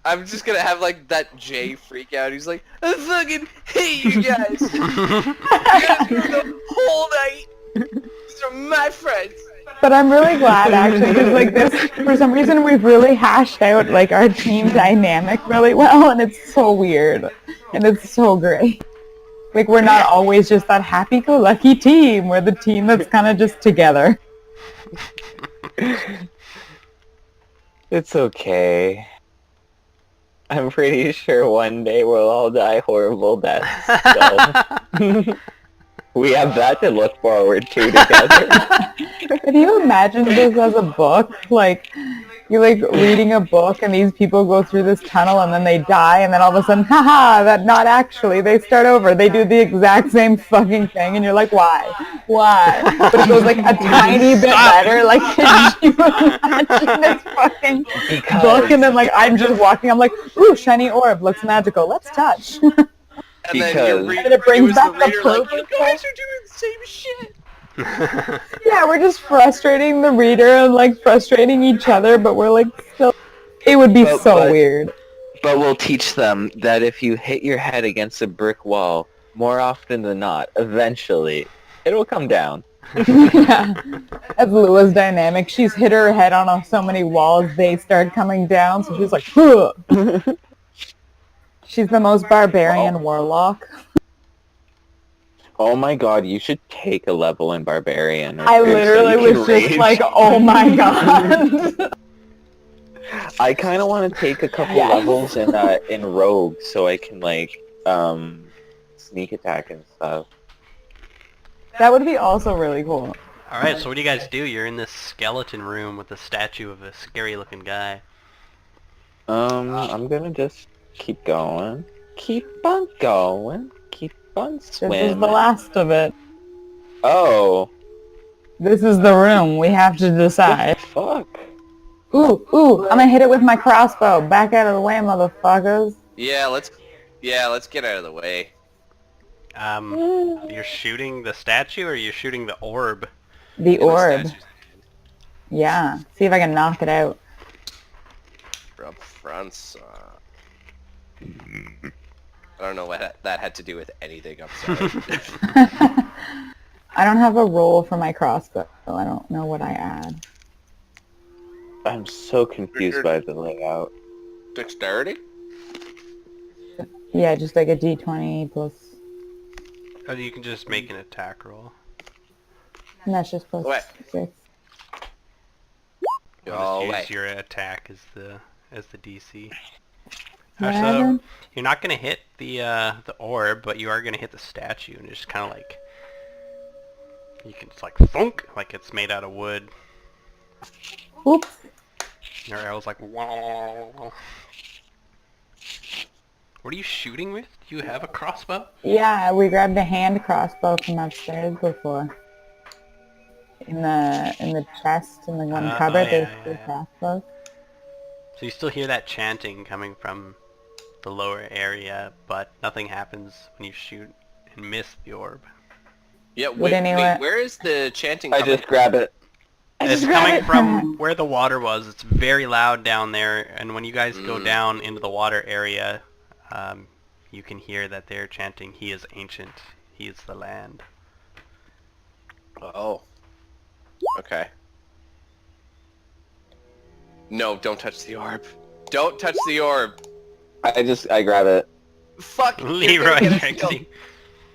I'm just gonna have, like, that Jay freak out. He's like, I fucking hate you guys! You guys were the whole night! These are my friends! But I'm really glad actually, because like this, for some reason we've really hashed out like our team dynamic really well, and it's so weird, and it's so great. Like we're not always just that happy-go-lucky team. We're the team that's kind of just together. It's okay. I'm pretty sure one day we'll all die horrible deaths. So. We have that to look forward to together. Can you imagine this as a book? Like, you're like reading a book and these people go through this tunnel and then they die and then all of a sudden, haha, that not actually. They start over. They do the exact same fucking thing and you're like, why? Why? But it goes like a tiny bit better. Like, can you imagine this fucking book? And then like, I'm just walking. I'm like, ooh, shiny orb. Looks magical. Let's touch. And then Because- your And reader, it brings back the reader like, you perfect guys are doing the same shit! Yeah, we're just frustrating the reader and like frustrating each other, but we're like still. It would be so weird. But we'll teach them that if you hit your head against a brick wall, more often than not, eventually, it will come down. Yeah, that's Lua's dynamic. She's hit her head on so many walls, they start coming down, so she's like, huh. She's the most barbarian warlock. Oh my god, you should take a level in Barbarian. I literally was just like, oh my god. I kind of want to take a couple Yes. levels in Rogue so I can like sneak attack and stuff. That would be also really cool. Alright, so what do you guys do? You're in this skeleton room with a statue of a scary looking guy. I'm gonna just keep going. Keep on going. Keep on This is swimming. the last of it. Oh. This is the room. We have to The decide. fuck? Ooh, I'm gonna hit it with my crossbow. Back out of the way, motherfuckers. Yeah, let's get out of the way. You're shooting the statue or you're shooting the orb? The In the orb. statue's Yeah. See if I can knock it out. Up front. I don't know what that had to do with anything. I'm sorry. I don't have a roll for my crossbow, so I don't know what I add. I'm so confused by the layout. Dexterity? Yeah, just like a d20 plus... Oh, you can just make an attack roll. And that's just plus What? 6. Go I'll just away. use your attack as the DC. Yeah, So then- you're not gonna hit the orb, but you are gonna hit the statue, and it's just kind of like you can just like thunk, like it's made out of wood. Oops. Your arrow's like whoa. What are you shooting with? Do you have a crossbow? Yeah, we grabbed a hand crossbow from upstairs before. In the chest, in the one cupboard, there's yeah, two yeah. crossbows. So you still hear that chanting coming from the lower area, but nothing happens when you shoot and miss the orb. Yeah, Would anyone- where is the chanting I coming just grab it. It's grab coming it. from where the water was. It's very loud down there, and when you guys go down into the water area, you can hear that they're chanting, "He is ancient, he is the land." Oh. Okay. No, don't touch the orb. Don't touch the orb. I grab it. Fuck. you're Leroy gonna get us Trixie. killed.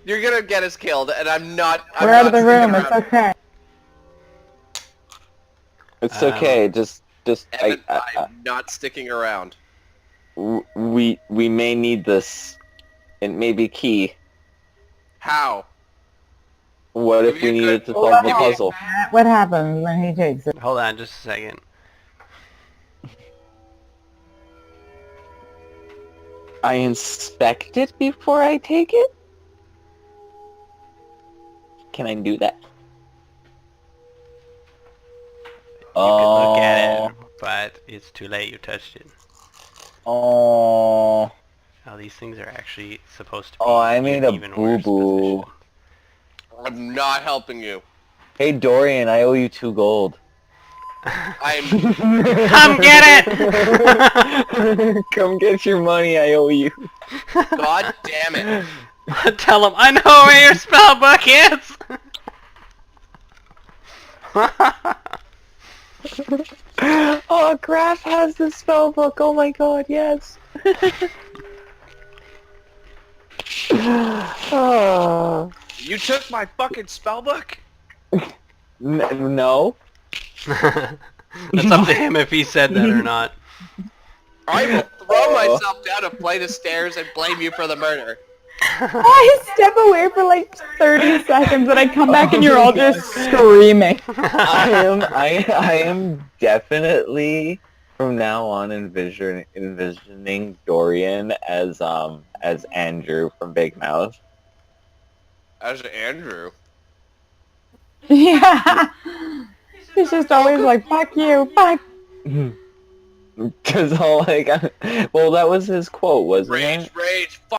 You're gonna get us killed, and I'm not. I'm We're out of not the room, sticking it's around. okay. It's okay. Just Evan, I'm not sticking around. we may need this. It may be key. How? What Give if me we a needed good- to solve the give me a- puzzle? What happens when he takes it? Hold on just a second. I inspect it before I take it? Can I do that? You can look at it, but it's too late, you touched it. Oh. Now these things are actually supposed to be Oh, I made a even worse boo-boo. position. I'm not helping you. Hey Dorian, I owe you 2 gold. I'm. Come get it! Come get your money, I owe you. God damn it. Tell him, I know where your spell book is! Oh, Graf has the spell book. Oh my god, yes. Oh. You took my fucking spellbook? No. It's up to him if he said that or not. I will throw myself down a flight of stairs and blame you for the murder. I step away for like 30 seconds and I come back and you're all just screaming. I am definitely from now on envisioning Dorian as Andrew from Big Mouth. As Andrew. Yeah. He's just always like, fuck you, fuck. Cause all like, well, that was his quote, wasn't it? Rage, rage, fuck.